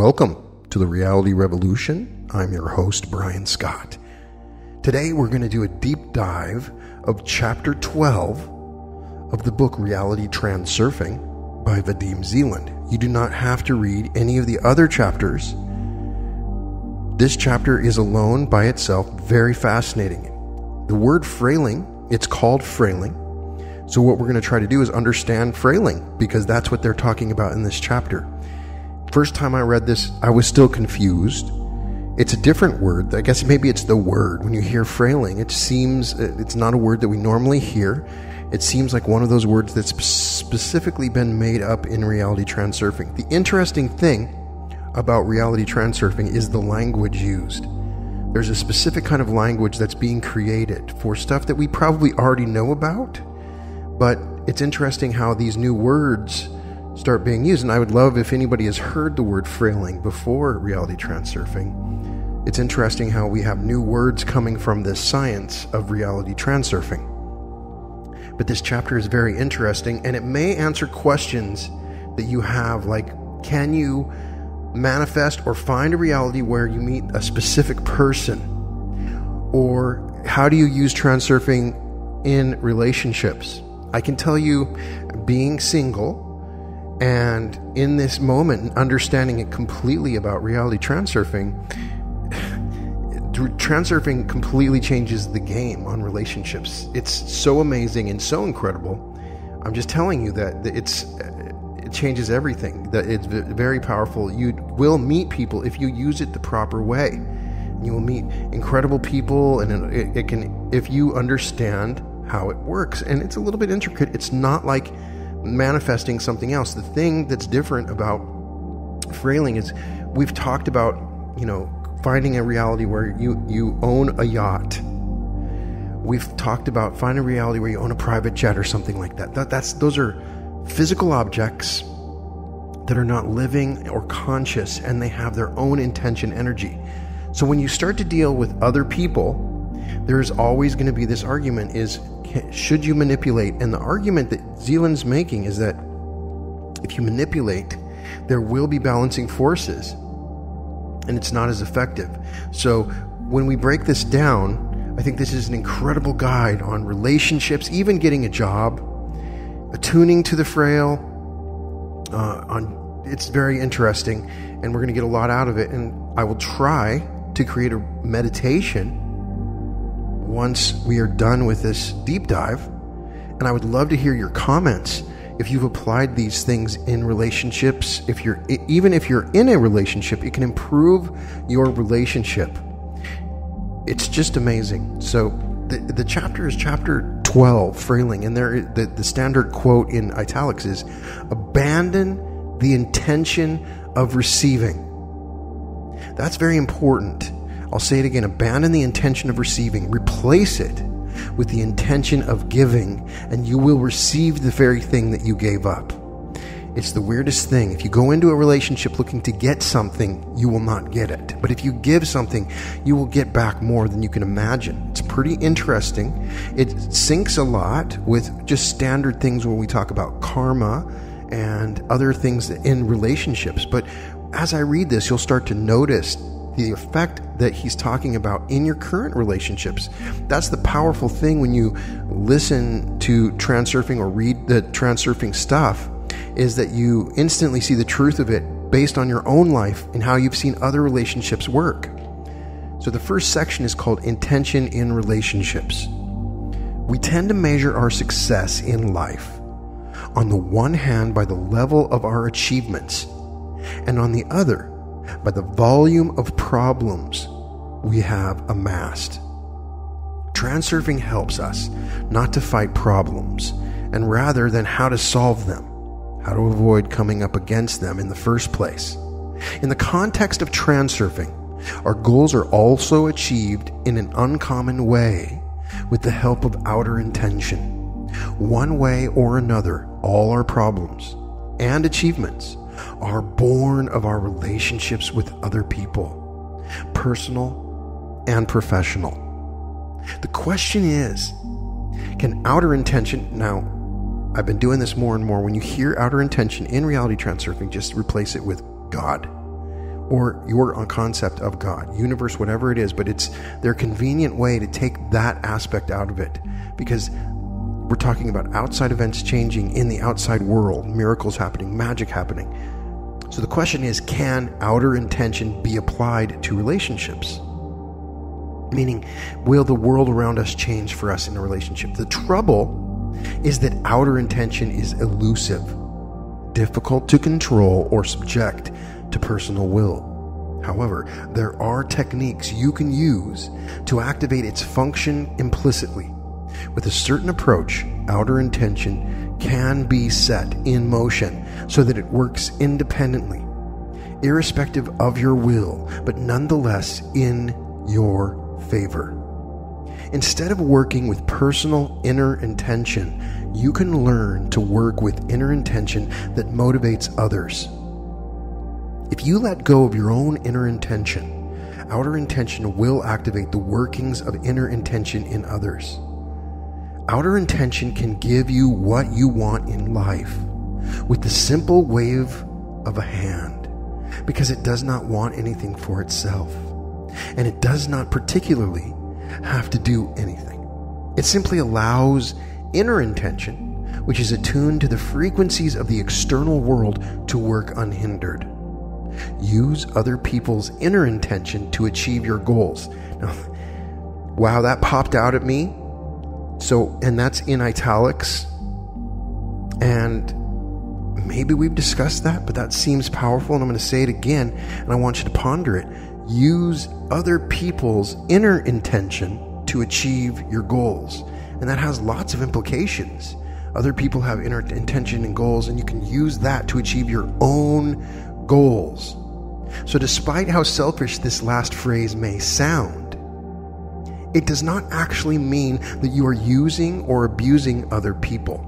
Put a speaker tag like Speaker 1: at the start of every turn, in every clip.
Speaker 1: Welcome to the Reality Revolution. I'm your host, Brian Scott. Today we're going to do a deep dive of Chapter 12 of the book Reality Transurfing by Vadim Zeland. You do not have to read any of the other chapters. This chapter is alone by itself very fascinating. The word frailing, it's called frailing. So what we're going to try to do is understand frailing, because that's what they're talking about in this chapter. First time I read this, I was still confused. It's a different word. I guess maybe it's the word. When you hear frailing, it seems it's not a word that we normally hear. It seems like one of those words that's specifically been made up in Reality Transurfing. The interesting thing about Reality Transurfing is the language used. There's a specific kind of language that's being created for stuff that we probably already know about, but it's interesting how these new words start being used. And I would love if anybody has heard the word frailing before Reality Transurfing. It's interesting how we have new words coming from this science of Reality Transurfing. But this chapter is very interesting, and it may answer questions that you have, like, can you manifest or find a reality where you meet a specific person? Or how do you use transurfing in relationships? I can tell you, being single and in this moment, understanding it completely about Reality Transurfing, transurfing completely changes the game on relationships. It's so amazing and so incredible. I'm just telling you that it changes everything. That it's very powerful. You will meet people if you use it the proper way. You will meet incredible people, and it can, if you understand how it works. And it's a little bit intricate. It's not like manifesting something else. The thing that's different about frailing is we've talked about, finding a reality where you own a yacht. We've talked about finding a reality where you own a private jet or something like that. Those are physical objects that are not living or conscious, and they have their own intention energy. So when you start to deal with other people, there's always going to be this argument is, should you manipulate? And the argument that Zeland's making is that if you manipulate, there will be balancing forces, and it's not as effective. So when we break this down, I think this is an incredible guide on relationships, even getting a job, attuning to the Fraile. It's very interesting, and we're going to get a lot out of it. And I will try to create a meditation once we are done with this deep dive. And I would love to hear your comments if you've applied these things in relationships. Even if you're in a relationship, it can improve your relationship. It's just amazing. So the chapter is chapter 12, Frailing, and the standard quote in italics is, abandon the intention of receiving. That's very important. I'll say it again, abandon the intention of receiving. Replace it with the intention of giving, and you will receive the very thing that you gave up. It's the weirdest thing. If you go into a relationship looking to get something, you will not get it. But if you give something, you will get back more than you can imagine. It's pretty interesting. It syncs a lot with just standard things when we talk about karma and other things in relationships. But as I read this, you'll start to notice the effect that he's talking about in your current relationships. That's the powerful thing when you listen to transurfing or read the transurfing stuff, is that you instantly see the truth of it based on your own life and how you've seen other relationships work. So the first section is called Intention in Relationships. We tend to measure our success in life, on the one hand, by the level of our achievements, and on the other, by the volume of problems we have amassed. Transurfing helps us not to fight problems, and rather than how to solve them, how to avoid coming up against them in the first place. In the context of transurfing, our goals are also achieved in an uncommon way with the help of outer intention. One way or another, all our problems and achievements are born of our relationships with other people, personal and professional. The question is, can outer intention, now I've been doing this more and more, when you hear outer intention in Reality Transurfing, just replace it with God. or your concept of God, universe, whatever it is, but it's their convenient way to take that aspect out of it, because we're talking about outside events changing in the outside world, miracles happening, magic happening. So the question is, can outer intention be applied to relationships? Meaning, will the world around us change for us in a relationship? The trouble is that outer intention is elusive, difficult to control or subject to personal will. However, there are techniques you can use to activate its function implicitly. With a certain approach, outer intention can be set in motion so that it works independently, irrespective of your will, but nonetheless in your favor. Instead of working with personal inner intention, you can learn to work with inner intention that motivates others. If you let go of your own inner intention, outer intention will activate the workings of inner intention in others. Outer intention can give you what you want in life with the simple wave of a hand, because it does not want anything for itself, and it does not particularly have to do anything. It simply allows inner intention, which is attuned to the frequencies of the external world, to work unhindered. Use other people's inner intention to achieve your goals. Now, wow, that popped out at me. And that's in italics. And maybe we've discussed that, but that seems powerful, and I'm going to say it again, and I want you to ponder it. Use other people's inner intention to achieve your goals. And that has lots of implications. Other people have inner intention and goals, and you can use that to achieve your own goals. So despite how selfish this last phrase may sound, it does not actually mean that you are using or abusing other people.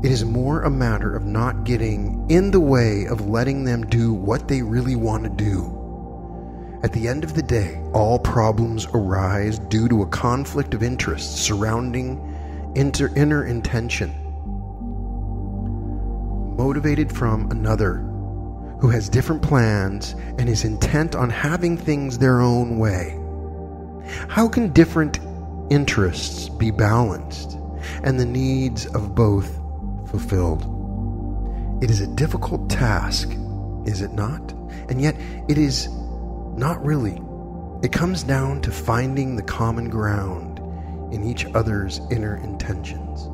Speaker 1: It is more a matter of not getting in the way of letting them do what they really want to do. At the end of the day, all problems arise due to a conflict of interest surrounding inner intention, motivated from another who has different plans and is intent on having things their own way. How can different interests be balanced and the needs of both fulfilled? It is a difficult task, is it not? And yet it is not really. It comes down to finding the common ground in each other's inner intentions.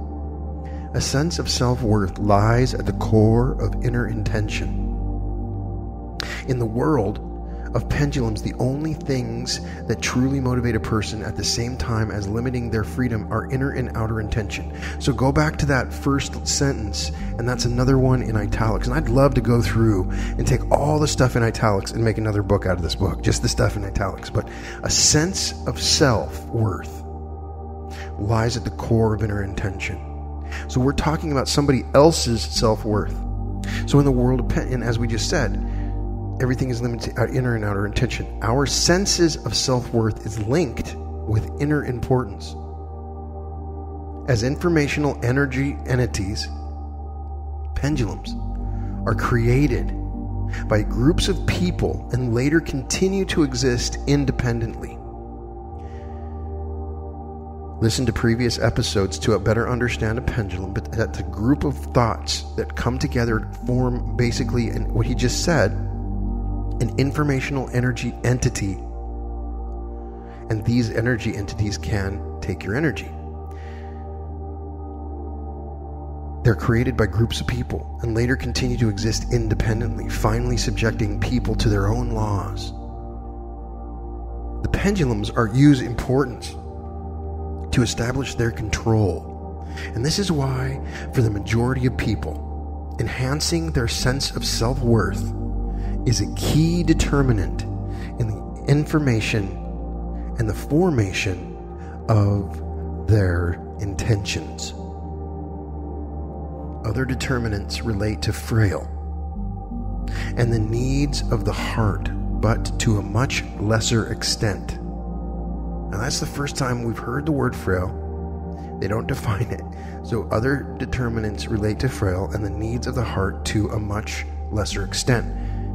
Speaker 1: A sense of self-worth lies at the core of inner intention. In the world of pendulums, the only things that truly motivate a person at the same time as limiting their freedom are inner and outer intention. So go back to that first sentence, and that's another one in italics. And I'd love to go through and take all the stuff in italics and make another book out of this book, just the stuff in italics. But a sense of self-worth lies at the core of inner intention. So we're talking about somebody else's self-worth. So in the world of and as we just said, everything is limited to inner and outer intention. Our senses of self-worth is linked with inner importance. As informational energy entities, pendulums are created by groups of people and later continue to exist independently. Listen to previous episodes to better understand a pendulum, but that's a group of thoughts that come together to form basically, and what he just said, an informational energy entity. And these energy entities can take your energy. They're created by groups of people and later continue to exist independently, finally subjecting people to their own laws. The pendulums are used importance to establish their control. And this is why, for the majority of people, enhancing their sense of self-worth is a key determinant in the information and the formation of their intentions. Other determinants relate to Fraile and the needs of the heart, but to a much lesser extent. Now that's the first time we've heard the word Fraile. They don't define it. So other determinants relate to Fraile and the needs of the heart to a much lesser extent.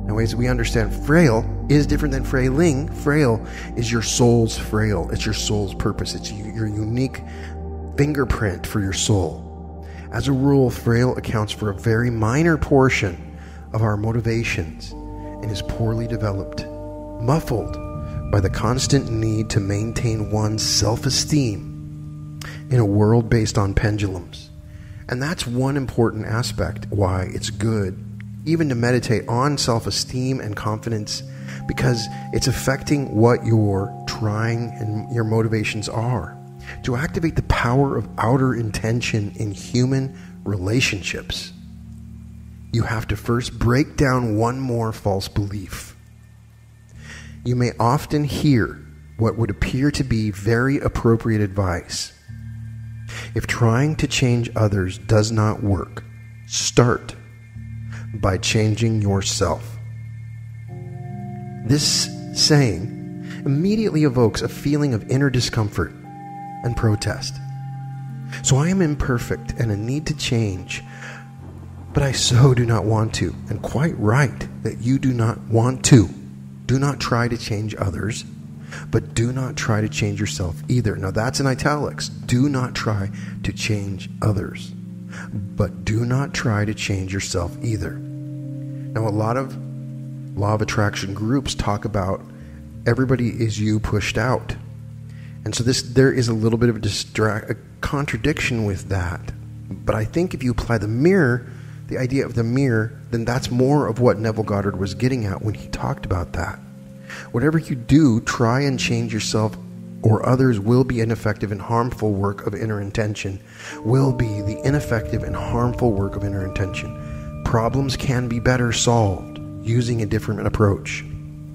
Speaker 1: Now, as we understand, frail is different than frailing. Fraile is your soul's frail. It's your soul's purpose. It's your unique fingerprint for your soul. As a rule, frail accounts for a very minor portion of our motivations and is poorly developed, muffled by the constant need to maintain one's self-esteem in a world based on pendulums. And that's one important aspect why it's good even to meditate on self-esteem and confidence, because it's affecting what you're trying and your motivations are. To activate the power of outer intention in human relationships, you have to first break down one more false belief. You may often hear what would appear to be very appropriate advice. If trying to change others does not work, start by changing yourself. This saying immediately evokes a feeling of inner discomfort and protest. So I am imperfect and in need to change, but I so do not want to. And quite right that you do not want to. Do not try to change others, but do not try to change yourself either. Now that's in italics. Do not try to change others, but do not try to change yourself either. Now, a lot of law of attraction groups talk about everybody is you pushed out. And so there is a little bit of a contradiction with that. But I think if you apply the mirror, the idea of the mirror, then that's more of what Neville Goddard was getting at when he talked about that. Whatever you do, try and change yourself or others will be ineffective and harmful work of inner intention, will be the ineffective and harmful work of inner intention. Problems can be better solved using a different approach.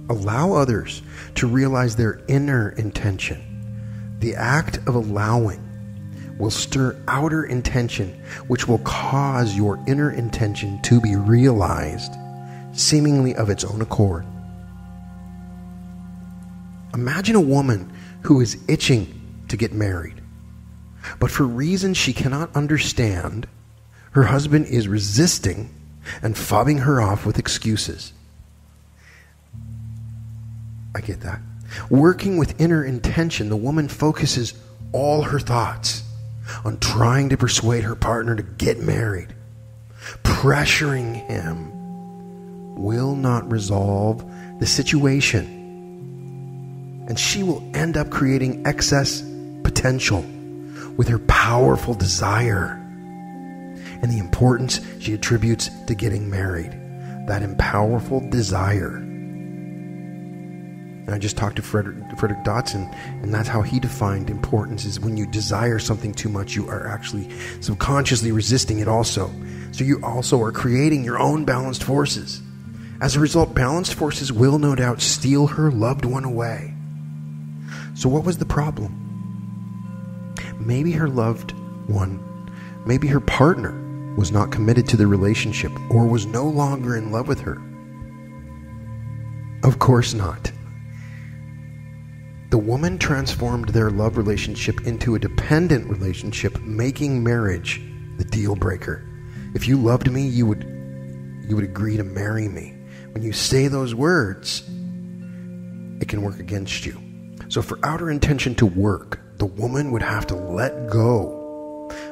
Speaker 1: Allow others to realize their inner intention. The act of allowing will stir outer intention, which will cause your inner intention to be realized, seemingly of its own accord. Imagine a woman who is itching to get married, but for reasons she cannot understand, her husband is resisting and fobbing her off with excuses. I get that. Working with inner intention, the woman focuses all her thoughts on trying to persuade her partner to get married. Pressuring him will not resolve the situation, and she will end up creating excess potential with her powerful desire and the importance she attributes to getting married. That powerful desire. And I just talked to Frederick Dotson, and that's how he defined importance, is when you desire something too much, you are actually subconsciously resisting it also. So you also are creating your own balanced forces. As a result, balanced forces will no doubt steal her loved one away. So what was the problem? Maybe her loved one, maybe her partner was not committed to the relationship or was no longer in love with her. Of course not. The woman transformed their love relationship into a dependent relationship, making marriage the deal breaker. If you loved me, you would agree to marry me. When you say those words, it can work against you. So for outer intention to work, the woman would have to let go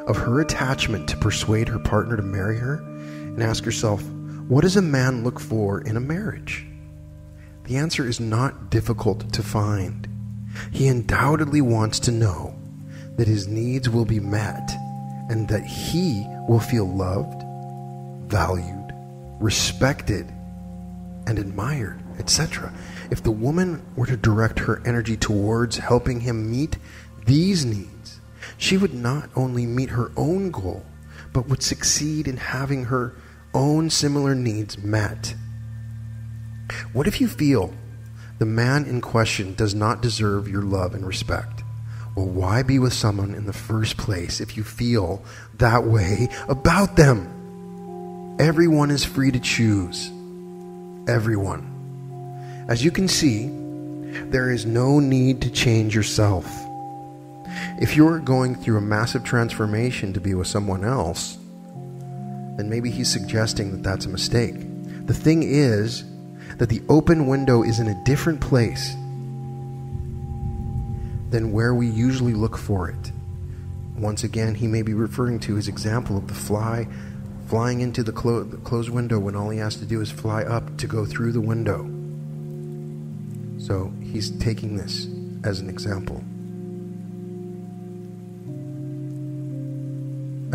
Speaker 1: of her attachment to persuade her partner to marry her and ask herself, what does a man look for in a marriage? The answer is not difficult to find. He undoubtedly wants to know that his needs will be met and that he will feel loved, valued, respected, and admired, etc. If the woman were to direct her energy towards helping him meet these needs, she would not only meet her own goal, but would succeed in having her own similar needs met. What if you feel the man in question does not deserve your love and respect? Well, why be with someone in the first place if you feel that way about them? Everyone is free to choose. Everyone. As you can see, there is no need to change yourself. If you're going through a massive transformation to be with someone else, then maybe he's suggesting that that's a mistake. The thing is that the open window is in a different place than where we usually look for it. Once again, he may be referring to his example of the fly flying into the closed window when all he has to do is fly up to go through the window. So he's taking this as an example.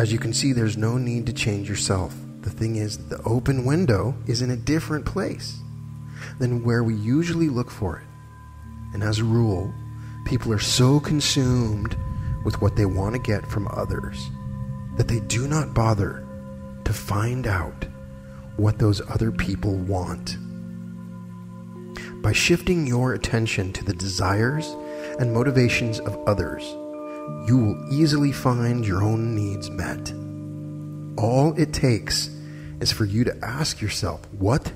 Speaker 1: As you can see, there's no need to change yourself. The thing is, the open window is in a different place than where we usually look for it. And as a rule, people are so consumed with what they want to get from others that they do not bother to find out what those other people want. By shifting your attention to the desires and motivations of others, you will easily find your own needs met. All it takes is for you to ask yourself what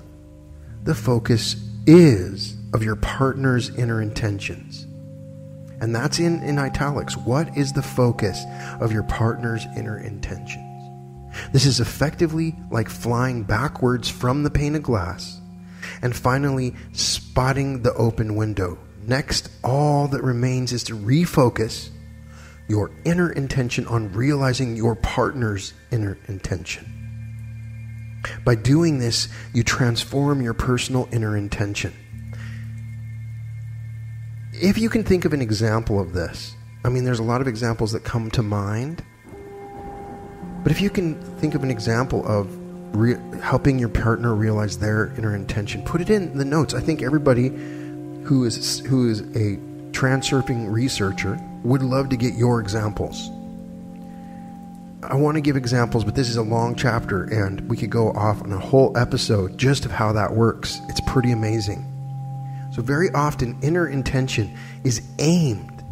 Speaker 1: the focus is of your partner's inner intentions. And that's in italics. What is the focus of your partner's inner intentions? This is effectively like flying backwards from the pane of glass and finally spotting the open window. Next, all that remains is to refocus your inner intention on realizing your partner's inner intention. By doing this, you transform your personal inner intention. If you can think of an example of this, I mean, there's a lot of examples that come to mind, but if you can think of an example of helping your partner realize their inner intention, put it in the notes. I think everybody who is a transurfing researcher would love to get your examples. I want to give examples, but this is a long chapter and we could go off on a whole episode just of how that works. It's pretty amazing. So very often, inner intention is aimed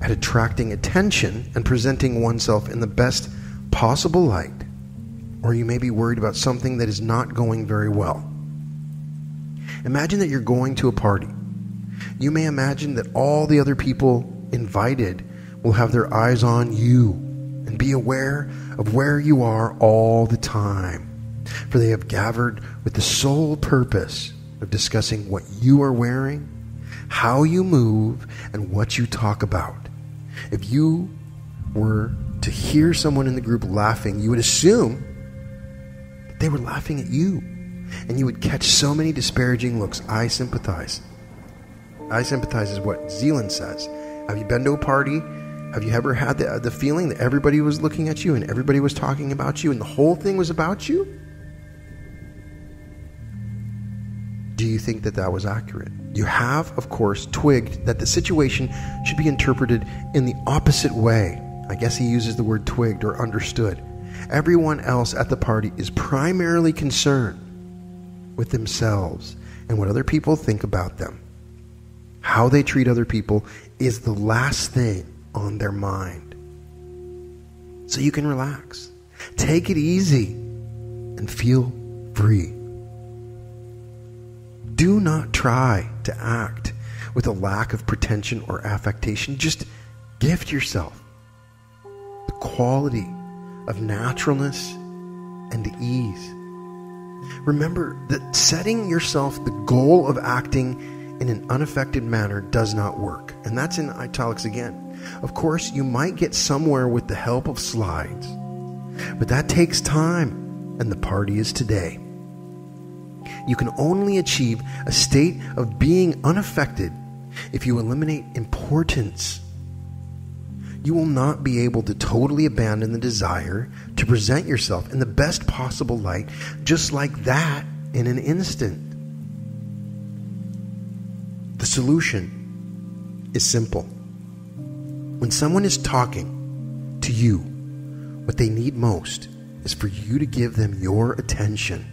Speaker 1: at attracting attention and presenting oneself in the best possible light. Or you may be worried about something that is not going very well. Imagine that you're going to a party. You may imagine that all the other people invited will have their eyes on you and be aware of where you are all the time. For they have gathered with the sole purpose of discussing what you are wearing, how you move, and what you talk about. If you were to hear someone in the group laughing, you would assume that they were laughing at you, and you would catch so many disparaging looks. I sympathize. I sympathize is what Zealand says. Have you been to a party? Have you ever had the feeling that everybody was looking at you and everybody was talking about you and the whole thing was about you? Do you think that that was accurate? You have, of course, twigged that the situation should be interpreted in the opposite way. I guess he uses the word twigged or understood. Everyone else at the party is primarily concerned with themselves and what other people think about them. How they treat other people is the last thing on their mind. So you can relax. Take it easy and feel free. Do not try to act with a lack of pretension or affectation. Just gift yourself the quality of naturalness and ease. Remember that setting yourself the goal of acting in an unaffected manner does not work. And that's in italics again. Of course, you might get somewhere with the help of slides, but that takes time, and the party is today. You can only achieve a state of being unaffected if you eliminate importance. You will not be able to totally abandon the desire to present yourself in the best possible light just like that in an instant. The solution is simple. When someone is talking to you, what they need most is for you to give them your attention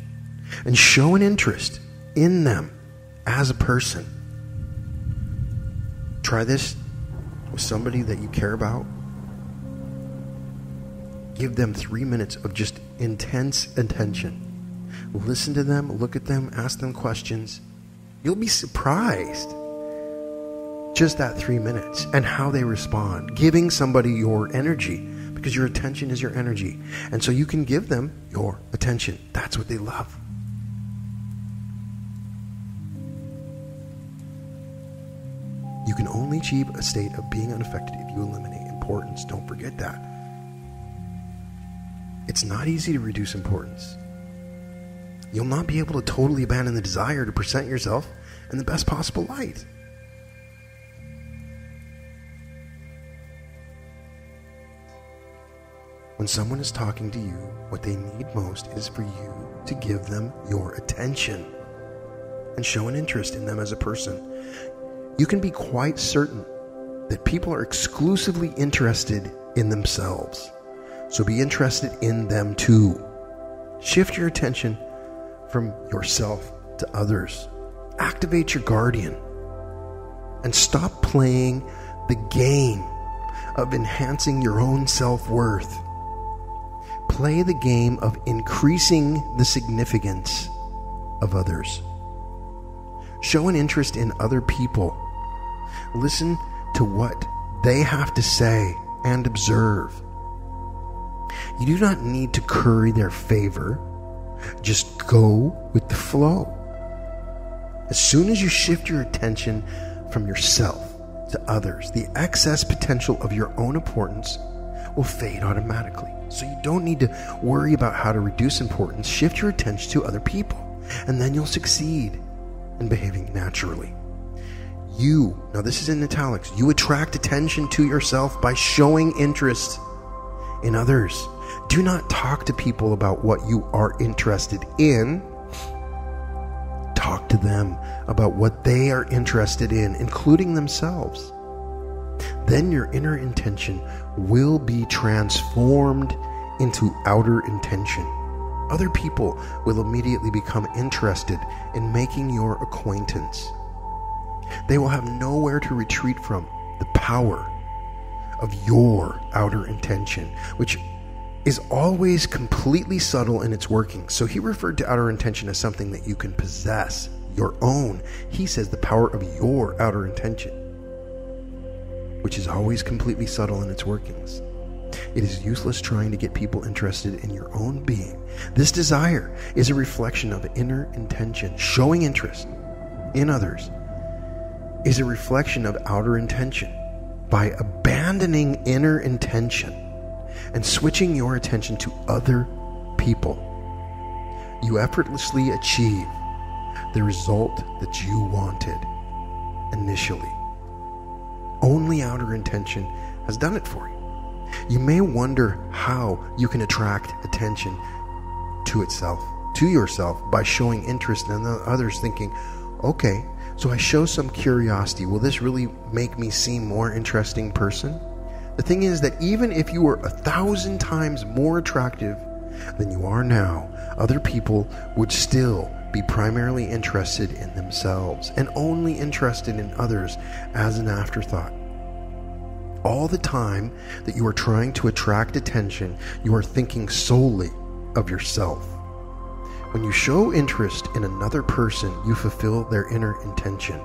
Speaker 1: and show an interest in them as a person. Try this with somebody that you care about. Give them 3 minutes of just intense attention. Listen to them, look at them, ask them questions. You'll be surprised just that 3 minutes and how they respond. Giving somebody your energy, because your attention is your energy. And so you can give them your attention. That's what they love. You can only achieve a state of being unaffected if you eliminate importance. Don't forget that. It's not easy to reduce importance. You'll not be able to totally abandon the desire to present yourself in the best possible light. When someone is talking to you, what they need most is for you to give them your attention and show an interest in them as a person. You can be quite certain that people are exclusively interested in themselves. So be interested in them too. Shift your attention from yourself to others. Activate your guardian and stop playing the game of enhancing your own self-worth. Play the game of increasing the significance of others. Show an interest in other people. Listen to what they have to say and observe. You do not need to curry their favor. Just go with the flow. As soon as you shift your attention from yourself to others, the excess potential of your own importance will fade automatically. So you don't need to worry about how to reduce importance. Shift your attention to other people, and then you'll succeed in behaving naturally. Now this is in italics, you attract attention to yourself by showing interest in others. Do not talk to people about what you are interested in. Talk to them about what they are interested in, including themselves. Then your inner intention will be transformed into outer intention. Other people will immediately become interested in making your acquaintance. They will have nowhere to retreat from the power of your outer intention, which is always completely subtle in its working. So he referred to outer intention as something that you can possess, your own. He says the power of your outer intention, which is always completely subtle in its workings. It is useless trying to get people interested in your own being. This desire is a reflection of inner intention. Showing interest in others is a reflection of outer intention. By abandoning inner intention and switching your attention to other people, you effortlessly achieve the result that you wanted initially. Only outer intention has done it for you. You may wonder how you can attract attention to yourself by showing interest in others, thinking, okay, so I show some curiosity. Will this really make me seem more interesting person? The thing is that even if you were 1,000 times more attractive than you are now, other people would still be primarily interested in themselves and only interested in others as an afterthought. All the time that you are trying to attract attention, you are thinking solely of yourself. When you show interest in another person, you fulfill their inner intention.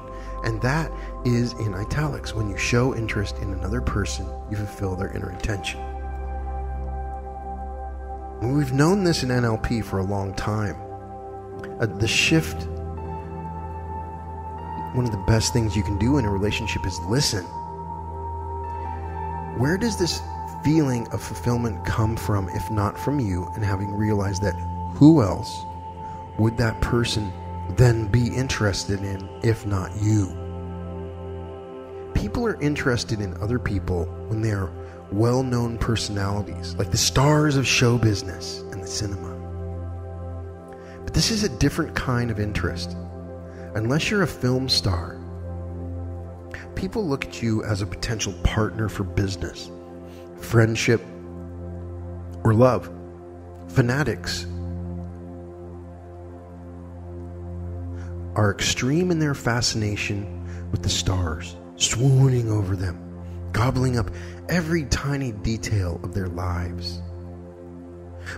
Speaker 1: And that is in italics. When you show interest in another person, you fulfill their inner intention. And we've known this in NLP for a long time. The shift, one of the best things you can do in a relationship is listen. Where does this feeling of fulfillment come from, if not from you, and having realized that who else would that person then be interested in, if not you? People are interested in other people when they are well-known personalities, like the stars of show business and the cinema. But this is a different kind of interest. Unless you're a film star, people look at you as a potential partner for business, friendship, or love. Fanatics are extreme in their fascination with the stars, swooning over them, gobbling up every tiny detail of their lives.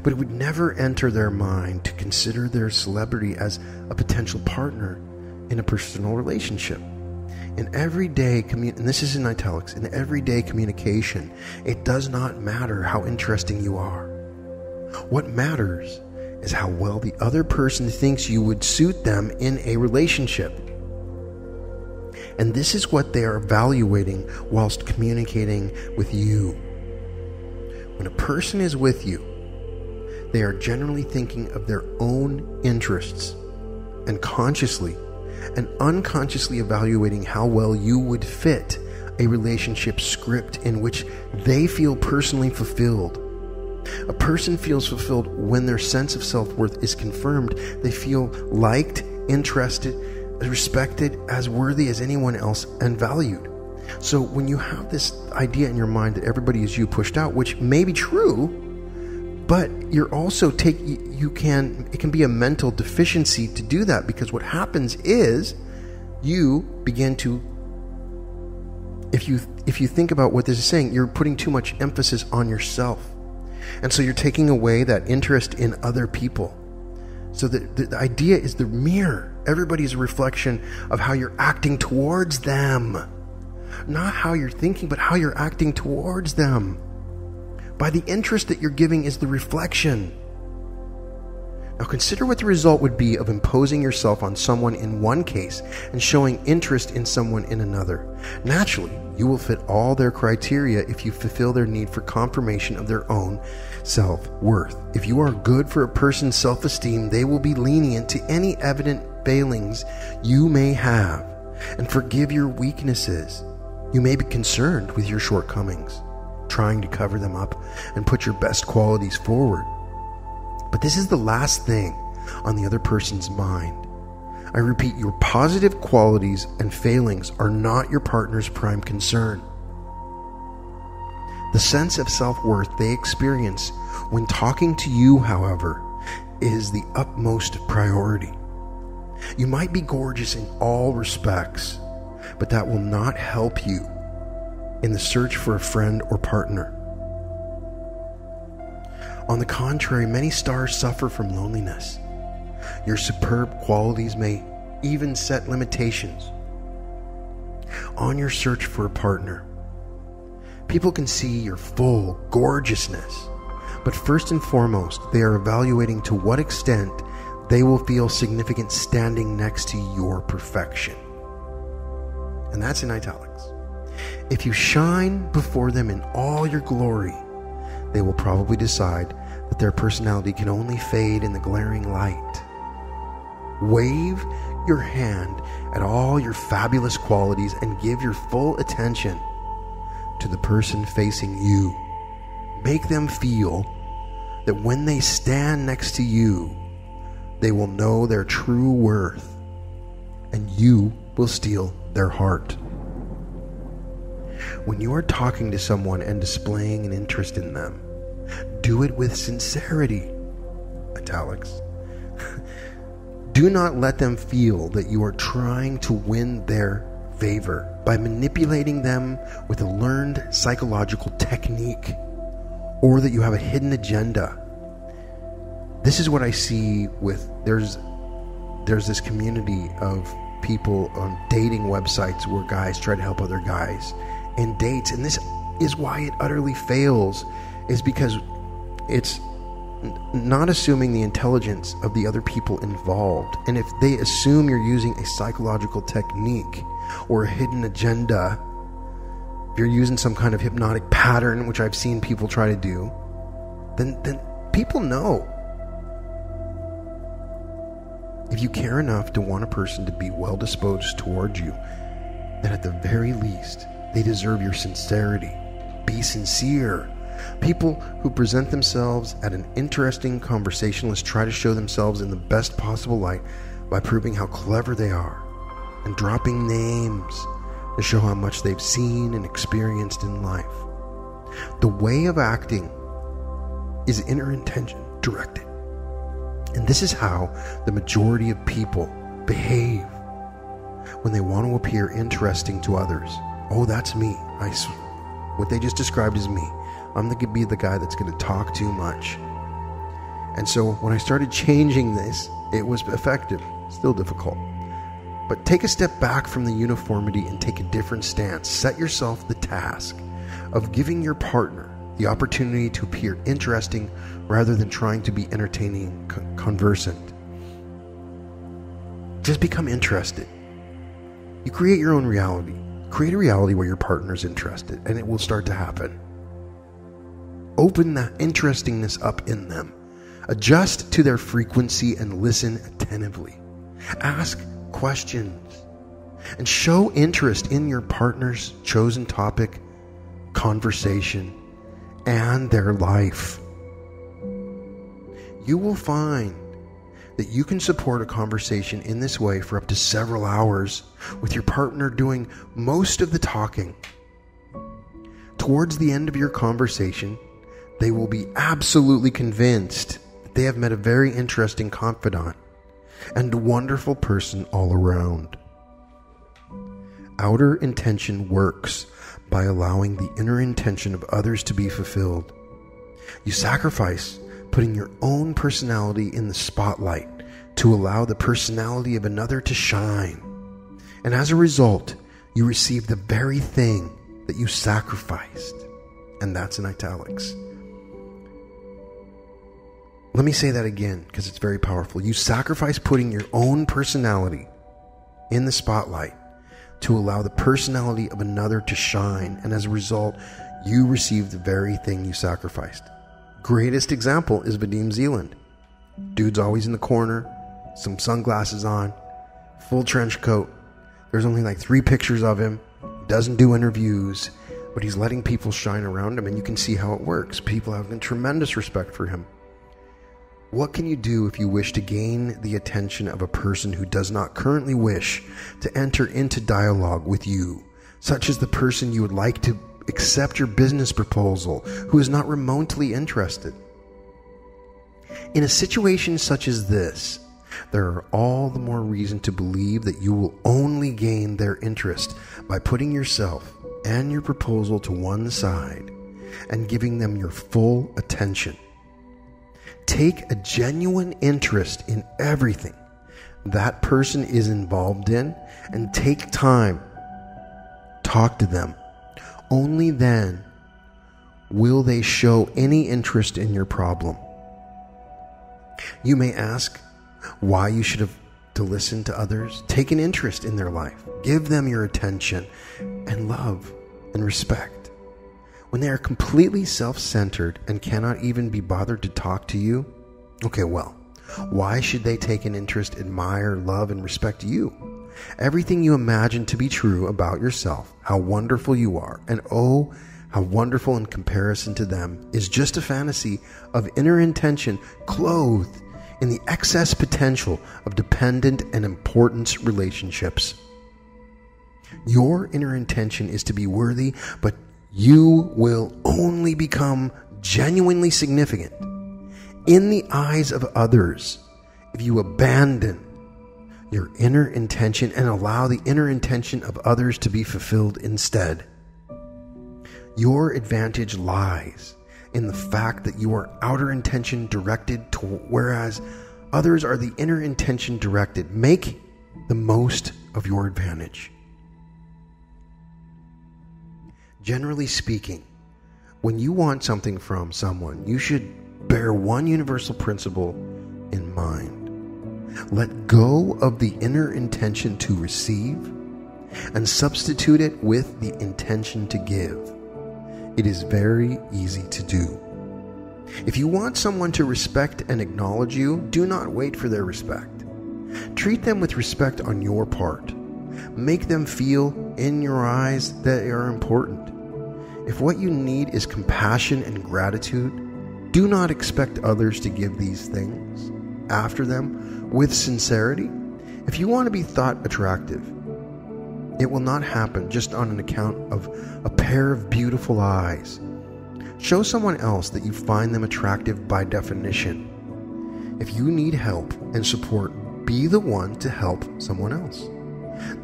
Speaker 1: But it would never enter their mind to consider their celebrity as a potential partner in a personal relationship. In everyday and this is in italics, in everyday communication, it does not matter how interesting you are. What matters is how well the other person thinks you would suit them in a relationship. And this is what they are evaluating whilst communicating with you. When a person is with you, they are generally thinking of their own interests and consciously and unconsciously evaluating how well you would fit a relationship script in which they feel personally fulfilled. A person feels fulfilled when their sense of self-worth is confirmed. They feel liked, interested, respected, as worthy as anyone else, and valued. So when you have this idea in your mind that everybody is you pushed out, which may be true, but you're also it can be a mental deficiency to do that, because what happens is you begin to, if you think about what this is saying, you're putting too much emphasis on yourself. And so you're taking away that interest in other people. So the idea is the mirror. Everybody's a reflection of how you're acting towards them. Not how you're thinking, but how you're acting towards them. By the interest that you're giving is the reflection. Now consider what the result would be of imposing yourself on someone in one case and showing interest in someone in another. Naturally, you will fit all their criteria if you fulfill their need for confirmation of their own self-worth. If you are good for a person's self-esteem, they will be lenient to any evident failings you may have and forgive your weaknesses. You may be concerned with your shortcomings, trying to cover them up and put your best qualities forward. But this is the last thing on the other person's mind. I repeat, your positive qualities and failings are not your partner's prime concern. The sense of self-worth they experience when talking to you, however, is the utmost priority. You might be gorgeous in all respects, but that will not help you in the search for a friend or partner. On the contrary, many stars suffer from loneliness. Your superb qualities may even set limitations on your search for a partner. People can see your full gorgeousness, but first and foremost, they are evaluating to what extent they will feel significant standing next to your perfection. And that's in italics. If you shine before them in all your glory, they will probably decide that their personality can only fade in the glaring light. Wave your hand at all your fabulous qualities and give your full attention to the person facing you. Make them feel that when they stand next to you, they will know their true worth, and you will steal their heart. When you are talking to someone and displaying an interest in them, do it with sincerity. Italics. Do not let them feel that you are trying to win their favor by manipulating them with a learned psychological technique, or that you have a hidden agenda. This is what I see with, there's this community of people on dating websites where guys try to help other guys in dates, and this is why it utterly fails, is because it's not assuming the intelligence of the other people involved. And if they assume you're using a psychological technique or a hidden agenda, if you're using some kind of hypnotic pattern, which I've seen people try to do, then people know. If you care enough to want a person to be well disposed towards you, then at the very least, they deserve your sincerity. Be sincere. People who present themselves as an interesting conversationalist try to show themselves in the best possible light by proving how clever they are and dropping names to show how much they've seen and experienced in life. The way of acting is inner intention directed. And this is how the majority of people behave when they want to appear interesting to others. Oh, that's me. What they just described is me. I'm going to be the guy that's going to talk too much. And so when I started changing this, it was effective. Still difficult. But take a step back from the uniformity and take a different stance. Set yourself the task of giving your partner the opportunity to appear interesting rather than trying to be entertaining, conversant. Just become interested. You create your own reality. Create a reality where your partner is interested, and it will start to happen. Open that interestingness up in them. Adjust to their frequency and listen attentively. Ask questions and show interest in your partner's chosen topic, conversation, and their life. You will find that you can support a conversation in this way for up to several hours, with your partner doing most of the talking. Towards the end of your conversation, they will be absolutely convinced that they have met a very interesting confidant and wonderful person all around. Outer intention works by allowing the inner intention of others to be fulfilled. You sacrifice putting your own personality in the spotlight to allow the personality of another to shine. And as a result, you receive the very thing that you sacrificed. And that's in italics. Let me say that again, because it's very powerful. You sacrifice putting your own personality in the spotlight to allow the personality of another to shine. And as a result, you receive the very thing you sacrificed. Greatest example is Vadim Zealand. Dude's always in the corner, some sunglasses on, full trench coat. There's only like 3 pictures of him. Doesn't do interviews, but he's letting people shine around him, and you can see how it works. People have a tremendous respect for him. What can you do if you wish to gain the attention of a person who does not currently wish to enter into dialogue with you, such as the person you would like to accept your business proposal, who is not remotely interested? In a situation such as this, there are all the more reason to believe that you will only gain their interest by putting yourself and your proposal to one side and giving them your full attention. Take a genuine interest in everything that person is involved in and take time. Talk to them. Only then will they show any interest in your problem. You may ask why you should have to listen to others. Take an interest in their life. Give them your attention and love and respect. When they are completely self-centered and cannot even be bothered to talk to you, okay, well, why should they take an interest, admire, love, and respect you? Everything you imagine to be true about yourself, how wonderful you are, and oh, how wonderful in comparison to them, is just a fantasy of inner intention clothed in the excess potential of dependent and importance relationships. Your inner intention is to be worthy, but you will only become genuinely significant in the eyes of others if you abandon your inner intention and allow the inner intention of others to be fulfilled instead. Your advantage lies in the fact that you are outer intention directed to, whereas others are the inner intention directed. Make the most of your advantage. Generally speaking, when you want something from someone, you should bear one universal principle in mind. Let go of the inner intention to receive and substitute it with the intention to give. It is very easy to do. If you want someone to respect and acknowledge you, do not wait for their respect. Treat them with respect on your part. Make them feel in your eyes that they are important. If what you need is compassion and gratitude, do not expect others to give these things after them with sincerity. If you want to be thought attractive, it will not happen just on an account of a pair of beautiful eyes. Show someone else that you find them attractive by definition. If you need help and support, be the one to help someone else.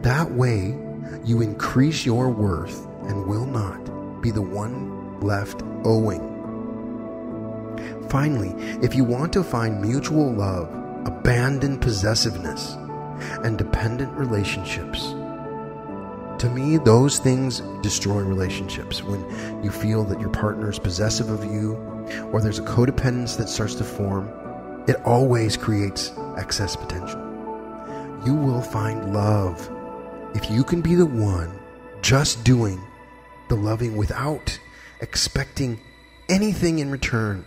Speaker 1: That way, you increase your worth and will not be the one left owing. Finally, if you want to find mutual love, abandon possessiveness and dependent relationships. To me, those things destroy relationships. When you feel that your partner is possessive of you, or there's a codependence that starts to form, it always creates excess potential. You will find love If you can be the one just doing the loving without expecting anything in return,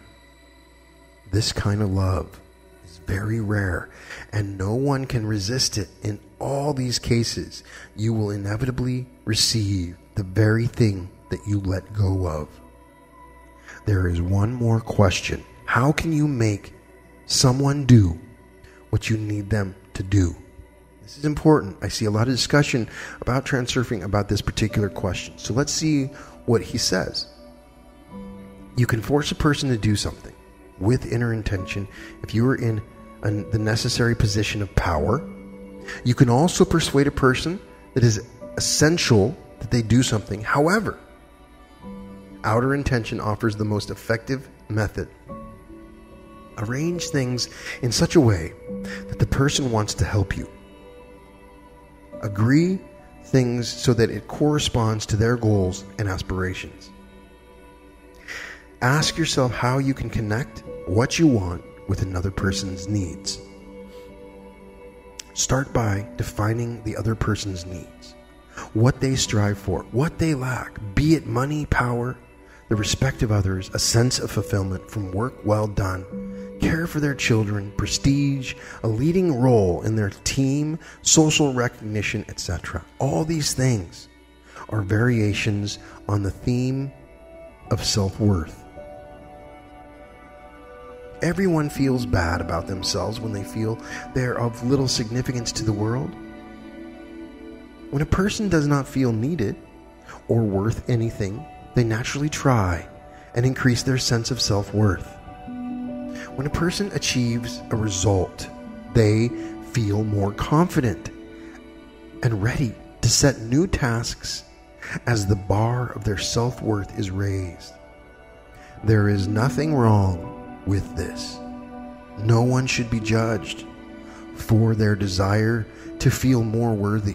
Speaker 1: this kind of love is very rare, and no one can resist it. In all these cases, you will inevitably receive the very thing that you let go of. There is one more question. How can you make someone do what you need them to do? This is important. I see a lot of discussion about transurfing about this particular question. So let's see what he says. You can force a person to do something with inner intention if you are in the necessary position of power. You can also persuade a person that it is essential that they do something. However, outer intention offers the most effective method. Arrange things in such a way that the person wants to help you. Agree things so that it corresponds to their goals and aspirations. Ask yourself how you can connect what you want with another person's needs. Start by defining the other person's needs, what they strive for, what they lack, be it money, power, the respect of others, a sense of fulfillment from work well done, care for their children, prestige, a leading role in their team, social recognition, etc. All these things are variations on the theme of self-worth. Everyone feels bad about themselves when they feel they're of little significance to the world. When a person does not feel needed or worth anything, they naturally try and increase their sense of self-worth. When a person achieves a result, they feel more confident and ready to set new tasks as the bar of their self-worth is raised. There is nothing wrong with this. No one should be judged for their desire to feel more worthy.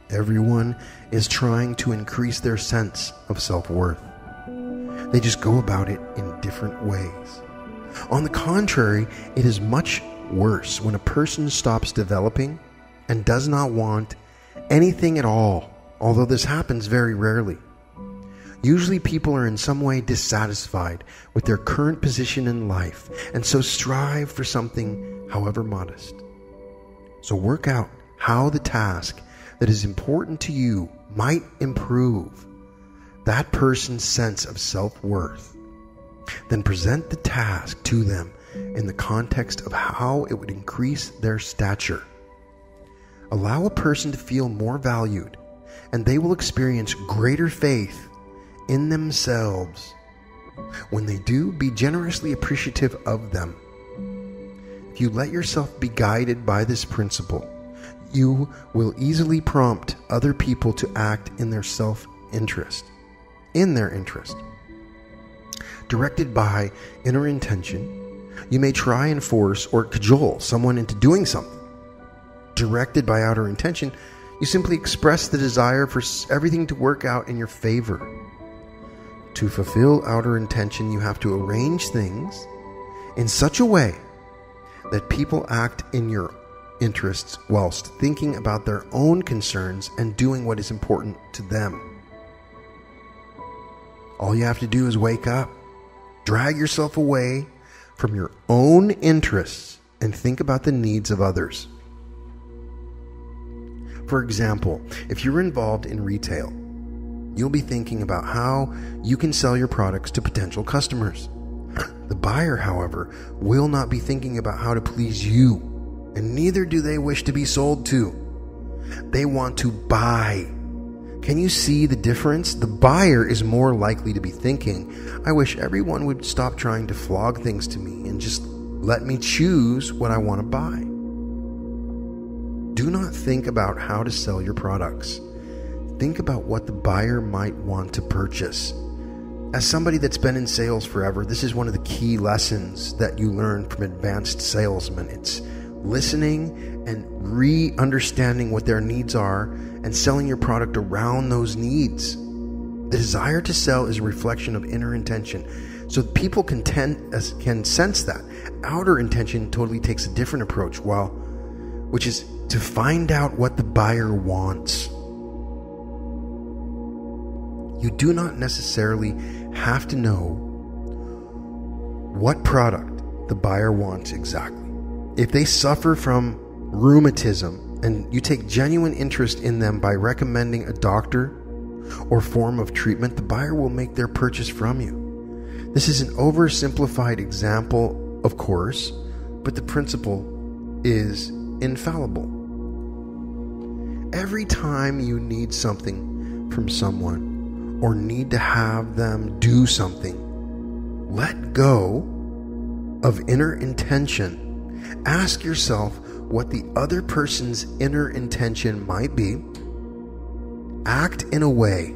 Speaker 1: Everyone is trying to increase their sense of self-worth. They just go about it in different ways. On the contrary, it is much worse when a person stops developing and does not want anything at all, although this happens very rarely. Usually people are in some way dissatisfied with their current position in life and so strive for something, however modest. So work out how the task that is important to you might improve that person's sense of self-worth. Then present the task to them in the context of how it would increase their stature. Allow a person to feel more valued, and they will experience greater faith in themselves. When they do, be generously appreciative of them. If you let yourself be guided by this principle, you will easily prompt other people to act in their self-interest, in their interest. Directed by inner intention, you may try and force or cajole someone into doing something. Directed by outer intention, you simply express the desire for everything to work out in your favor. To fulfill outer intention, you have to arrange things in such a way that people act in your interests whilst thinking about their own concerns and doing what is important to them. All you have to do is wake up, drag yourself away from your own interests, and think about the needs of others. For example, if you're involved in retail, you'll be thinking about how you can sell your products to potential customers. The buyer, however, will not be thinking about how to please you, and neither do they wish to be sold to. They want to buy. Can you see the difference? The buyer is more likely to be thinking, I wish everyone would stop trying to flog things to me and just let me choose what I want to buy. Do not think about how to sell your products. Think about what the buyer might want to purchase. As somebody that's been in sales forever, this is one of the key lessons that you learn from advanced salesmen. It's listening and re-understanding what their needs are and selling your product around those needs. The desire to sell is a reflection of inner intention. So people can sense that. Outer intention totally takes a different approach, which is to find out what the buyer wants. You do not necessarily have to know what product the buyer wants exactly. If they suffer from rheumatism and you take genuine interest in them by recommending a doctor or form of treatment, the buyer will make their purchase from you. This is an oversimplified example, of course, but the principle is infallible. Every time you need something from someone or need to have them do something, let go of inner intention. Ask yourself what the other person's inner intention might be. Act in a way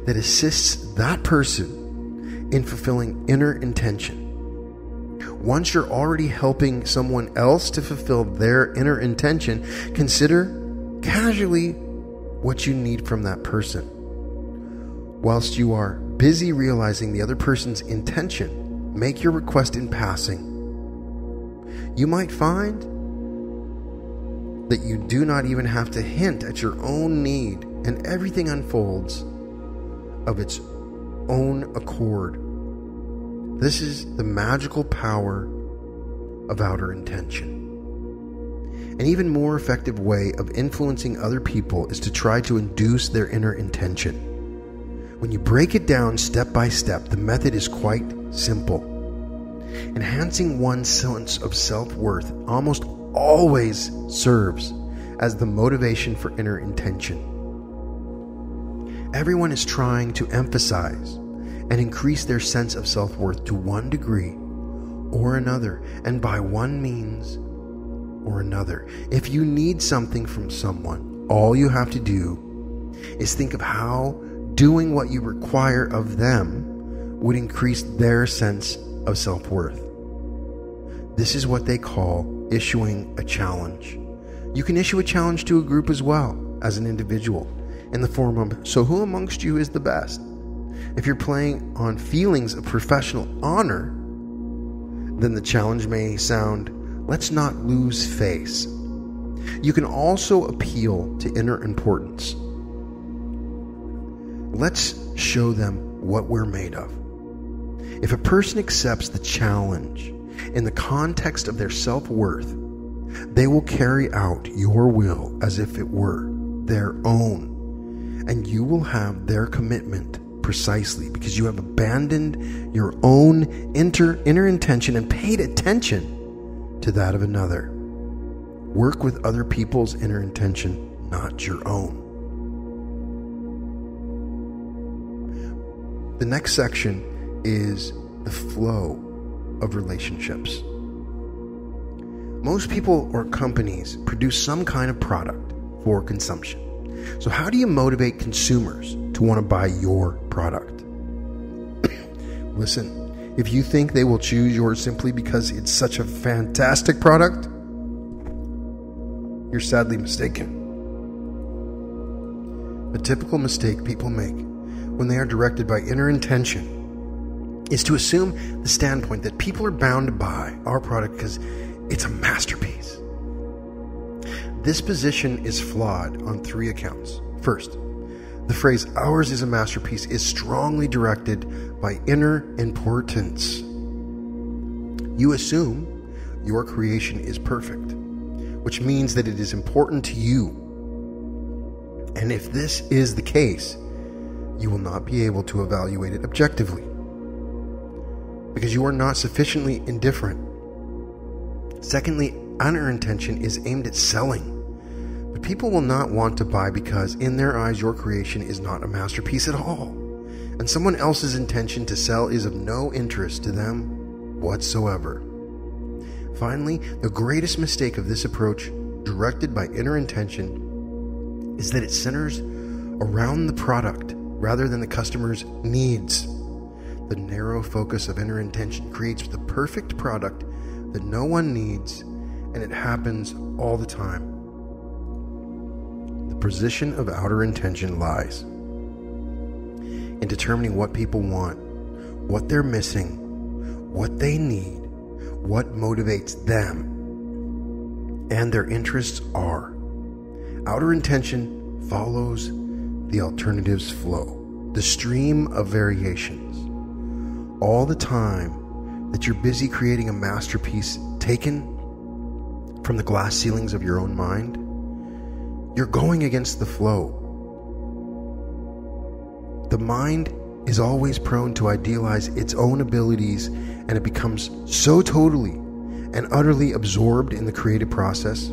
Speaker 1: that assists that person in fulfilling inner intention. Once you're already helping someone else to fulfill their inner intention, consider casually what you need from that person. Whilst you are busy realizing the other person's intention, make your request in passing. You might find that you do not even have to hint at your own need, and everything unfolds of its own accord. This is the magical power of outer intention. An even more effective way of influencing other people is to try to induce their inner intention. When you break it down step by step, the method is quite simple. Enhancing one's sense of self-worth almost always serves as the motivation for inner intention. Everyone is trying to emphasize and increase their sense of self-worth to one degree or another, and by one means or another. If you need something from someone, all you have to do is think of how doing what you require of them would increase their sense of self-worth. This is what they call issuing a challenge. You can issue a challenge to a group as well as an individual in the form of, so who amongst you is the best? If you're playing on feelings of professional honor, then the challenge may sound, let's not lose face. You can also appeal to inner importance. Let's show them what we're made of. If a person accepts the challenge in the context of their self-worth, they will carry out your will as if it were their own, and you will have their commitment precisely because you have abandoned your own inner intention and paid attention to that of another. Work with other people's inner intention, not your own. The next section is the flow of relationships. Most people or companies produce some kind of product for consumption. So how do you motivate consumers to want to buy your product? Listen, if you think they will choose yours simply because it's such a fantastic product, you're sadly mistaken. A typical mistake people make when they are directed by inner intention is to assume the standpoint that people are bound to buy our product because it's a masterpiece. This position is flawed on three accounts. First, the phrase, ours is a masterpiece, is strongly directed by inner importance. You assume your creation is perfect, which means that it is important to you. And if this is the case, you will not be able to evaluate it objectively because you are not sufficiently indifferent. Secondly, inner intention is aimed at selling. But people will not want to buy because in their eyes your creation is not a masterpiece at all. And someone else's intention to sell is of no interest to them whatsoever. Finally, the greatest mistake of this approach, directed by inner intention, is that it centers around the product rather than the customer's needs. The narrow focus of inner intention creates the perfect product that no one needs, and it happens all the time. The position of outer intention lies in determining what people want, what they're missing, what they need, what motivates them, and their interests are. Outer intention follows the alternative's flow, the stream of variations. All the time that you're busy creating a masterpiece taken from the glass ceilings of your own mind, you're going against the flow. The mind is always prone to idealize its own abilities, and it becomes so totally and utterly absorbed in the creative process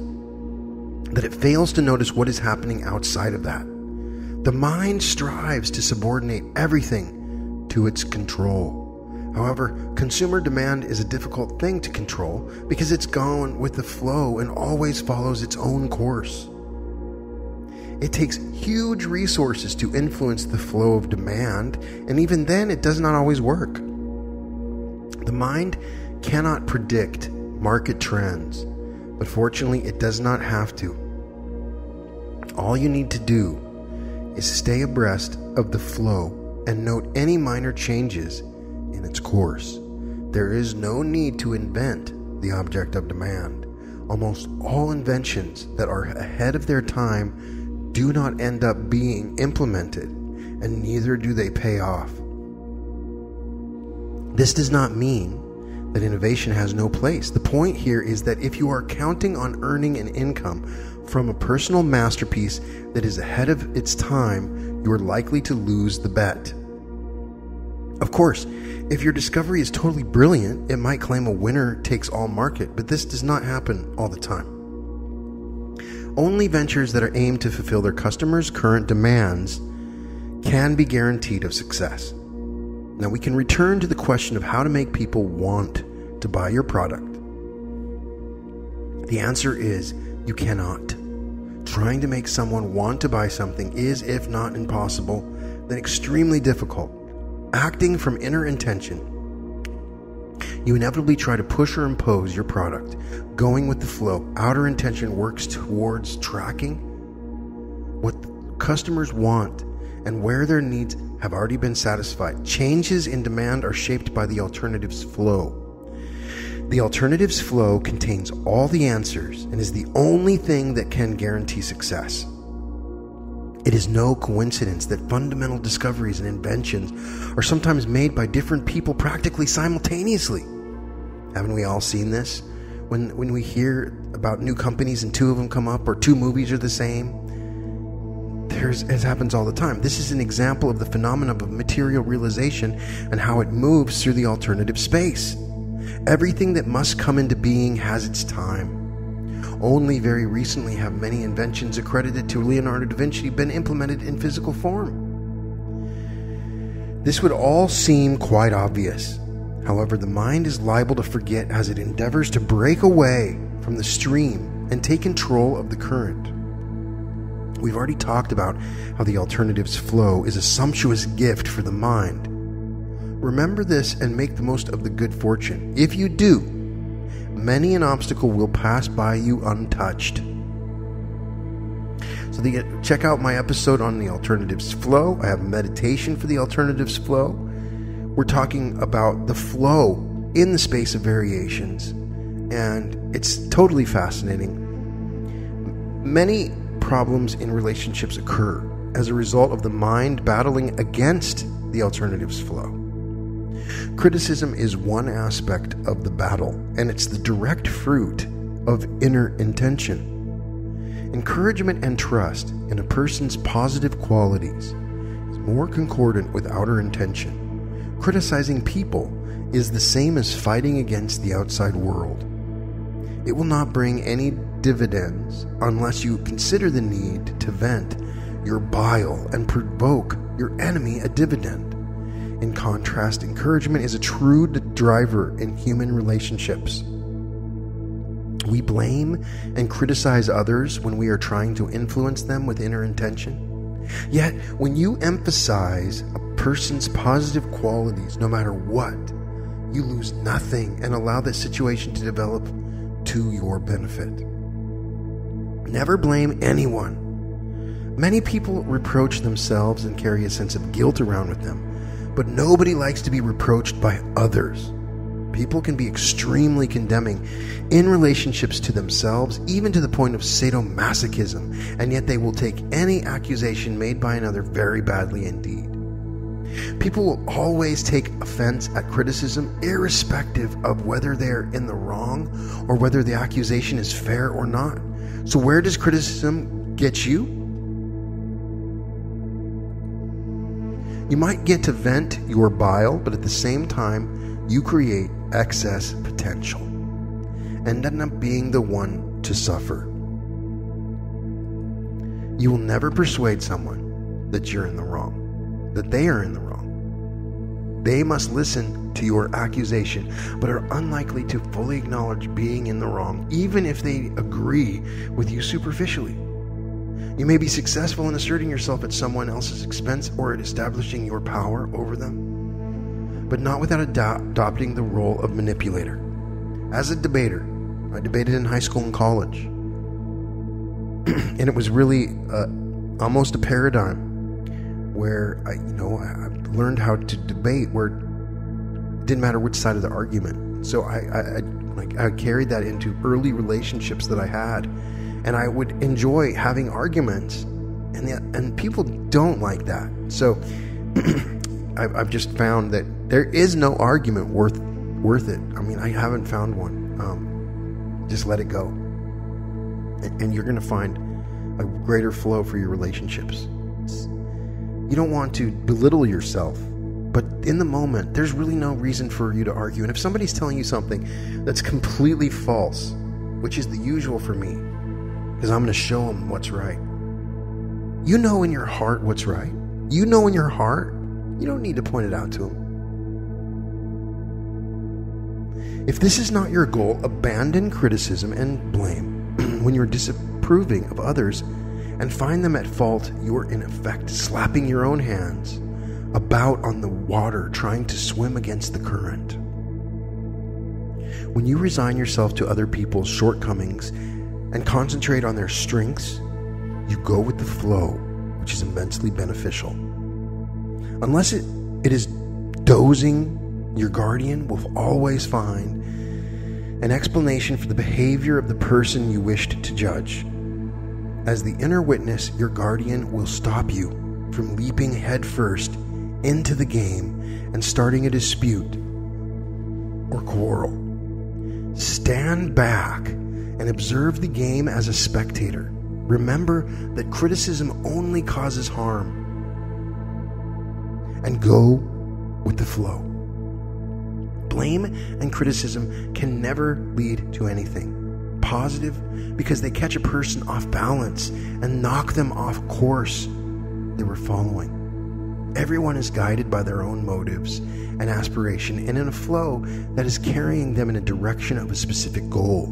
Speaker 1: that it fails to notice what is happening outside of that. The mind strives to subordinate everything to its control. However, consumer demand is a difficult thing to control because it's gone with the flow and always follows its own course. It takes huge resources to influence the flow of demand, and even then it does not always work. The mind cannot predict market trends, but fortunately it does not have to. All you need to do is stay abreast of the flow and note any minor changes in its course. There is no need to invent the object of demand. Almost all inventions that are ahead of their time do not end up being implemented, and neither do they pay off. This does not mean that innovation has no place. The point here is that if you are counting on earning an income from a personal masterpiece that is ahead of its time, you are likely to lose the bet. Of course, if your discovery is totally brilliant, it might claim a winner-takes-all market, but this does not happen all the time. Only ventures that are aimed to fulfill their customers' current demands can be guaranteed of success. Now, we can return to the question of how to make people want to buy your product. The answer is you cannot. Trying to make someone want to buy something is, if not impossible, then extremely difficult. Acting from inner intention, you inevitably try to push or impose your product. Going with the flow, outer intention works towards tracking what customers want and where their needs have already been satisfied. Changes in demand are shaped by the alternative's flow. The alternative's flow contains all the answers and is the only thing that can guarantee success. It is no coincidence that fundamental discoveries and inventions are sometimes made by different people practically simultaneously. Haven't we all seen this? When we hear about new companies and two of them come up, or two movies are the same, it happens all the time. This is an example of the phenomenon of material realization and how it moves through the alternative space. Everything that must come into being has its time. Only very recently have many inventions accredited to Leonardo da Vinci been implemented in physical form. This would all seem quite obvious. However, the mind is liable to forget as it endeavors to break away from the stream and take control of the current. We've already talked about how the alternative's flow is a sumptuous gift for the mind. Remember this and make the most of the good fortune. If you do, many an obstacle will pass by you untouched. So check out my episode on the alternative's flow. I have a meditation for the alternative's flow. We're talking about the flow in the space of variations, and it's totally fascinating. Many problems in relationships occur as a result of the mind battling against the alternative's flow. Criticism is one aspect of the battle, and it's the direct fruit of inner intention. Encouragement and trust in a person's positive qualities is more concordant with outer intention. Criticizing people is the same as fighting against the outside world. It will not bring any dividends unless you consider the need to vent your bile and provoke your enemy a dividend. In contrast, encouragement is a true driver in human relationships. We blame and criticize others when we are trying to influence them with inner intention. Yet, when you emphasize a person's positive qualities, no matter what, you lose nothing and allow that situation to develop to your benefit. Never blame anyone. Many people reproach themselves and carry a sense of guilt around with them, but nobody likes to be reproached by others. People can be extremely condemning in relationships to themselves, even to the point of sadomasochism, and yet they will take any accusation made by another very badly indeed. People will always take offense at criticism, irrespective of whether they're in the wrong or whether the accusation is fair or not. So where does criticism get you? You might get to vent your bile, but at the same time, you create excess potential and end up being the one to suffer. You will never persuade someone that you're in the wrong, that they are in the wrong. They must listen to your accusation, but are unlikely to fully acknowledge being in the wrong, even if they agree with you superficially. You may be successful in asserting yourself at someone else's expense or at establishing your power over them, but not without adopting the role of manipulator. As a debater, I debated in high school and college, and it was really almost a paradigm where I learned how to debate where it didn't matter which side of the argument. So I carried that into early relationships that I had, and I would enjoy having arguments, and people don't like that. So I've just found that there is no argument worth it. I mean, I haven't found one. Just let it go, and you're going to find a greater flow for your relationships. You don't want to belittle yourself, but in the moment, there's really no reason for you to argue. And if somebody's telling you something that's completely false, which is the usual for me, because I'm going to show them what's right. You know in your heart what's right. You know in your heart. You don't need to point it out to them. If this is not your goal, abandon criticism and blame when you're disapproving of others and find them at fault. You're in effect slapping your own hands about on the water, trying to swim against the current. When you resign yourself to other people's shortcomings and concentrate on their strengths, you go with the flow, which is immensely beneficial. Unless it is dozing, your guardian will always find an explanation for the behavior of the person you wished to judge. As the inner witness, your guardian will stop you from leaping headfirst into the game and starting a dispute or quarrel. Stand back and observe the game as a spectator. Remember that criticism only causes harm, and go with the flow. Blame and criticism can never lead to anything positive, because they catch a person off balance and knock them off course they were following. Everyone is guided by their own motives and aspiration, and in a flow that is carrying them in a direction of a specific goal.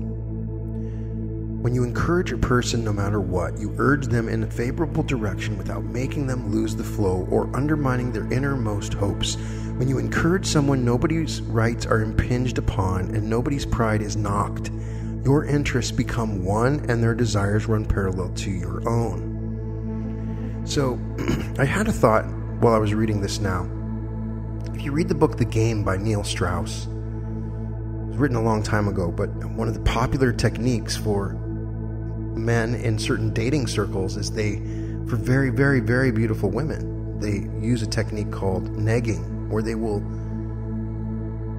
Speaker 1: When you encourage a person, no matter what, you urge them in a favorable direction without making them lose the flow or undermining their innermost hopes. When you encourage someone, nobody's rights are impinged upon and nobody's pride is knocked. Your interests become one and their desires run parallel to your own. So, I had a thought while I was reading this now. If you read the book The Game by Neil Strauss, it was written a long time ago, but one of the popular techniques for men in certain dating circles is for very, very, very beautiful women, they use a technique called negging, where they will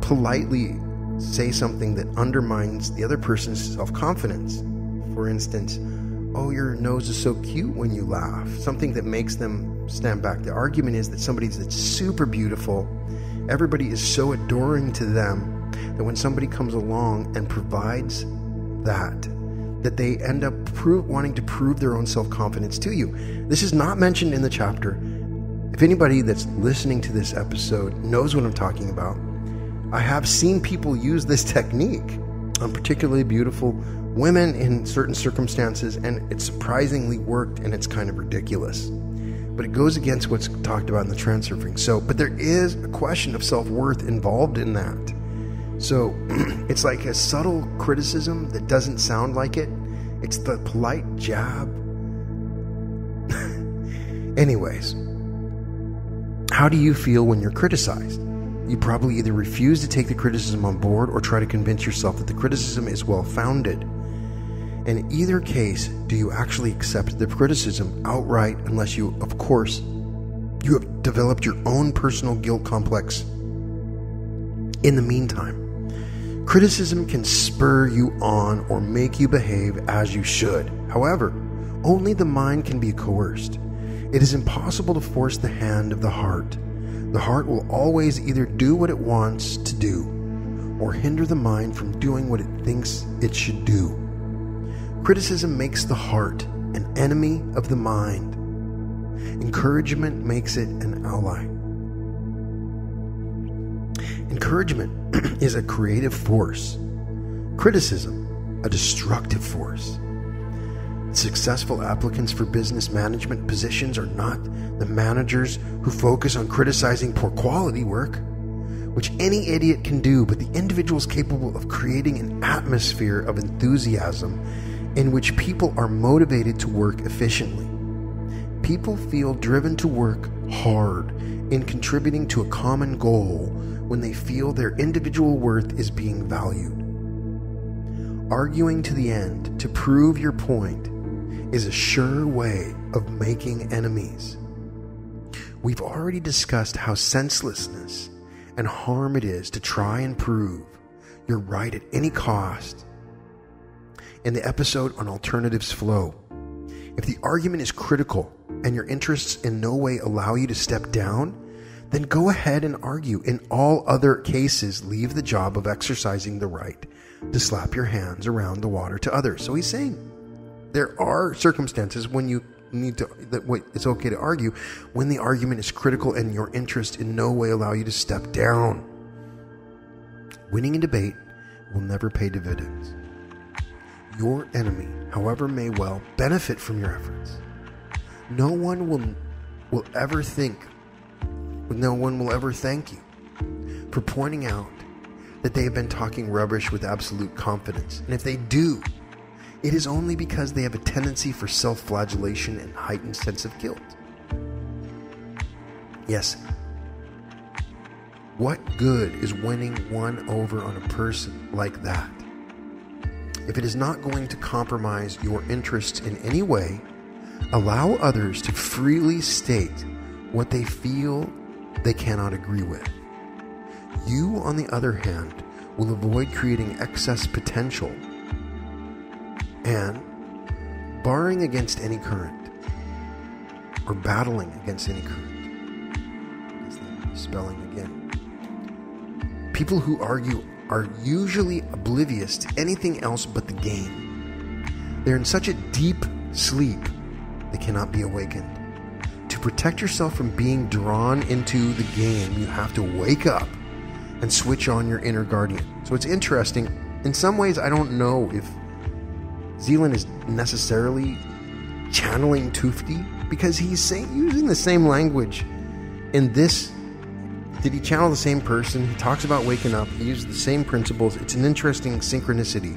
Speaker 1: politely say something that undermines the other person's self-confidence. For instance, oh, your nose is so cute when you laugh. Something that makes them stand back. The argument is that somebody that's super beautiful, everybody is so adoring to them that when somebody comes along and provides that they end up wanting to prove their own self-confidence to you. This is not mentioned in the chapter. If anybody that's listening to this episode knows what I'm talking about, I have seen people use this technique on particularly beautiful women in certain circumstances, and it surprisingly worked, and it's kind of ridiculous. But it goes against what's talked about in the transurfing. But there is a question of self-worth involved in that. So it's like a subtle criticism that doesn't sound like it. It's the polite jab. Anyways, how do you feel when you're criticized? You probably either refuse to take the criticism on board or try to convince yourself that the criticism is well-founded. In either case, do you actually accept the criticism outright unless you, of course, you have developed your own personal guilt complex. In the meantime, criticism can spur you on or make you behave as you should. However, only the mind can be coerced. It is impossible to force the hand of the heart. The heart will always either do what it wants to do or hinder the mind from doing what it thinks it should do. Criticism makes the heart an enemy of the mind. Encouragement makes it an ally. Encouragement is a creative force. Criticism, a destructive force. Successful applicants for business management positions are not the managers who focus on criticizing poor quality work, which any idiot can do, but the individuals capable of creating an atmosphere of enthusiasm in which people are motivated to work efficiently. People feel driven to work hard in contributing to a common goal when they feel their individual worth is being valued. Arguing to the end to prove your point is a sure way of making enemies. We've already discussed how senselessness and harm it is to try and prove you're right at any cost in the episode on alternatives flow. If the argument is critical and your interests in no way allow you to step down, then go ahead and argue. In all other cases, leave the job of exercising the right to slap your hands around the water to others. So he's saying there are circumstances when you need to, it's okay to argue when the argument is critical and your interests in no way allow you to step down. Winning a debate will never pay dividends. Your enemy, however, may well benefit from your efforts. No one will ever thank you for pointing out that they have been talking rubbish with absolute confidence. And if they do, it is only because they have a tendency for self-flagellation and heightened sense of guilt. Yes, what good is winning one over on a person like that? If it is not going to compromise your interests in any way, allow others to freely state what they feel they cannot agree with. You, on the other hand, will avoid creating excess potential and barring against any current or battling against any current. Is the spelling again. People who argue are usually oblivious to anything else but the game. They're in such a deep sleep they cannot be awakened. To protect yourself from being drawn into the game, you have to wake up and switch on your inner guardian. So it's interesting. In some ways, I don't know if Zealand is necessarily channeling Tufti, because he's using the same language in this. Did he channel the same person? He talks about waking up. He uses the same principles. It's an interesting synchronicity.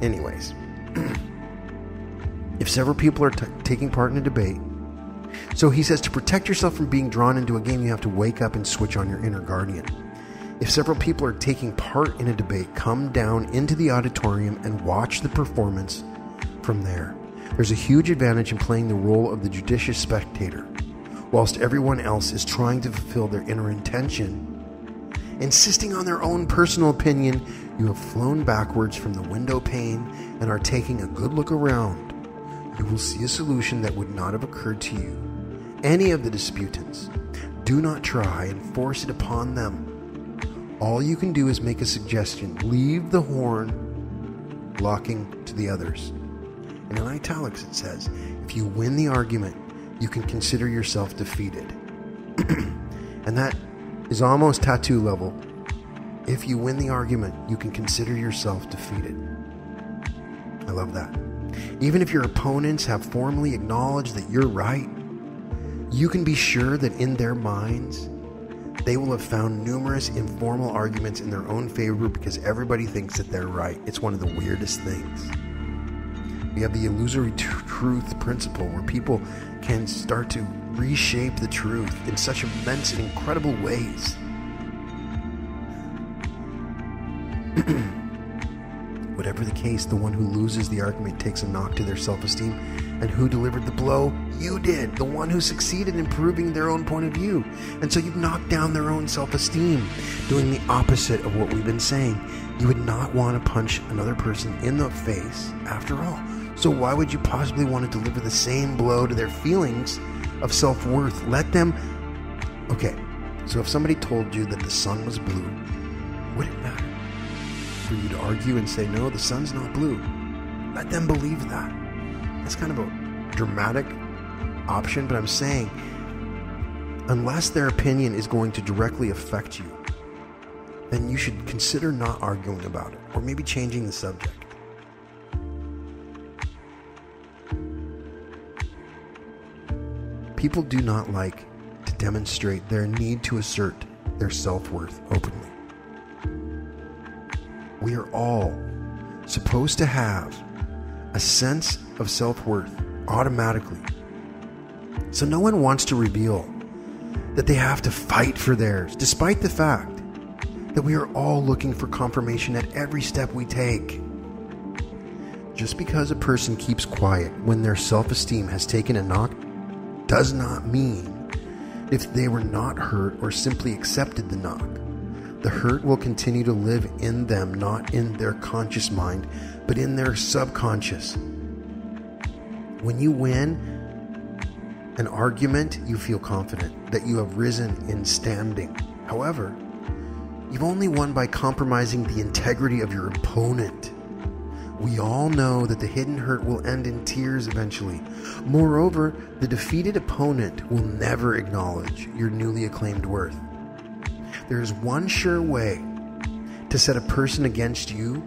Speaker 1: Anyways, if several people are taking part in a debate, so he says to protect yourself from being drawn into a game, you have to wake up and switch on your inner guardian. If several people are taking part in a debate, come down into the auditorium and watch the performance from there. There's a huge advantage in playing the role of the judicious spectator, whilst everyone else is trying to fulfill their inner intention. Insisting on their own personal opinion, you have flown backwards from the window pane and are taking a good look around. You will see a solution that would not have occurred to you. Any of the disputants, do not try and force it upon them. All you can do is make a suggestion. Leave the horn blocking to the others. And in italics it says, if you win the argument, you can consider yourself defeated. And that is almost tattoo level. If you win the argument, you can consider yourself defeated. I love that. Even if your opponents have formally acknowledged that you're right, you can be sure that in their minds, they will have found numerous informal arguments in their own favor because everybody thinks that they're right. It's one of the weirdest things. We have the illusory truth principle where people can start to reshape the truth in such immense and incredible ways. Whatever the case, the one who loses the argument takes a knock to their self-esteem. And who delivered the blow? You did. The one who succeeded in proving their own point of view. And so you've knocked down their own self-esteem, doing the opposite of what we've been saying. You would not want to punch another person in the face after all. So why would you possibly want to deliver the same blow to their feelings of self-worth? Let them... Okay, so if somebody told you that the sun was blue, would it matter for you to argue and say, no, the sun's not blue? Let them believe that. That's kind of a dramatic option, but I'm saying, unless their opinion is going to directly affect you, then you should consider not arguing about it, or maybe changing the subject. People do not like to demonstrate their need to assert their self-worth openly. We are all supposed to have a sense of self-worth automatically. So no one wants to reveal that they have to fight for theirs, despite the fact that we are all looking for confirmation at every step we take. Just because a person keeps quiet when their self-esteem has taken a knock does not mean if they were not hurt or simply accepted the knock. The hurt will continue to live in them, not in their conscious mind, but in their subconscious. When you win an argument, you feel confident that you have risen in standing. However, you've only won by compromising the integrity of your opponent. We all know that the hidden hurt will end in tears eventually. Moreover, the defeated opponent will never acknowledge your newly acclaimed worth. There is one sure way to set a person against you,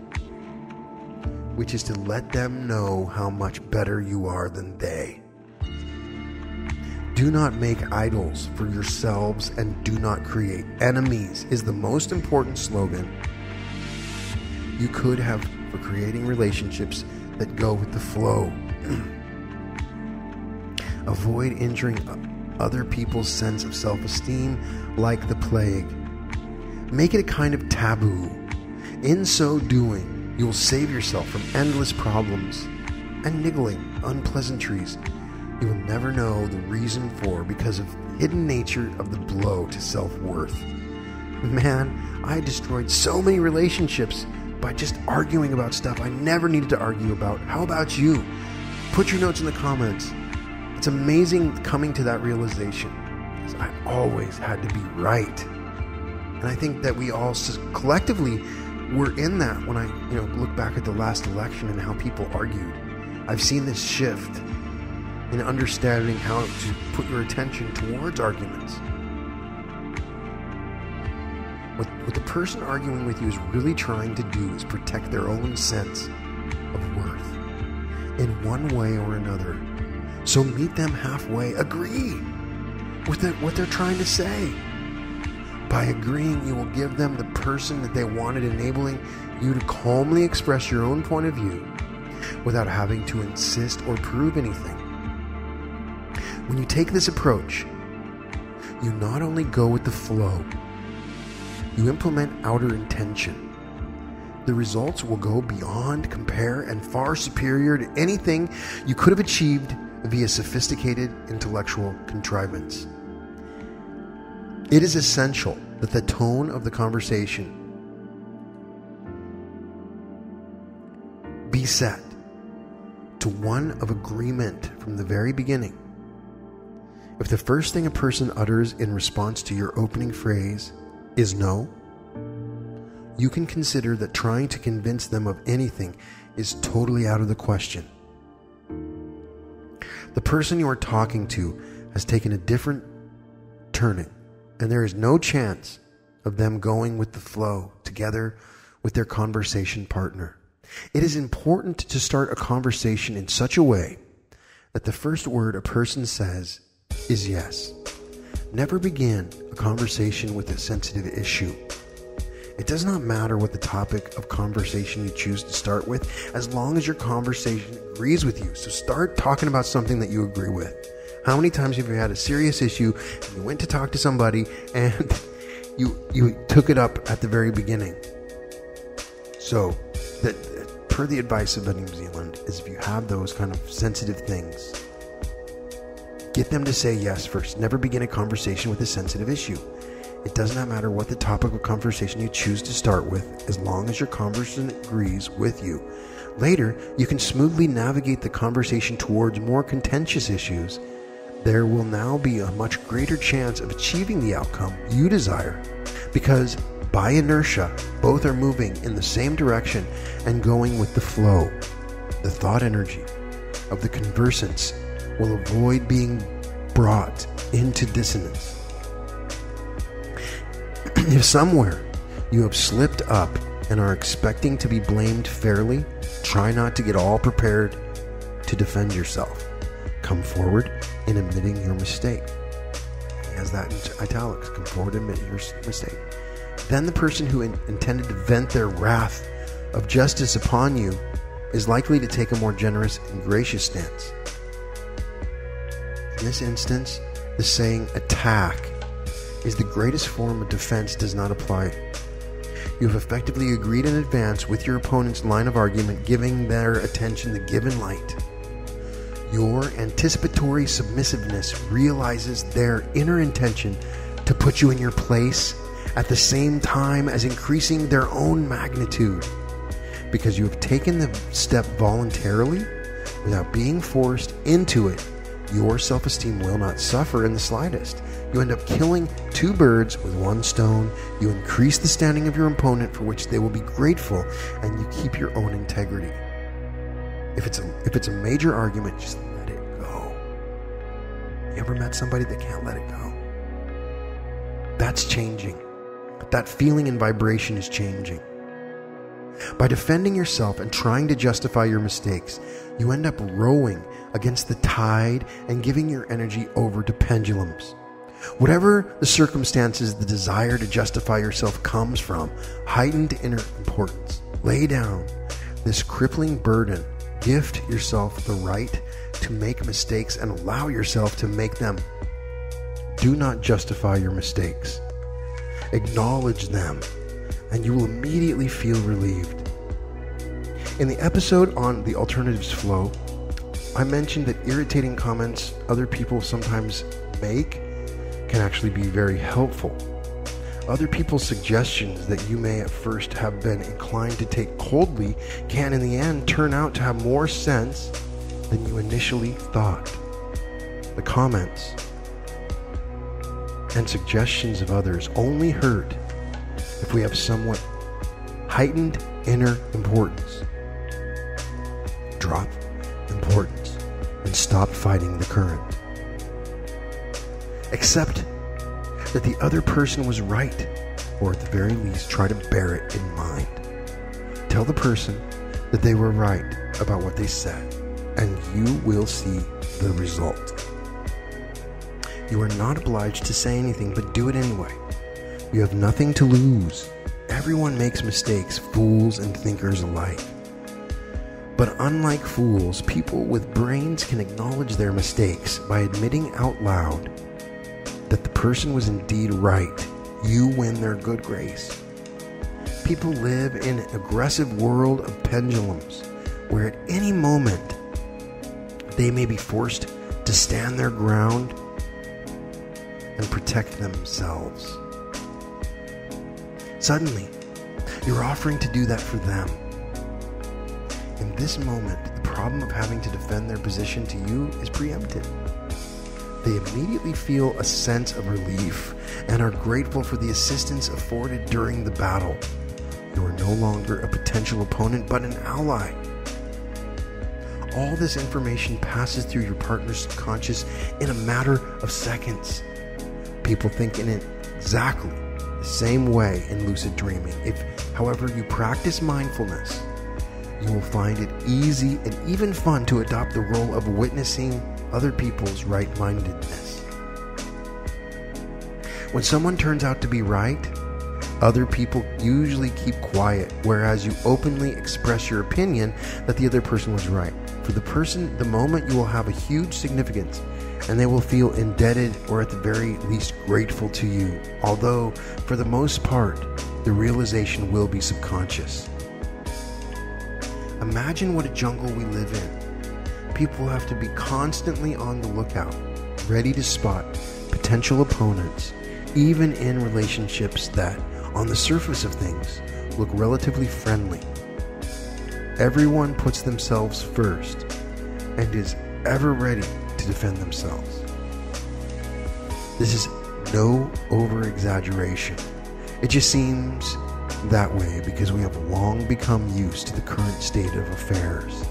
Speaker 1: which is to let them know how much better you are than they. Do not make idols for yourselves and do not create enemies is the most important slogan you could have for creating relationships that go with the flow. Avoid injuring other people's sense of self-esteem like the plague. Make it a kind of taboo. In so doing, you will save yourself from endless problems and niggling unpleasantries you will never know the reason for because of the hidden nature of the blow to self-worth. Man, I destroyed so many relationships by just arguing about stuff I never needed to argue about. How about you? Put your notes in the comments. It's amazing coming to that realization, because I always had to be right. And I think that we all collectively were in that when I look back at the last election and how people argued. I've seen this shift in understanding how to put your attention towards arguments. What the person arguing with you is really trying to do is protect their own sense of worth in one way or another. So meet them halfway. Agree with what they're trying to say. By agreeing, you will give them the person that they wanted, enabling you to calmly express your own point of view without having to insist or prove anything. When you take this approach, you not only go with the flow, you implement outer intention. The results will go beyond compare and far superior to anything you could have achieved via sophisticated intellectual contrivance. It is essential that the tone of the conversation be set to one of agreement from the very beginning. If the first thing a person utters in response to your opening phrase is no, you can consider that trying to convince them of anything is totally out of the question. The person you are talking to has taken a different turning, and there is no chance of them going with the flow together with their conversation partner. It is important to start a conversation in such a way that the first word a person says is yes. Never begin a conversation with a sensitive issue. It does not matter what the topic of conversation you choose to start with, as long as your conversation agrees with you. So start talking about something that you agree with. How many times have you had a serious issue and you went to talk to somebody and you took it up at the very beginning? So, per the advice of New Zealand, is if you have those kind of sensitive things, get them to say yes first. Never begin a conversation with a sensitive issue. It does not matter what the topic of conversation you choose to start with, as long as your conversation agrees with you. Later, you can smoothly navigate the conversation towards more contentious issues. There will now be a much greater chance of achieving the outcome you desire, because by inertia, both are moving in the same direction and going with the flow. The thought energy of the conversants will avoid being brought into dissonance. If somewhere you have slipped up and are expecting to be blamed fairly, try not to get all prepared to defend yourself. Come forward in admitting your mistake. He has that in italics. Come forward and admit your mistake. Then the person who intended to vent their wrath of justice upon you is likely to take a more generous and gracious stance. In this instance, the saying attack is the greatest form of defense does not apply. You have effectively agreed in advance with your opponent's line of argument, giving their attention the given light. Your anticipatory submissiveness realizes their inner intention to put you in your place at the same time as increasing their own magnitude. Because you have taken the step voluntarily without being forced into it, your self-esteem will not suffer in the slightest. You end up killing two birds with one stone. You increase the standing of your opponent, for which they will be grateful, and you keep your own integrity. If it's a major argument, just let it go. You ever met somebody that can't let it go? That's changing. That feeling and vibration is changing. By defending yourself and trying to justify your mistakes, you end up rowing against the tide and giving your energy over to pendulums. Whatever the circumstances, the desire to justify yourself comes from heightened inner importance. Lay down this crippling burden. Gift yourself the right to make mistakes and allow yourself to make them. Do not justify your mistakes. Acknowledge them, and you will immediately feel relieved. In the episode on the alternatives flow, I mentioned that irritating comments other people sometimes make can actually be very helpful. Other people's suggestions that you may at first have been inclined to take coldly can in the end turn out to have more sense than you initially thought. The comments and suggestions of others only hurt if we have somewhat heightened inner importance. Drop importance and stop fighting the current. Accept that the other person was right, or at the very least try to bear it in mind. Tell the person that they were right about what they said, and you will see the result. You are not obliged to say anything, but do it anyway. You have nothing to lose. Everyone makes mistakes, fools and thinkers alike. But unlike fools, people with brains can acknowledge their mistakes by admitting out loud that the person was indeed right. You win their good grace. People live in an aggressive world of pendulums, where at any moment they may be forced to stand their ground and protect themselves. Suddenly, you're offering to do that for them. In this moment, the problem of having to defend their position to you is preempted. They immediately feel a sense of relief and are grateful for the assistance afforded during the battle. You are no longer a potential opponent, but an ally. All this information passes through your partner's subconscious in a matter of seconds. People think in it exactly the same way in lucid dreaming. If, however, you practice mindfulness, you will find it easy and even fun to adopt the role of witnessing other people's right-mindedness. When someone turns out to be right, other people usually keep quiet, whereas you openly express your opinion that the other person was right. For the person, the moment you will have a huge significance, and they will feel indebted or at the very least grateful to you, although for the most part, the realization will be subconscious. Imagine what a jungle we live in. People have to be constantly on the lookout, ready to spot potential opponents, even in relationships that, on the surface of things, look relatively friendly. Everyone puts themselves first and is ever ready to defend themselves. This is no over-exaggeration. It just seems that way because we have long become used to the current state of affairs.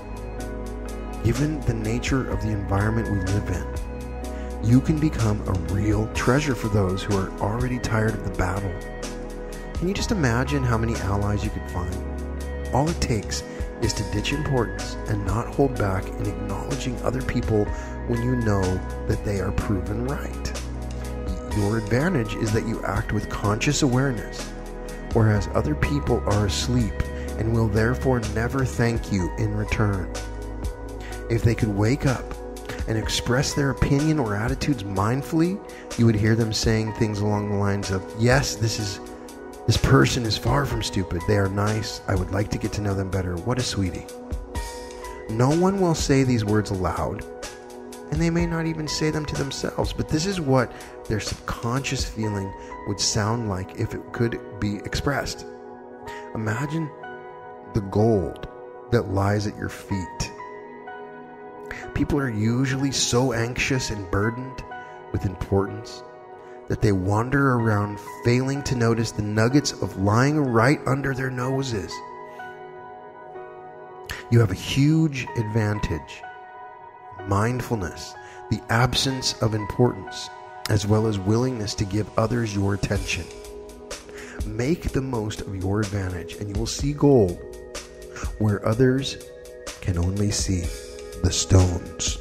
Speaker 1: Given the nature of the environment we live in, you can become a real treasure for those who are already tired of the battle. Can you just imagine how many allies you could find? All it takes is to ditch importance and not hold back in acknowledging other people when you know that they are proven right. Your advantage is that you act with conscious awareness, whereas other people are asleep and will therefore never thank you in return. If they could wake up and express their opinion or attitudes mindfully, you would hear them saying things along the lines of, yes, this person is far from stupid. They are nice. I would like to get to know them better. What a sweetie. No one will say these words aloud, and they may not even say them to themselves, but this is what their subconscious feeling would sound like if it could be expressed. Imagine the gold that lies at your feet. People are usually so anxious and burdened with importance that they wander around failing to notice the nuggets of lying right under their noses. You have a huge advantage. Mindfulness, the absence of importance, as well as willingness to give others your attention. Make the most of your advantage and you will see gold where others can only see the stones.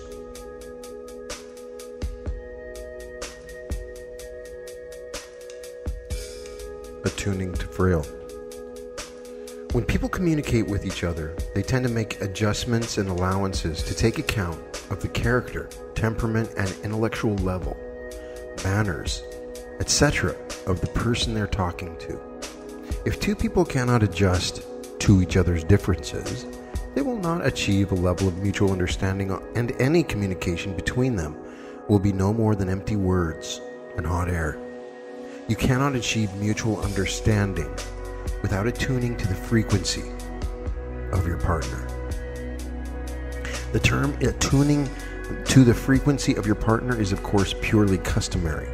Speaker 1: Attuning to Fraile. When people communicate with each other, they tend to make adjustments and allowances to take account of the character, temperament, and intellectual level, manners, etc. of the person they're talking to. If two people cannot adjust to each other's differences, they will not achieve a level of mutual understanding, and any communication between them will be no more than empty words and hot air. You cannot achieve mutual understanding without attuning to the frequency of your partner. The term attuning to the frequency of your partner is, of course, purely customary.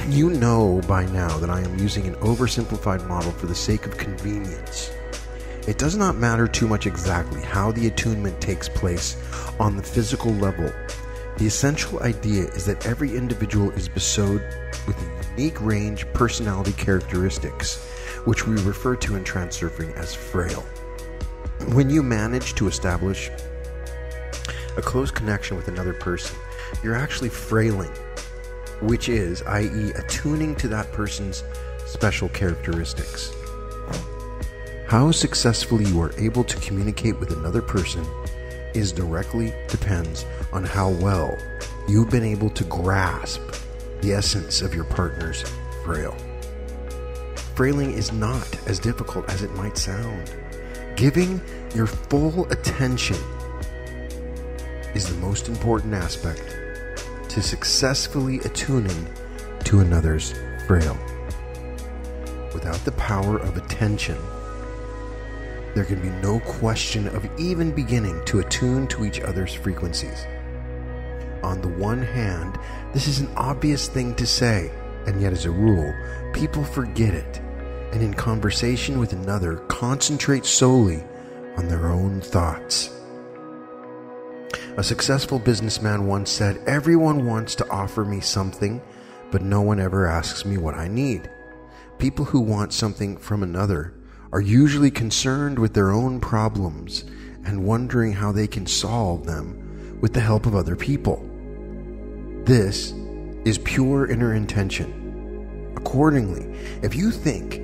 Speaker 1: You know by now that I am using an oversimplified model for the sake of convenience. It does not matter too much exactly how the attunement takes place on the physical level. The essential idea is that every individual is bestowed with a unique range of personality characteristics, which we refer to in transurfing as Fraile. When you manage to establish a close connection with another person, you're actually frailing, which is, i.e., attuning to that person's special characteristics. How successfully you are able to communicate with another person is directly depends on how well you've been able to grasp the essence of your partner's Fraile. Frailing is not as difficult as it might sound. Giving your full attention is the most important aspect to successfully attuning to another's Fraile. Without the power of attention, there can be no question of even beginning to attune to each other's frequencies. On the one hand, this is an obvious thing to say, and yet as a rule, people forget it, and in conversation with another, concentrate solely on their own thoughts. A successful businessman once said, "Everyone wants to offer me something, but no one ever asks me what I need." People who want something from another are usually concerned with their own problems and wondering how they can solve them with the help of other people. This is pure inner intention. Accordingly, if you think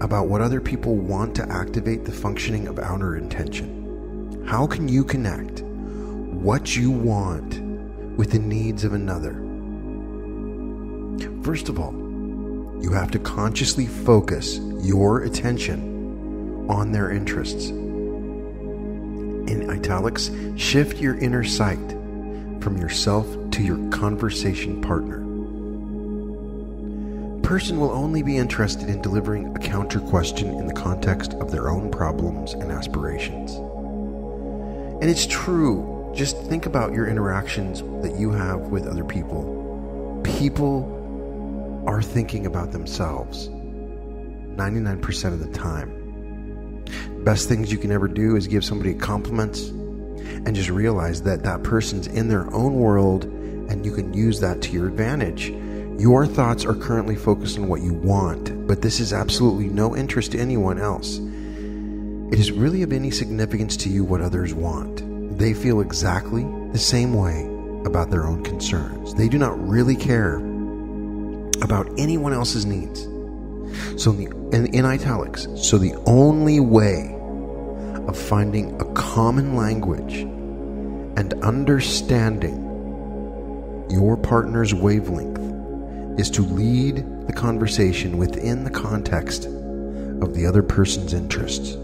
Speaker 1: about what other people want to activate the functioning of outer intention, how can you connect what you want with the needs of another? First of all, you have to consciously focus your attention on their interests. in italics, shift your inner sight from yourself to your conversation partner. Person will only be interested in delivering a counter question in the context of their own problems and aspirations. And it's true. Just think about your interactions that you have with other people. People are thinking about themselves 99% of the time. Best things you can ever do is give somebody compliments and just realize that that person's in their own world and you can use that to your advantage. Your thoughts are currently focused on what you want, but this is absolutely no interest to anyone else. It is really of any significance to you what others want. They feel exactly the same way about their own concerns. They do not really care about anyone else's needs. So in italics, so the only way of finding a common language and understanding your partner's wavelength is to lead the conversation within the context of the other person's interests.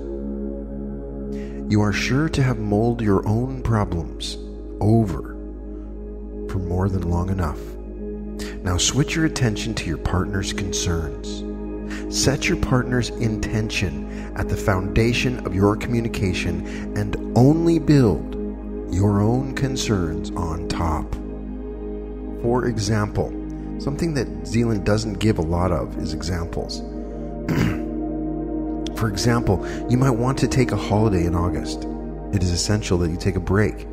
Speaker 1: You are sure to have mulled your own problems over for more than long enough. Now switch your attention to your partner's concerns. Set your partner's intention at the foundation of your communication and only build your own concerns on top. For example, something that Zealand doesn't give a lot of is examples. For example, you might want to take a holiday in August. It is essential that you take a break.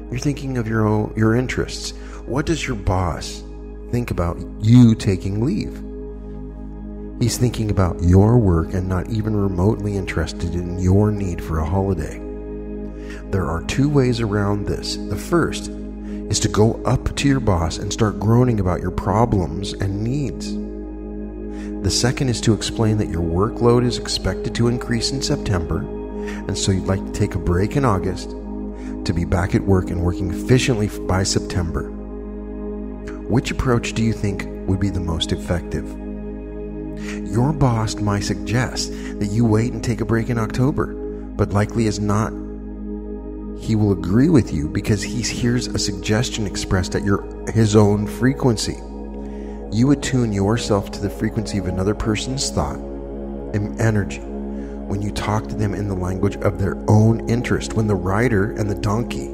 Speaker 1: You're thinking of your interests. What does your boss think about you taking leave? He's thinking about your work and not even remotely interested in your need for a holiday. There are two ways around this. The first is to go up to your boss and start groaning about your problems and needs. The second is to explain that your workload is expected to increase in September, and so you'd like to take a break in August to be back at work and working efficiently by September. Which approach do you think would be the most effective? Your boss might suggest that you wait and take a break in October, but likely as not, he will agree with you because he hears a suggestion expressed at his own frequency. You attune yourself to the frequency of another person's thought and energy when you talk to them in the language of their own interest. When the rider and the donkey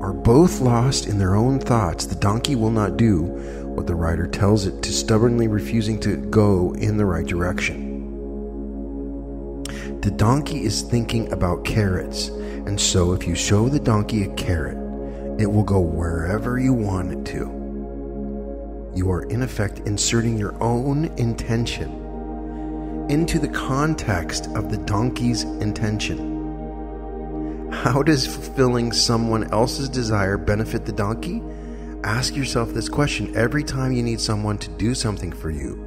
Speaker 1: are both lost in their own thoughts, the donkey will not do what the rider tells it to, stubbornly refusing to go in the right direction. The donkey is thinking about carrots, and so if you show the donkey a carrot, it will go wherever you want it to. You are in effect inserting your own intention into the context of the donkey's intention. How does fulfilling someone else's desire benefit the donkey? Ask yourself this question every time you need someone to do something for you.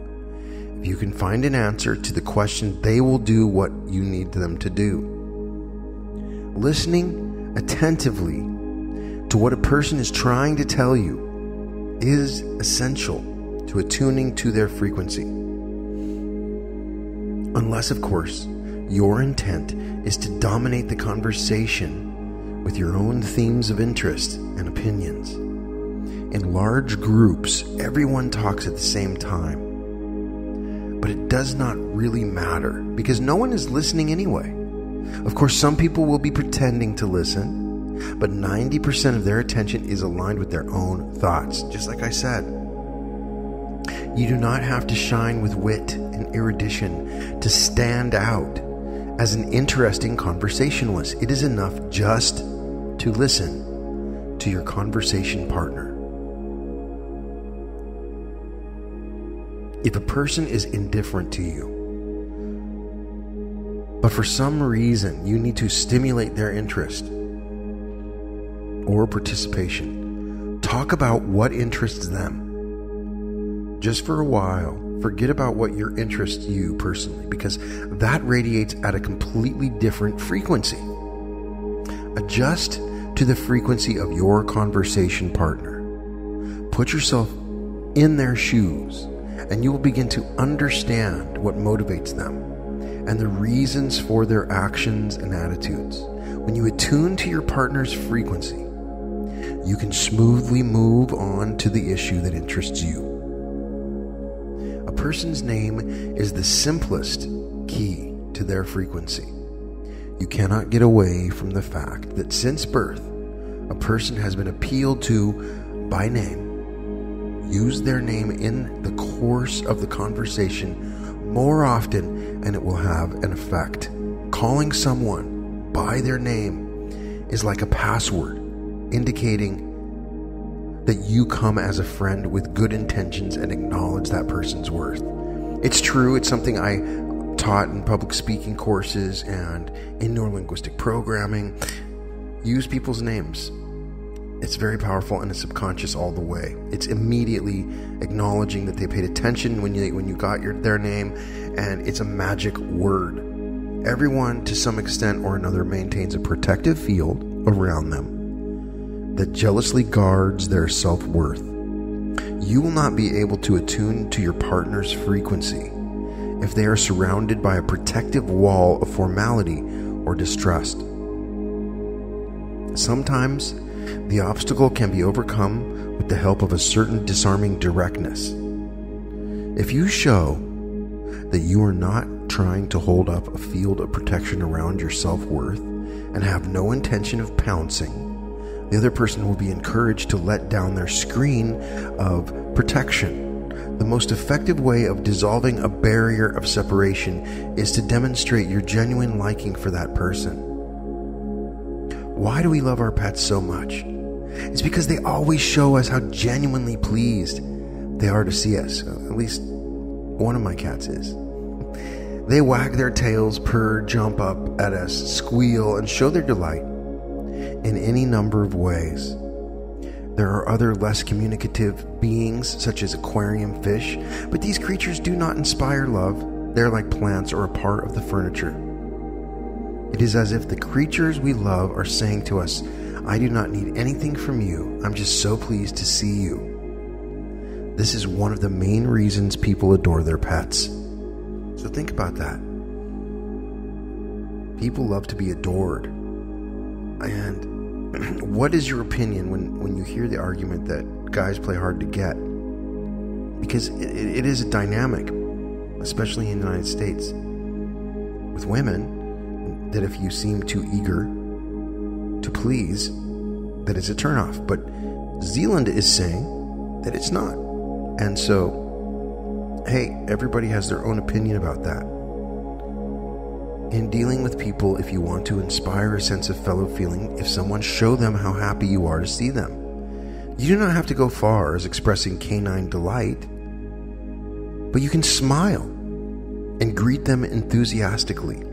Speaker 1: If you can find an answer to the question, they will do what you need them to do. Listening attentively to what a person is trying to tell you is essential to attuning to their frequency. Unless, of course, your intent is to dominate the conversation with your own themes of interest and opinions. In large groups, everyone talks at the same time. But it does not really matter because no one is listening anyway. Of course, some people will be pretending to listen, but 90% of their attention is aligned with their own thoughts. Just like I said, you do not have to shine with wit and erudition to stand out as an interesting conversationalist. It is enough just to listen to your conversation partner. If a person is indifferent to you, but for some reason you need to stimulate their interest or participation, talk about what interests them. Just for a while, forget about what your interests you personally, because that radiates at a completely different frequency. Adjust to the frequency of your conversation partner. Put yourself in their shoes, and you will begin to understand what motivates them and the reasons for their actions and attitudes. When you attune to your partner's frequency, you can smoothly move on to the issue that interests you. A person's name is the simplest key to their frequency. You cannot get away from the fact that since birth, a person has been appealed to by name. Use their name in the course of the conversation more often, and it will have an effect. Calling someone by their name is like a password, indicating that you come as a friend with good intentions and acknowledge that person's worth. It's true. It's something I taught in public speaking courses and in neurolinguistic programming. Use people's names. It's very powerful, and it's subconscious all the way. It's immediately acknowledging that they paid attention when you got their name, and it's a magic word. Everyone, to some extent or another, maintains a protective field around them that jealously guards their self-worth. You will not be able to attune to your partner's frequency if they are surrounded by a protective wall of formality or distrust. Sometimes the obstacle can be overcome with the help of a certain disarming directness. If you show that you are not trying to hold up a field of protection around your self-worth and have no intention of pouncing, the other person will be encouraged to let down their screen of protection. The most effective way of dissolving a barrier of separation is to demonstrate your genuine liking for that person. Why do we love our pets so much? It's because they always show us how genuinely pleased they are to see us. At least one of my cats is. They wag their tails, purr, jump up at us, squeal, and show their delight in any number of ways. There are other less communicative beings, such as aquarium fish, but these creatures do not inspire love. They're like plants or a part of the furniture. It is as if the creatures we love are saying to us, I do not need anything from you. I'm just so pleased to see you. This is one of the main reasons people adore their pets. So think about that. People love to be adored. And what is your opinion when you hear the argument that guys play hard to get? Because it is a dynamic, especially in the United States, with women, that if you seem too eager to please, that it's a turnoff. But Zealand is saying that it's not. And so, hey, everybody has their own opinion about that. In dealing with people, if you want to inspire a sense of fellow feeling, if someone, show them how happy you are to see them. You do not have to go far as expressing canine delight, but you can smile and greet them enthusiastically.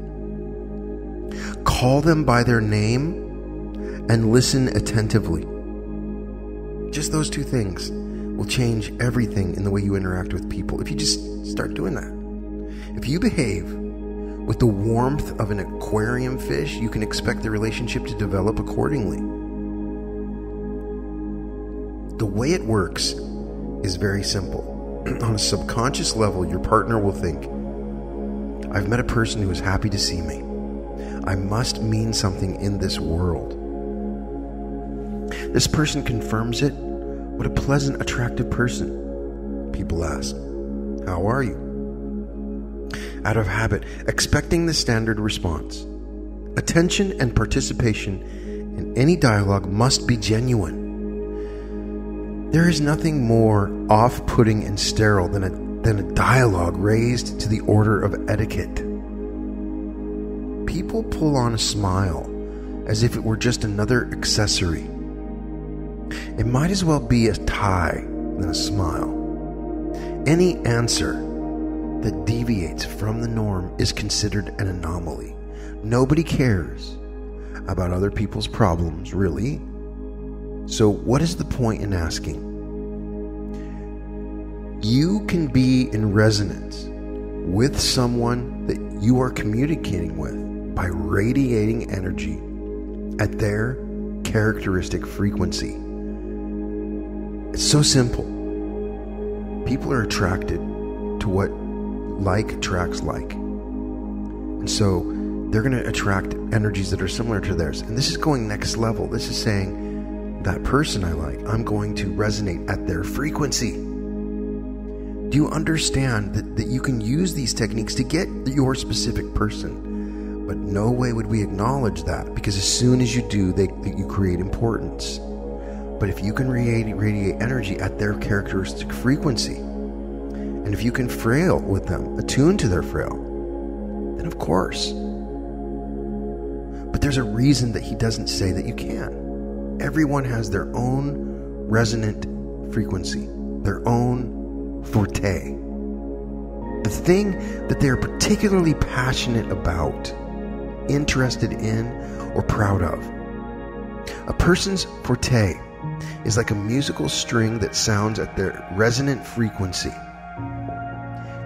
Speaker 1: Call them by their name and listen attentively. Just those two things will change everything in the way you interact with people if you just start doing that. If you behave with the warmth of an aquarium fish, you can expect the relationship to develop accordingly. The way it works is very simple. On a subconscious level, your partner will think, I've met a person who is happy to see me. I must mean something in this world. This person confirms it. What a pleasant, attractive person. People ask, how are you? Out of habit, expecting the standard response. Attention and participation in any dialogue must be genuine. There is nothing more off-putting and sterile than a dialogue raised to the order of etiquette. People pull on a smile as if it were just another accessory. It might as well be a tie than a smile. Any answer that deviates from the norm is considered an anomaly. Nobody cares about other people's problems, really. So what is the point in asking? You can be in resonance with someone that you are communicating with by radiating energy at their characteristic frequency. It's so simple. People are attracted to what like attracts like. And so they're going to attract energies that are similar to theirs. And this is going next level. This is saying, that person I like, I'm going to resonate at their frequency. Do you understand that you can use these techniques to get your specific person? But no way would we acknowledge that, because as soon as you do, you create importance. But if you can radiate energy at their characteristic frequency, and if you can frail with them, attune to their frail, then of course. But there's a reason that he doesn't say that you can. Everyone has their own resonant frequency, their own forte. The thing that they're particularly passionate about, interested in, or proud of. A person's forte is like a musical string that sounds at their resonant frequency.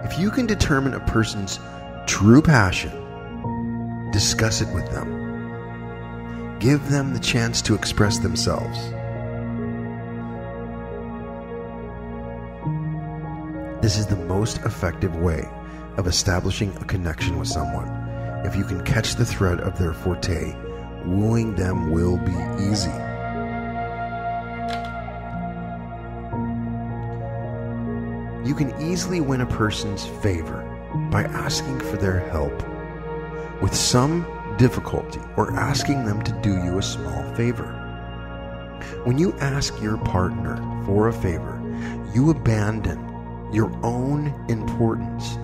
Speaker 1: If you can determine a person's true passion, discuss it with them. Give them the chance to express themselves. This is the most effective way of establishing a connection with someone. If you can catch the thread of their forte, wooing them will be easy. You can easily win a person's favor by asking for their help with some difficulty, or asking them to do you a small favor. When you ask your partner for a favor, you abandon your own importance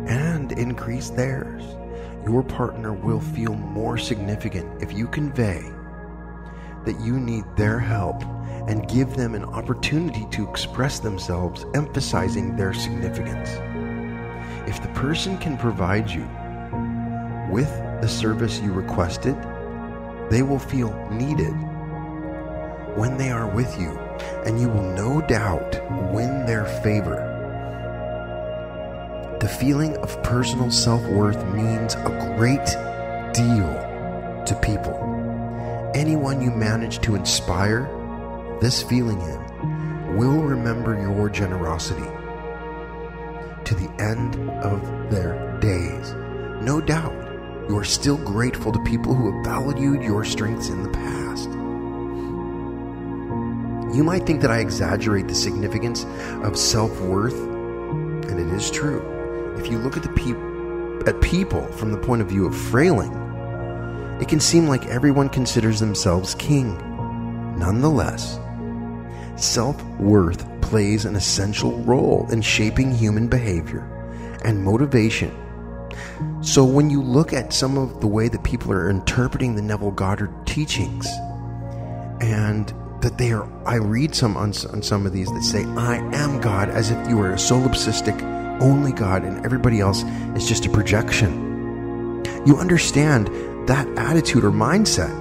Speaker 1: and increase theirs. Your partner will feel more significant if you convey that you need their help and give them an opportunity to express themselves, emphasizing their significance. If the person can provide you with the service you requested, they will feel needed when they are with you, and you will no doubt win their favor. The feeling of personal self-worth means a great deal to people. Anyone you manage to inspire this feeling in will remember your generosity to the end of their days. No doubt, you are still grateful to people who have valued your strengths in the past. You might think that I exaggerate the significance of self-worth, and it is true. If you look at people from the point of view of Frailing, it can seem like everyone considers themselves king. Nonetheless, self-worth plays an essential role in shaping human behavior and motivation. So when you look at some of the way that people are interpreting the Neville Goddard teachings, and that I read some on some of these that say, I am God, as if you are a solipsistic only God and everybody else is just a projection. You understand that attitude or mindset,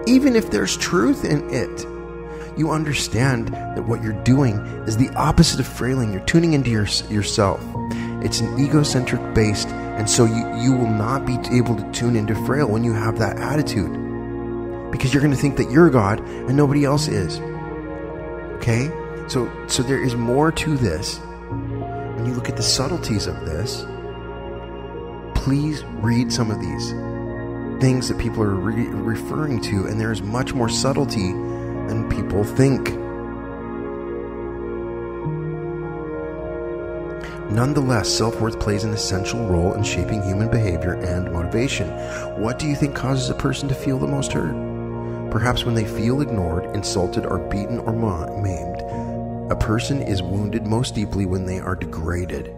Speaker 1: even if there's truth in it. You understand that what you're doing is the opposite of frailing. You're tuning into yourself. It's an egocentric based, and so you will not be able to tune into Fraile when you have that attitude, because you're going to think that you're God and nobody else is. Okay? So there is more to this. When you look at the subtleties of this, please read some of these things that people are referring to, and there is much more subtlety than people think. Nonetheless, self-worth plays an essential role in shaping human behavior and motivation. What do you think causes a person to feel the most hurt? Perhaps when they feel ignored, insulted, or beaten or maimed. A person is wounded most deeply when they are degraded.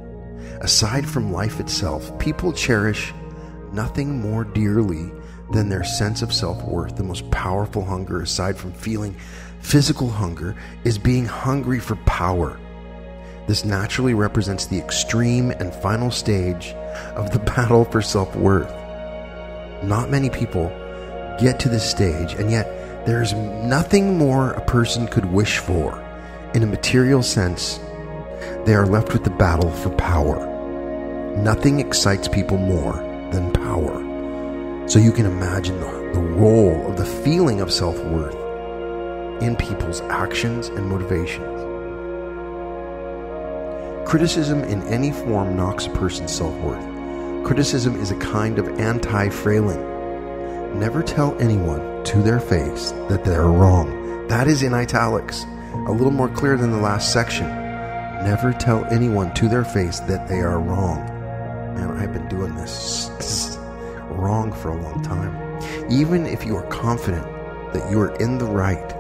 Speaker 1: Aside from life itself, people cherish nothing more dearly than their sense of self-worth. The most powerful hunger, aside from feeling physical hunger, is being hungry for power. This naturally represents the extreme and final stage of the battle for self-worth. Not many people get to this stage, and yet there is nothing more a person could wish for. In a material sense, they are left with the battle for power. Nothing excites people more than power. So you can imagine the role of the feeling of self-worth in people's actions and motivations. Criticism in any form knocks a person's self-worth, Criticism is a kind of anti-frailing. Never tell anyone to their face that they're wrong. That is in italics, a little more clear than the last section. Never tell anyone to their face that they are wrong. Man, I've been doing this wrong for a long time. Even if you are confident that you are in the right,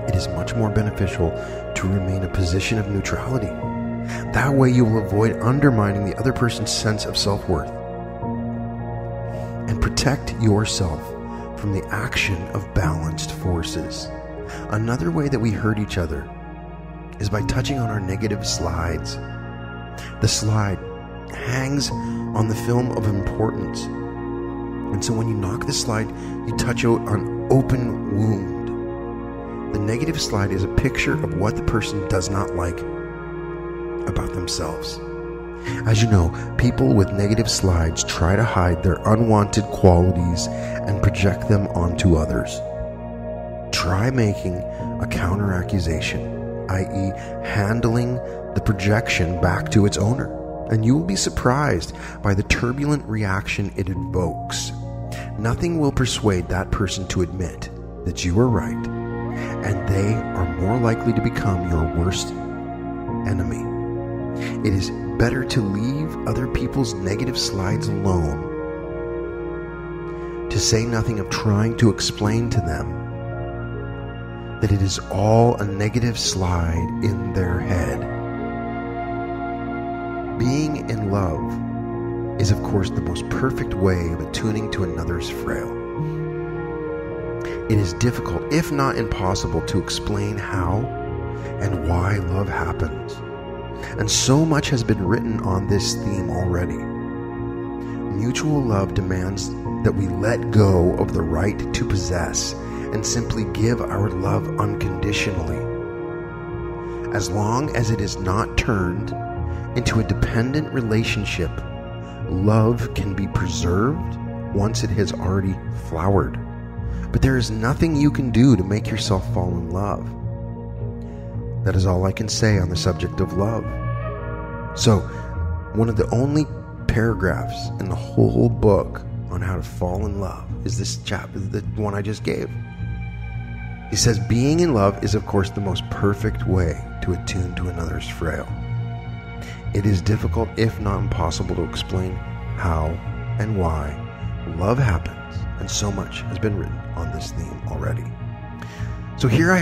Speaker 1: it is much more beneficial to remain in a position of neutrality. That way you will avoid undermining the other person's sense of self-worth and protect yourself from the action of balanced forces. Another way that we hurt each other is by touching on our negative slides. The slide hangs on the film of importance. And so when you knock the slide, you touch out an open wound. The negative slide is a picture of what the person does not like about themselves. As you know, people with negative slides try to hide their unwanted qualities and project them onto others. Try making a counter-accusation, i.e., handling the projection back to its owner, and you will be surprised by the turbulent reaction it evokes. Nothing will persuade that person to admit that you are right, and they are more likely to become your worst enemy. It is better to leave other people's negative slides alone, to say nothing of trying to explain to them that it is all a negative slide in their head. Being in love is, of course, the most perfect way of attuning to another's frail. It is difficult, if not impossible, to explain how and why love happens. And so much has been written on this theme already. Mutual love demands that we let go of the right to possess and simply give our love unconditionally. As long as it is not turned into a dependent relationship, love can be preserved once it has already flowered. But there is nothing you can do to make yourself fall in love. That is all I can say on the subject of love. So, one of the only paragraphs in the whole book on how to fall in love is this chapter, the one I just gave. He says, being in love is, of course, the most perfect way to attune to another's frail. It is difficult, if not impossible, to explain how and why love happens, and so much has been written on this theme already. So here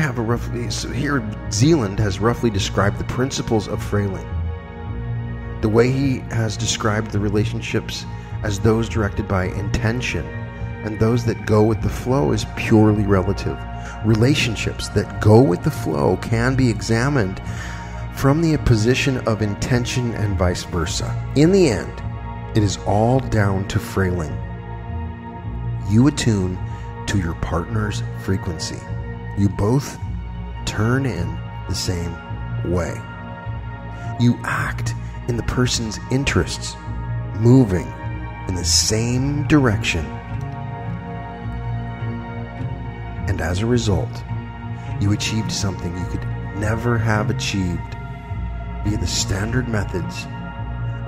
Speaker 1: Zealand has roughly described the principles of Frailing. The way he has described the relationships as those directed by intention and those that go with the flow is purely relative. Relationships that go with the flow can be examined from the position of intention and vice versa. In the end, it is all down to Frailing. You attune to your partner's frequency. You both turn in the same way. You act in the person's interests, moving in the same direction. And as a result, you achieved something you could never have achieved via the standard methods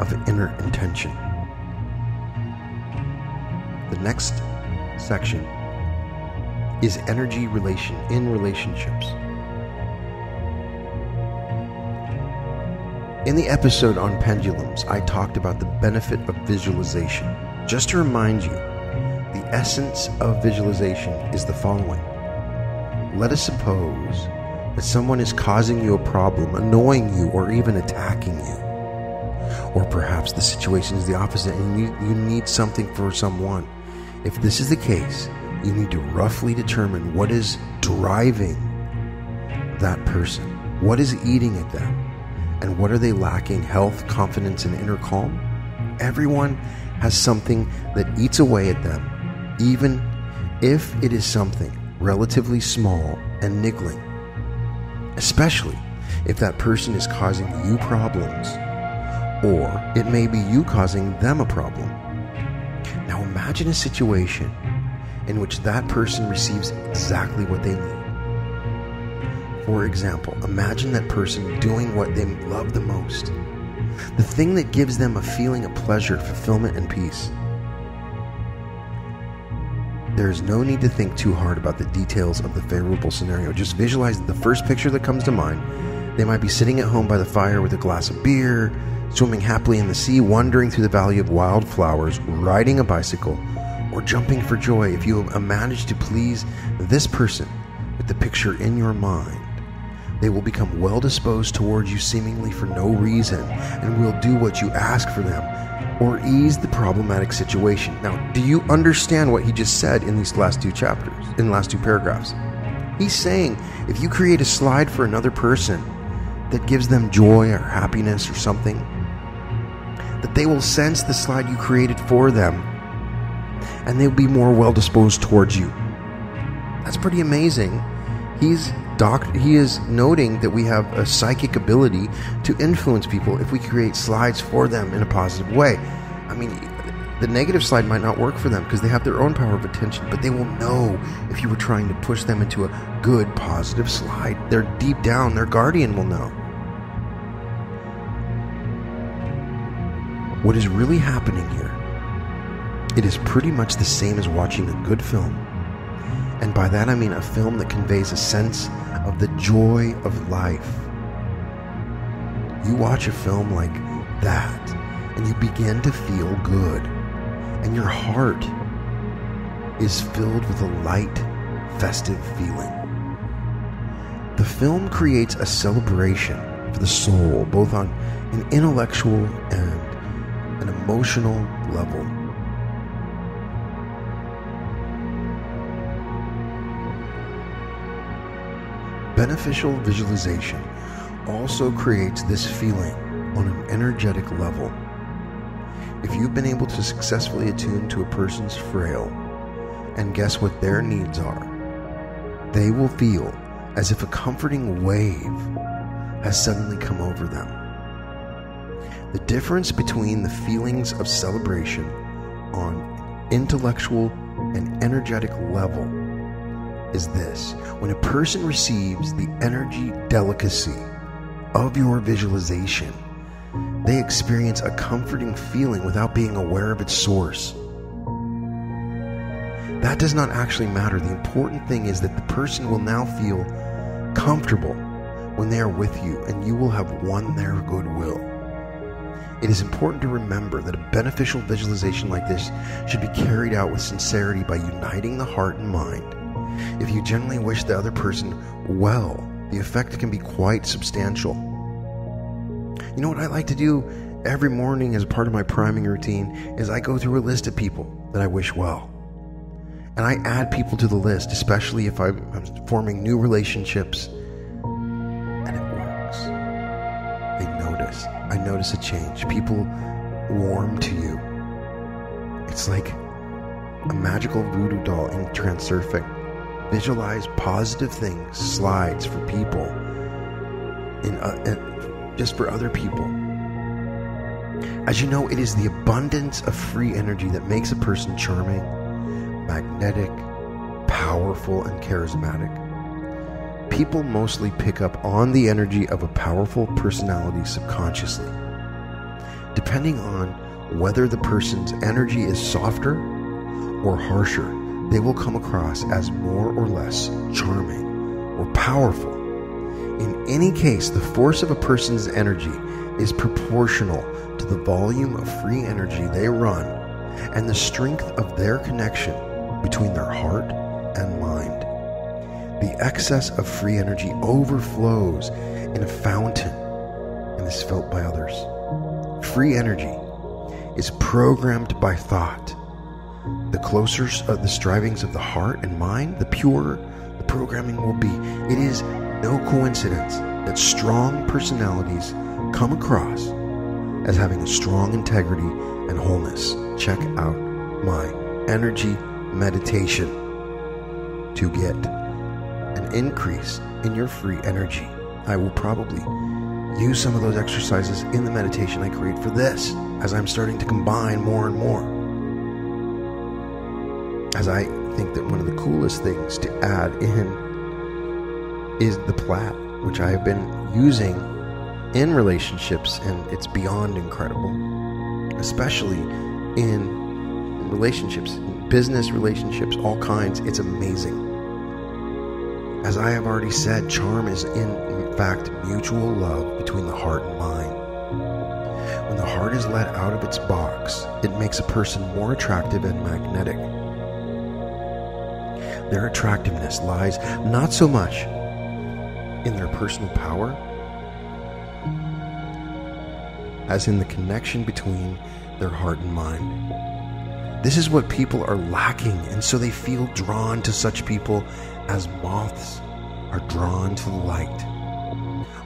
Speaker 1: of inner intention. The next section is energy in relationships. In the episode on pendulums, I talked about the benefit of visualization. Just to remind you, the essence of visualization is the following. Let us suppose that someone is causing you a problem, annoying you, or even attacking you. Or perhaps the situation is the opposite and you need something for someone. If this is the case, you need to roughly determine what is driving that person, what is eating at them, and what are they lacking: health, confidence, and inner calm. Everyone has something that eats away at them, even if it is something relatively small and niggling, especially if that person is causing you problems, or it may be you causing them a problem. Now imagine a situation in which that person receives exactly what they need. For example, imagine that person doing what they love the most, the thing that gives them a feeling of pleasure, fulfillment, and peace. There is no need to think too hard about the details of the favorable scenario. Just visualize the first picture that comes to mind. They might be sitting at home by the fire with a glass of beer, swimming happily in the sea, wandering through the valley of wildflowers, riding a bicycle, or jumping for joy. If you have managed to please this person with the picture in your mind, they will become well disposed towards you seemingly for no reason, and will do what you ask for them, or ease the problematic situation. Now, do you understand what he just said in these last two chapters, in the last two paragraphs? He's saying, if you create a slide for another person that gives them joy or happiness or something, that they will sense the slide you created for them, and they'll be more well disposed towards you. That's pretty amazing. He is noting that we have a psychic ability to influence people if we create slides for them in a positive way. I mean, the negative slide might not work for them because they have their own power of attention, but they will know if you were trying to push them into a good, positive slide. They're deep down, their guardian will know. What is really happening here, it is pretty much the same as watching a good film. And by that I mean a film that conveys a sense of the joy of life. You watch a film like that, and you begin to feel good, and your heart is filled with a light, festive feeling. The film creates a celebration for the soul, both on an intellectual and an emotional level. Beneficial visualization also creates this feeling on an energetic level. If you've been able to successfully attune to a person's fraile and guess what their needs are, they will feel as if a comforting wave has suddenly come over them. The difference between the feelings of celebration on intellectual and energetic level is this: when a person receives the energy delicacy of your visualization, they experience a comforting feeling without being aware of its source. That does not actually matter. The important thing is that the person will now feel comfortable when they are with you, and you will have won their goodwill. It is important to remember that a beneficial visualization like this should be carried out with sincerity by uniting the heart and mind. If you genuinely wish the other person well, the effect can be quite substantial. You know what I like to do every morning as part of my priming routine is I go through a list of people that I wish well. And I add people to the list, especially if I'm forming new relationships. And it works. I notice a change. People warm to you. It's like a magical voodoo doll in transurfing. Visualize positive things, slides for people, just for other people. As you know, it is the abundance of free energy that makes a person charming, magnetic, powerful, and charismatic. People mostly pick up on the energy of a powerful personality subconsciously. Depending on whether the person's energy is softer or harsher, they will come across as more or less charming or powerful. In any case, the force of a person's energy is proportional to the volume of free energy they run and the strength of their connection between their heart and mind. The excess of free energy overflows in a fountain and is felt by others. Free energy is programmed by thought. The closer the strivings of the heart and mind, the purer the programming will be. It is no coincidence that strong personalities come across as having a strong integrity and wholeness. Check out my energy meditation to get an increase in your free energy. I will probably use some of those exercises in the meditation I create for this as I'm starting to combine more and more. As I think that one of the coolest things to add in is the plat, which I have been using in relationships, and it's beyond incredible, especially in relationships, business relationships, all kinds. It's amazing. As I have already said, charm is in fact mutual love between the heart and mind. When the heart is let out of its box, it makes a person more attractive and magnetic. Their attractiveness lies not so much in their personal power as in the connection between their heart and mind. This is what people are lacking, and so they feel drawn to such people as moths are drawn to the light.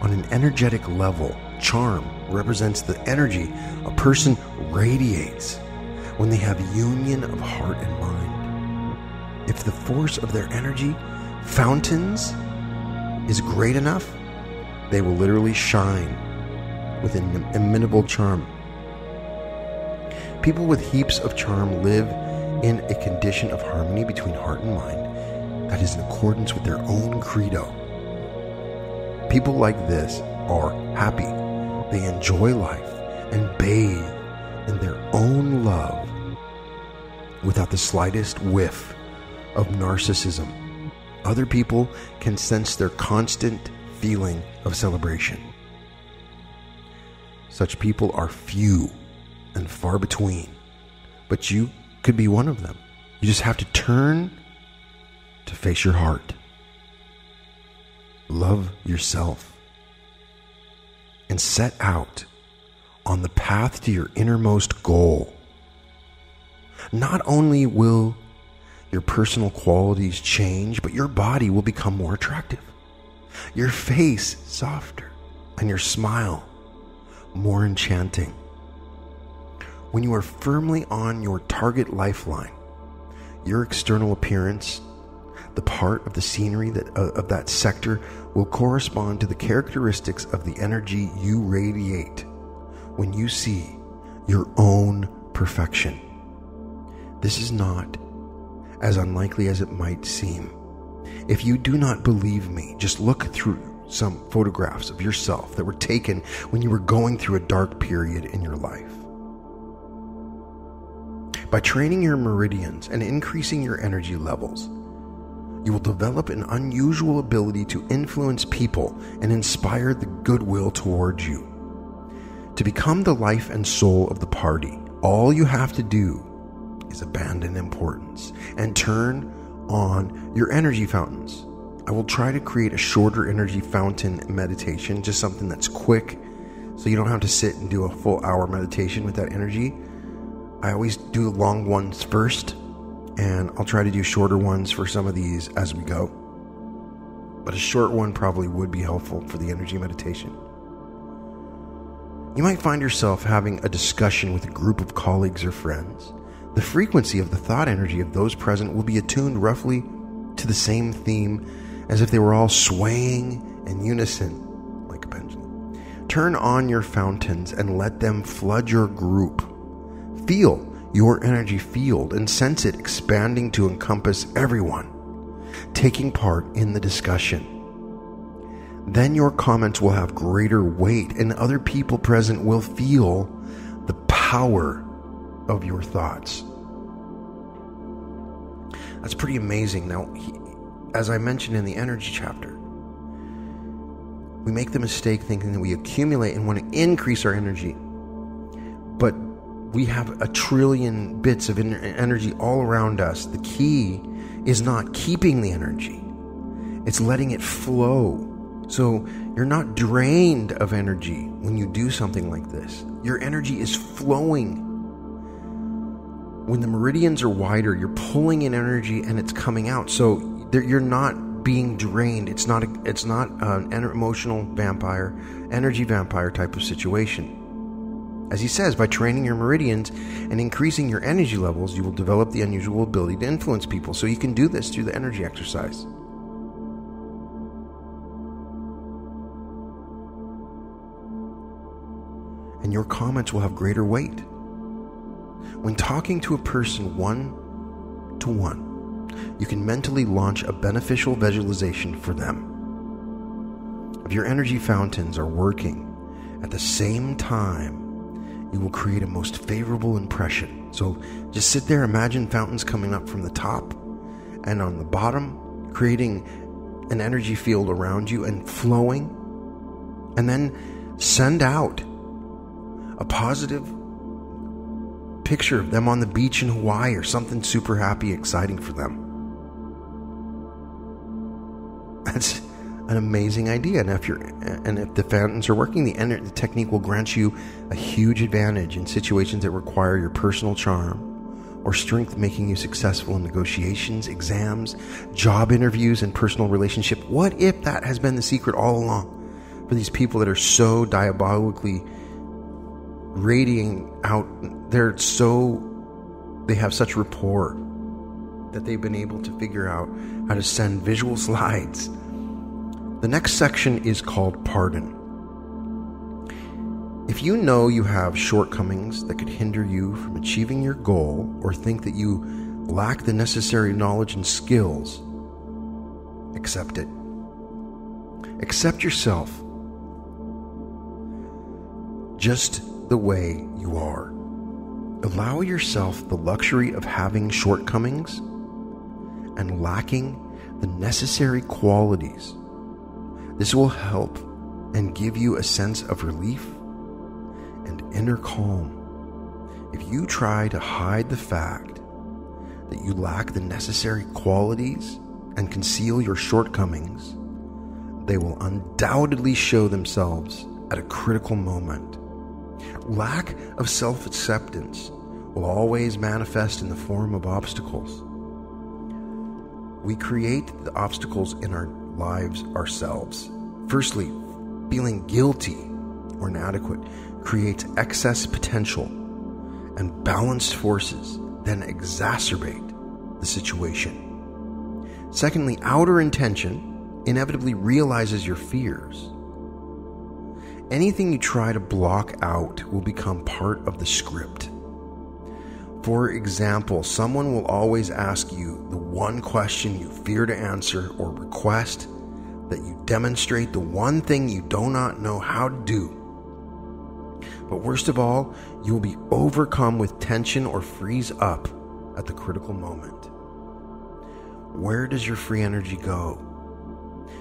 Speaker 1: On an energetic level, charm represents the energy a person radiates when they have union of heart and mind. If the force of their energy fountains is great enough, they will literally shine with an inimitable charm. People with heaps of charm live in a condition of harmony between heart and mind that is in accordance with their own credo. People like this are happy. They enjoy life and bathe in their own love without the slightest whiff of narcissism. Other people can sense their constant feeling of celebration. Such people are few and far between, but you could be one of them. You just have to turn to face your heart. Love yourself and set out on the path to your innermost goal. Not only will your personal qualities change, but your body will become more attractive, your face softer, and your smile more enchanting. When you are firmly on your target lifeline, your external appearance, the part of the scenery of that sector, will correspond to the characteristics of the energy you radiate when you see your own perfection. This is not as unlikely as it might seem. If you do not believe me, just look through some photographs of yourself that were taken when you were going through a dark period in your life. By training your meridians and increasing your energy levels, you will develop an unusual ability to influence people and inspire the goodwill towards you. To become the life and soul of the party, all you have to do is abandon importance and turn on your energy fountains. I will try to create a shorter energy fountain meditation, just something that's quick, so you don't have to sit and do a full hour meditation with that energy. I always do long ones first, and I'll try to do shorter ones for some of these as we go. But a short one probably would be helpful for the energy meditation. You might find yourself having a discussion with a group of colleagues or friends. The frequency of the thought energy of those present will be attuned roughly to the same theme as if they were all swaying in unison like a pendulum. Turn on your fountains and let them flood your group. Feel your energy field and sense it expanding to encompass everyone taking part in the discussion. Then your comments will have greater weight, and other people present will feel the power of your thoughts. That's pretty amazing. Now, as I mentioned in the energy chapter, we make the mistake thinking that we accumulate and want to increase our energy, but we have a trillion bits of energy all around us. The key is not keeping the energy. It's letting it flow. So you're not drained of energy when you do something like this. Your energy is flowing. When the meridians are wider, you're pulling in energy and it's coming out. So you're not being drained. It's not an emotional vampire, energy vampire type of situation. As he says, by training your meridians and increasing your energy levels, you will develop the unusual ability to influence people. So you can do this through the energy exercise. And your comments will have greater weight. When talking to a person one-to-one, you can mentally launch a beneficial visualization for them. If your energy fountains are working, At the same time, you will create a most favorable impression. So just sit there, imagine fountains coming up from the top and on the bottom, creating an energy field around you and flowing. And then send out a positive picture of them on the beach in Hawaii or something super happy, exciting for them. That's an amazing idea. And if the fountains are working, the technique will grant you a huge advantage in situations that require your personal charm or strength, making you successful in negotiations, exams, job interviews, and personal relationship. What if that has been the secret all along for these people that are so diabolically radiating out? They have such rapport that they've been able to figure out how to send visual slides. The next section is called pardon. If you know you have shortcomings that could hinder you from achieving your goal, or think that you lack the necessary knowledge and skills, accept it. Accept yourself just the way you are. Allow yourself the luxury of having shortcomings and lacking the necessary qualities. This will help and give you a sense of relief and inner calm. If you try to hide the fact that you lack the necessary qualities and conceal your shortcomings, they will undoubtedly show themselves at a critical moment. Lack of self-acceptance will always manifest in the form of obstacles. We create the obstacles in our lives ourselves. Firstly, feeling guilty or inadequate creates excess potential, and balanced forces then exacerbate the situation. Secondly, outer intention inevitably realizes your fears. Anything you try to block out will become part of the script. For example, someone will always ask you the one question you fear to answer, or request that you demonstrate the one thing you do not know how to do. But worst of all, you will be overcome with tension or freeze up at the critical moment. Where does your free energy go?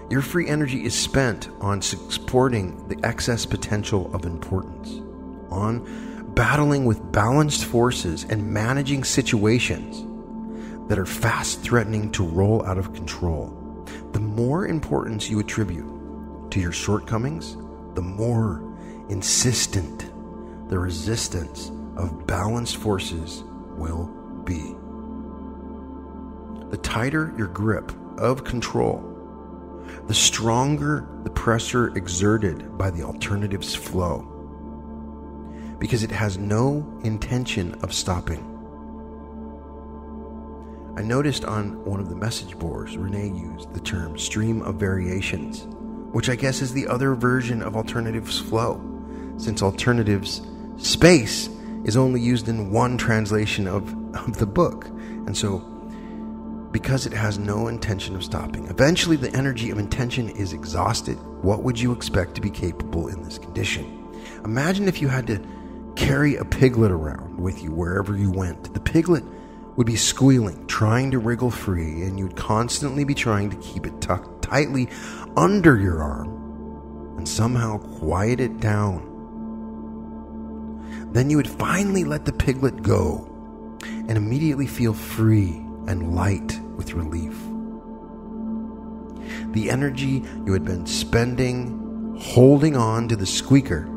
Speaker 1: Your free energy is spent on supporting the excess potential of importance, on battling with balanced forces and managing situations that are fast threatening to roll out of control. The more importance you attribute to your shortcomings, the more insistent the resistance of balanced forces will be. The tighter your grip of control, the stronger the pressure exerted by the alternative's flow, because it has no intention of stopping. I noticed on one of the message boards, Renee used the term stream of variations, which I guess is the other version of alternatives flow, since alternatives space is only used in one translation of the book. And so, because it has no intention of stopping, eventually the energy of intention is exhausted. What would you expect to be capable in this condition? Imagine if you had to carry a piglet around with you wherever you went. The piglet would be squealing, trying to wriggle free, and you'd constantly be trying to keep it tucked tightly under your arm and somehow quiet it down. Then you would finally let the piglet go and immediately feel free and light with relief. The energy you had been spending holding on to the squeaker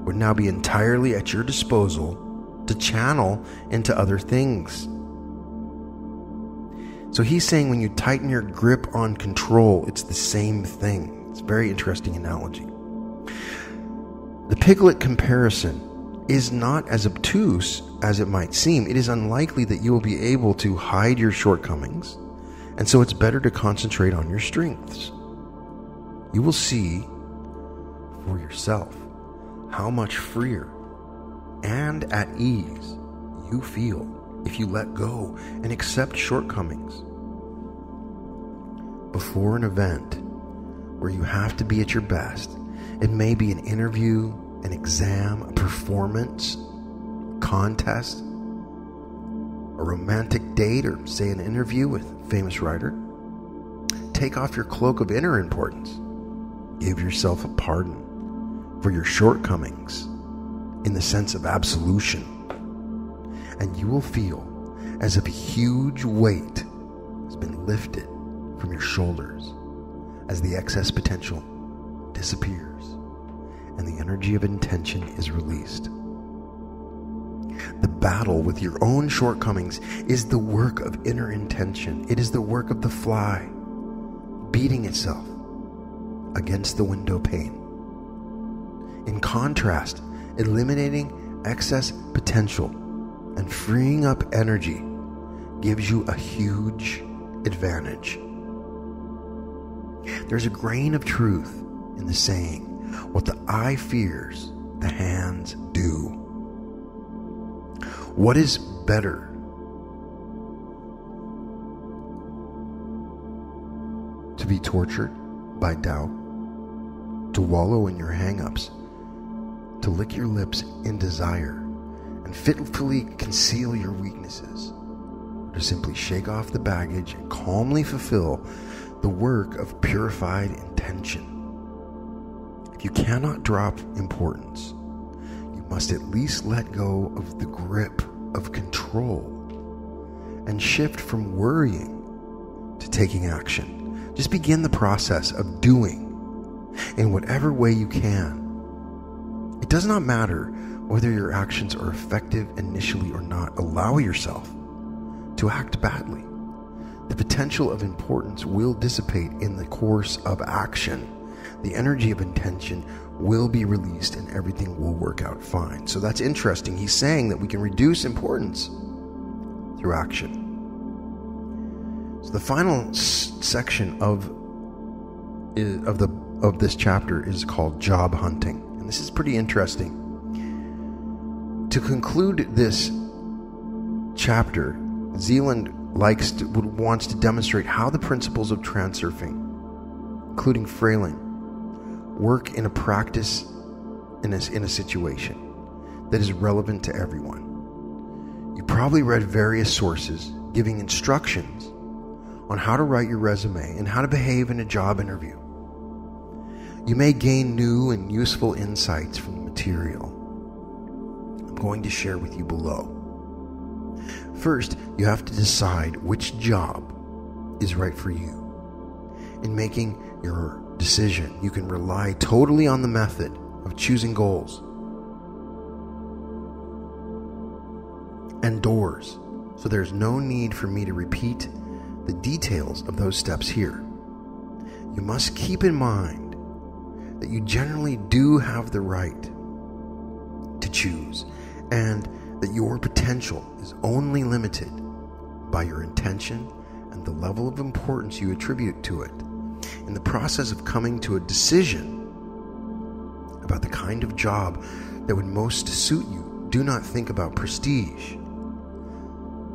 Speaker 1: would now be entirely at your disposal to channel into other things. So he's saying when you tighten your grip on control, it's the same thing. It's a very interesting analogy. The piglet comparison is not as obtuse as it might seem. It is unlikely that you will be able to hide your shortcomings, and so it's better to concentrate on your strengths. You will see for yourself how much freer and at ease you feel if you let go and accept shortcomings. Before an event where you have to be at your best, it may be an interview, an exam, a performance, a contest, a romantic date, or say an interview with a famous writer. Take off your cloak of inner importance. Give yourself a pardon for your shortcomings in the sense of absolution. And you will feel as if a huge weight has been lifted from your shoulders as the excess potential disappears and the energy of intention is released. The battle with your own shortcomings is the work of inner intention. It is the work of the fly beating itself against the window pane. In contrast, eliminating excess potential and freeing up energy gives you a huge advantage. There's a grain of truth in the saying, what the eye fears, the hands do. What is better? To be tortured by doubt, to wallow in your hang-ups, to lick your lips in desire, and fitfully conceal your weaknesses, or to simply shake off the baggage and calmly fulfill the work of purified intention. If you cannot drop importance, you must at least let go of the grip of control and shift from worrying to taking action. Just begin the process of doing in whatever way you can. It does not matter whether your actions are effective initially or not. Allow yourself to act badly. The potential of importance will dissipate in the course of action. The energy of intention will be released and everything will work out fine. So that's interesting. He's saying that we can reduce importance through action. So the final section of this chapter is called job hunting. And this is pretty interesting. To conclude this chapter, Zealand wants to demonstrate how the principles of transurfing, including Frailing, work in a practice in a situation that is relevant to everyone. You probably read various sources giving instructions on how to write your resume and how to behave in a job interview. You may gain new and useful insights from the material I'm going to share with you below. First, you have to decide which job is right for you. In making your decision, you can rely totally on the method of choosing goals and doors, so there's no need for me to repeat the details of those steps here. You must keep in mind that you generally do have the right to choose, and that your potential is only limited by your intention and the level of importance you attribute to it. In the process of coming to a decision about the kind of job that would most suit you, do not think about prestige,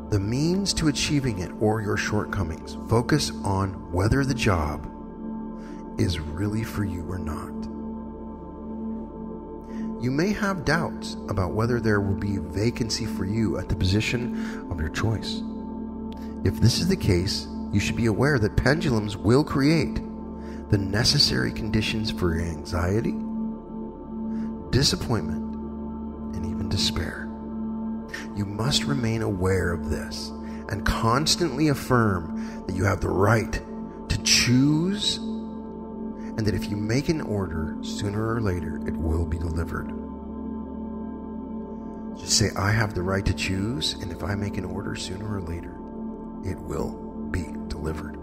Speaker 1: the means to achieving it, or your shortcomings. Focus on whether the job is really for you or not. You may have doubts about whether there will be a vacancy for you at the position of your choice. If this is the case, you should be aware that pendulums will create the necessary conditions for anxiety, disappointment, and even despair. You must remain aware of this and constantly affirm that you have the right to choose, and that if you make an order, sooner or later it will be delivered. Just say, I have the right to choose, and if I make an order, sooner or later it will be delivered.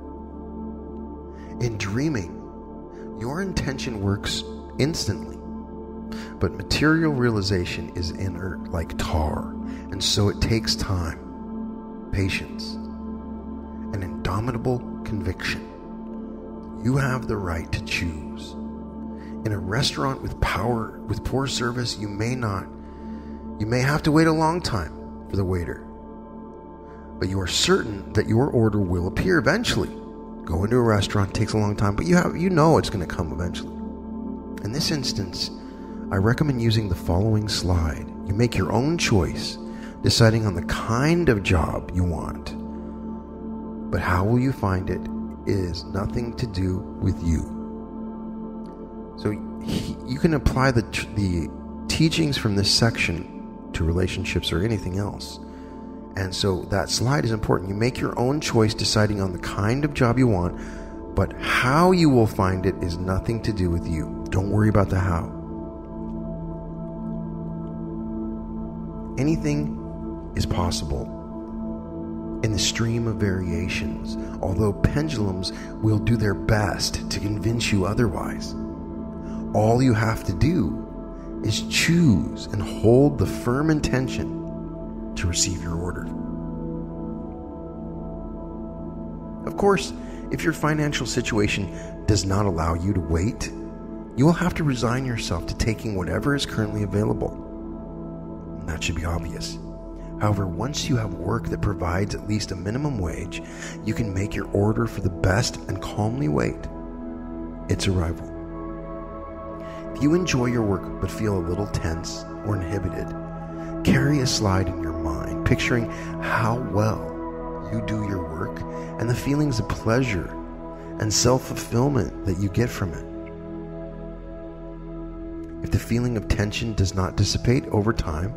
Speaker 1: In dreaming, your intention works instantly, but material realization is inert like tar, and so it takes time, patience, and indomitable conviction. You have the right to choose. In a restaurant with poor service, you may have to wait a long time for the waiter, but you are certain that your order will appear eventually. Go into a restaurant, it takes a long time, but you know it's going to come eventually. In this instance, I recommend using the following slide. You make your own choice, deciding on the kind of job you want. But how will you find it is nothing to do with you. So you can apply the teachings from this section to relationships or anything else. And so that slide is important. You make your own choice, deciding on the kind of job you want, but how you will find it is nothing to do with you. Don't worry about the how. Anything is possible in the stream of variations, although pendulums will do their best to convince you otherwise. All you have to do is choose and hold the firm intention to receive your order. Of course, if your financial situation does not allow you to wait, you will have to resign yourself to taking whatever is currently available. And that should be obvious. However, once you have work that provides at least a minimum wage, you can make your order for the best and calmly wait its arrival. If you enjoy your work but feel a little tense or inhibited, carry a slide in your mind, picturing how well you do your work and the feelings of pleasure and self-fulfillment that you get from it. If the feeling of tension does not dissipate over time,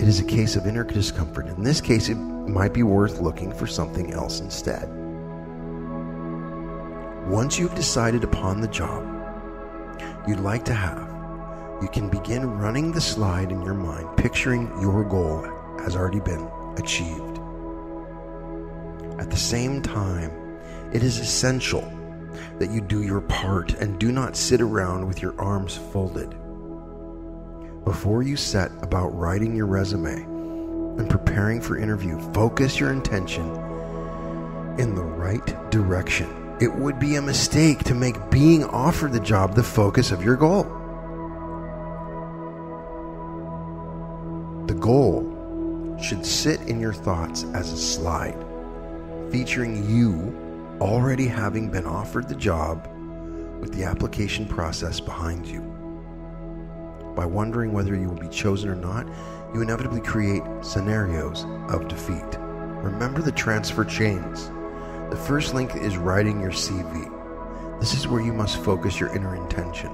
Speaker 1: it is a case of inner discomfort. In this case, it might be worth looking for something else instead. Once you've decided upon the job you'd like to have, you can begin running the slide in your mind, picturing your goal has already been achieved. At the same time, it is essential that you do your part and do not sit around with your arms folded. Before you set about writing your resume and preparing for interview, focus your intention in the right direction. It would be a mistake to make being offered the job the focus of your goal. The goal should sit in your thoughts as a slide, featuring you already having been offered the job with the application process behind you. By wondering whether you will be chosen or not, you inevitably create scenarios of defeat. Remember the transfer chains. The first link is writing your CV. This is where you must focus your inner intention.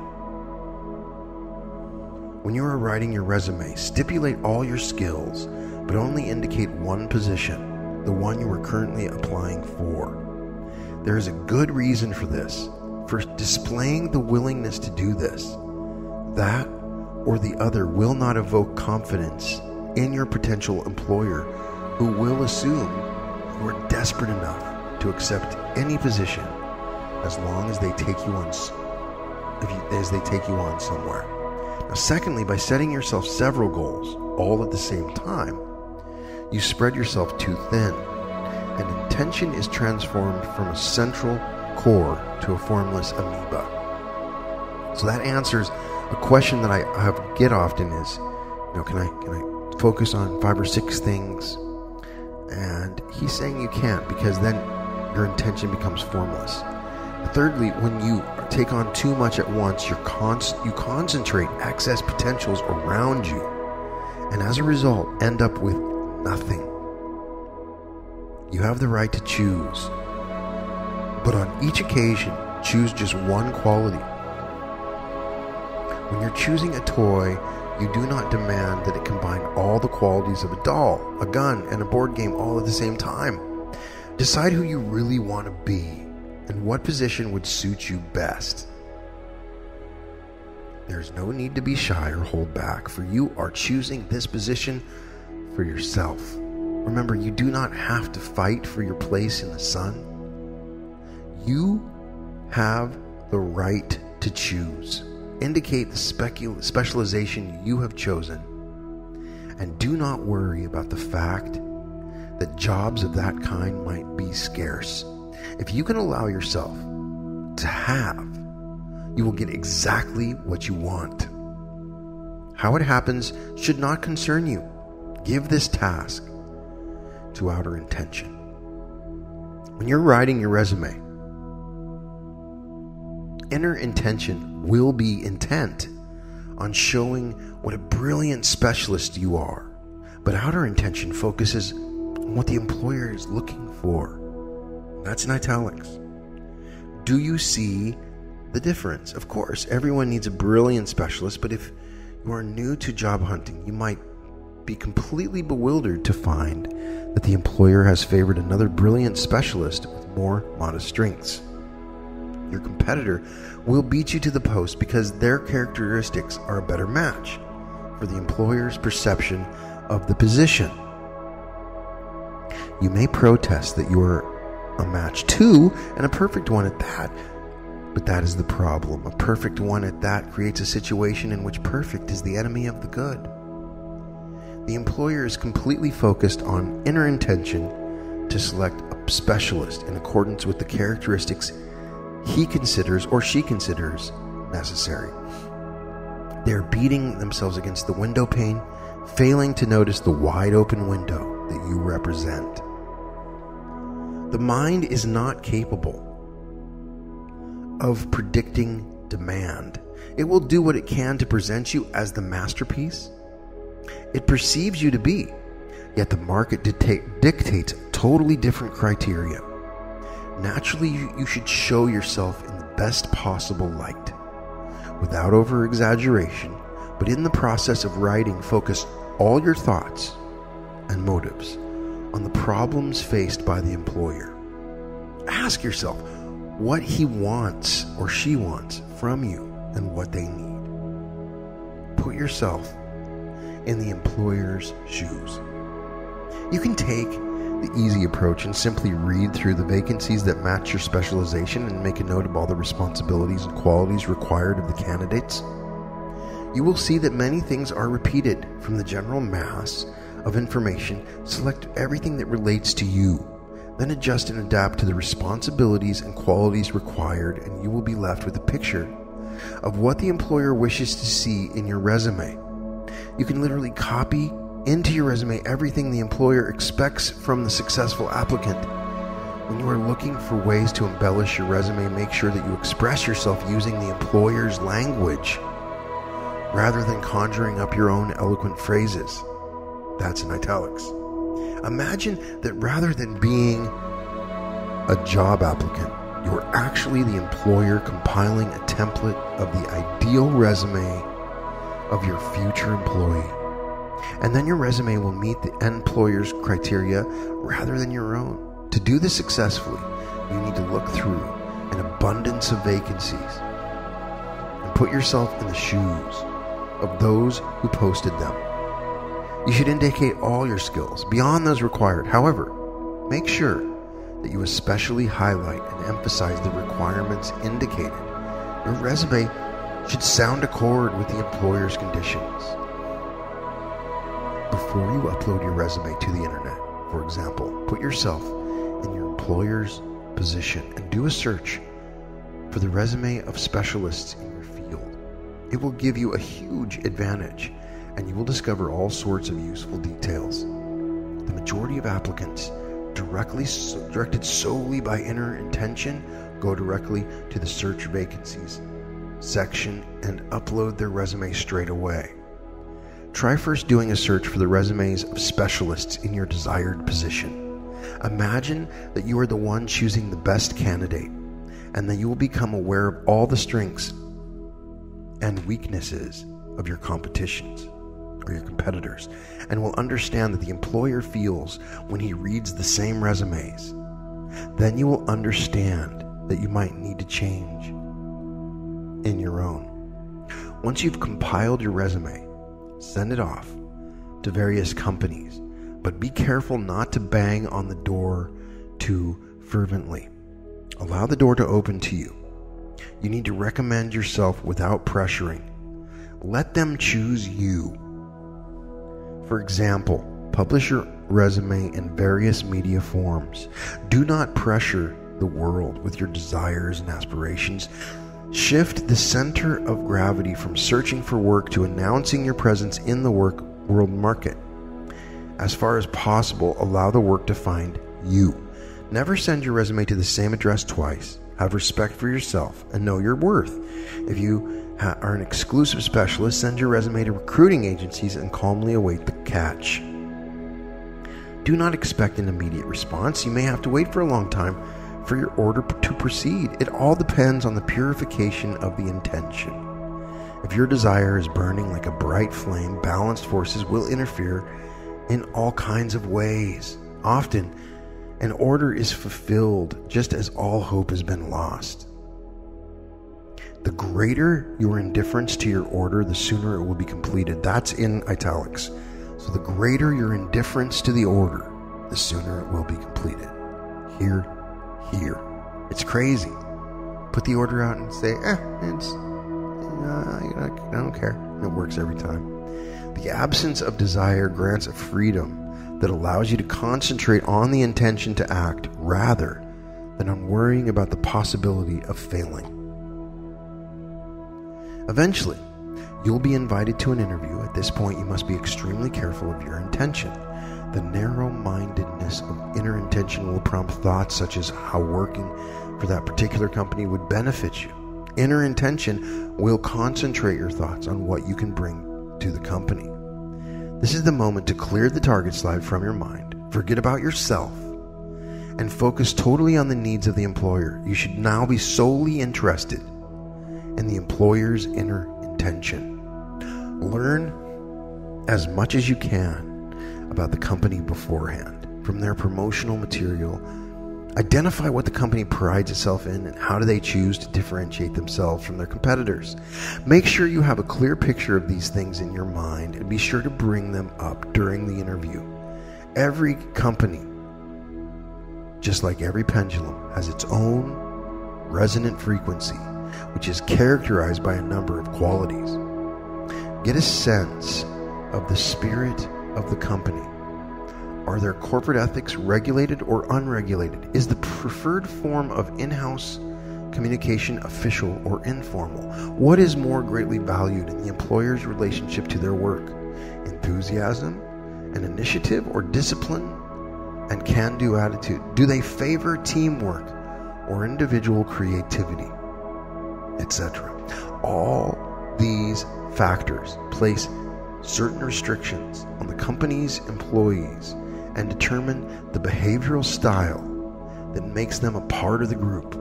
Speaker 1: When you are writing your resume, stipulate all your skills, but only indicate one position, the one you are currently applying for. There is a good reason for this, for displaying the willingness to do this. That or the other will not evoke confidence in your potential employer, who will assume you are desperate enough to accept any position as long as they take you on somewhere. Now, secondly, by setting yourself several goals all at the same time, you spread yourself too thin, and intention is transformed from a central core to a formless amoeba. So that answers a question that I get often is, can I focus on 5 or 6 things? And he's saying you can't, because then your intention becomes formless. Thirdly, when you take on too much at once, you concentrate excess potentials around you, and as a result, end up with nothing. You have the right to choose, but on each occasion, choose just one quality. When you're choosing a toy, you do not demand that it combine all the qualities of a doll, a gun, and a board game all at the same time. Decide who you really want to be and what position would suit you best. There's no need to be shy or hold back, for you are choosing this position for yourself. Remember, you do not have to fight for your place in the sun. You have the right to choose. Indicate the specialization you have chosen, and do not worry about the fact that jobs of that kind might be scarce. If you can allow yourself to have, you will get exactly what you want. How it happens should not concern you. Give this task to outer intention. When you're writing your resume, inner intention will be intent on showing what a brilliant specialist you are, but outer intention focuses on what the employer is looking for. That's in italics. Do you see the difference? Of course, everyone needs a brilliant specialist, but if you are new to job hunting, you might be completely bewildered to find that the employer has favored another brilliant specialist with more modest strengths. Your competitor will beat you to the post because their characteristics are a better match for the employer's perception of the position. You may protest that you are a match too, and a perfect one at that. But that is the problem. A perfect one at that creates a situation in which perfect is the enemy of the good. The employer is completely focused on inner intention to select a specialist in accordance with the characteristics he considers or she considers necessary. They are beating themselves against the window pane, failing to notice the wide open window that you represent. The mind is not capable of predicting demand. It will do what it can to present you as the masterpiece it perceives you to be, yet the market dictates totally different criteria. Naturally, you should show yourself in the best possible light, without over-exaggeration, but in the process of writing, focus all your thoughts and motives on the problems faced by the employer. Ask yourself what he wants or she wants from you and what they need. Put yourself in the employer's shoes. You can take the easy approach and simply read through the vacancies that match your specialization and make a note of all the responsibilities and qualities required of the candidates. You will see that many things are repeated from the general mass of information. Select everything that relates to you, then adjust and adapt to the responsibilities and qualities required, and you will be left with a picture of what the employer wishes to see in your resume. You can literally copy into your resume everything the employer expects from the successful applicant. When you are looking for ways to embellish your resume, make sure that you express yourself using the employer's language rather than conjuring up your own eloquent phrases. That's in italics. Imagine that rather than being a job applicant, you're actually the employer compiling a template of the ideal resume of your future employee. And then your resume will meet the employer's criteria rather than your own. To do this successfully, you need to look through an abundance of vacancies and put yourself in the shoes of those who posted them. You should indicate all your skills beyond those required. However, make sure that you especially highlight and emphasize the requirements indicated. Your resume should sound accord with the employer's conditions. Before you upload your resume to the internet, for example, put yourself in your employer's position and do a search for the resume of specialists in your field. It will give you a huge advantage, and you will discover all sorts of useful details. The majority of applicants directed solely by inner intention go directly to the search vacancies section and upload their resume straight away. Try first doing a search for the resumes of specialists in your desired position. Imagine that you are the one choosing the best candidate, and that you will become aware of all the strengths and weaknesses of your competitions or your competitors, and will understand that the employer feels when he reads the same resumes. Then you will understand that you might need to change in your own. Once you've compiled your resume, send it off to various companies, but be careful not to bang on the door too fervently. Allow the door to open to you. You need to recommend yourself without pressuring. Let them choose you. For example, publish your resume in various media forms. Do not pressure the world with your desires and aspirations. Shift the center of gravity from searching for work to announcing your presence in the world market. As far as possible, allow the work to find you. Never send your resume to the same address twice. Have respect for yourself and know your worth. If you are an exclusive specialist, send your resume to recruiting agencies and calmly await the catch. Do not expect an immediate response. You may have to wait for a long time for your order to proceed. It all depends on the purification of the intention. If your desire is burning like a bright flame, balanced forces will interfere in all kinds of ways. Often, an order is fulfilled just as all hope has been lost. The greater your indifference to your order, the sooner it will be completed. That's in italics. So the greater your indifference to the order, the sooner it will be completed. Here. It's crazy. Put the order out and say, I don't care. It works every time. The absence of desire grants a freedom that allows you to concentrate on the intention to act rather than on worrying about the possibility of failing. Eventually, you'll be invited to an interview. At this point, you must be extremely careful of your intention. The narrow-mindedness of inner intention will prompt thoughts such as how working for that particular company would benefit you. Inner intention will concentrate your thoughts on what you can bring to the company. This is the moment to clear the target slide from your mind, forget about yourself, and focus totally on the needs of the employer. You should now be solely interested in the employer's inner intention. Learn as much as you can about the company beforehand, from their promotional material. Identify what the company prides itself in and how do they choose to differentiate themselves from their competitors. Make sure you have a clear picture of these things in your mind and be sure to bring them up during the interview. Every company, just like every pendulum, has its own resonant frequency, which is characterized by a number of qualities. Get a sense of the spirit of the company. Are their corporate ethics regulated or unregulated? Is the preferred form of in-house communication official or informal? What is more greatly valued in the employer's relationship to their work? Enthusiasm and initiative, or discipline and can-do attitude? Do they favor teamwork or individual creativity, etc.? All these factors place certain restrictions on the company's employees and determine the behavioral style that makes them a part of the group.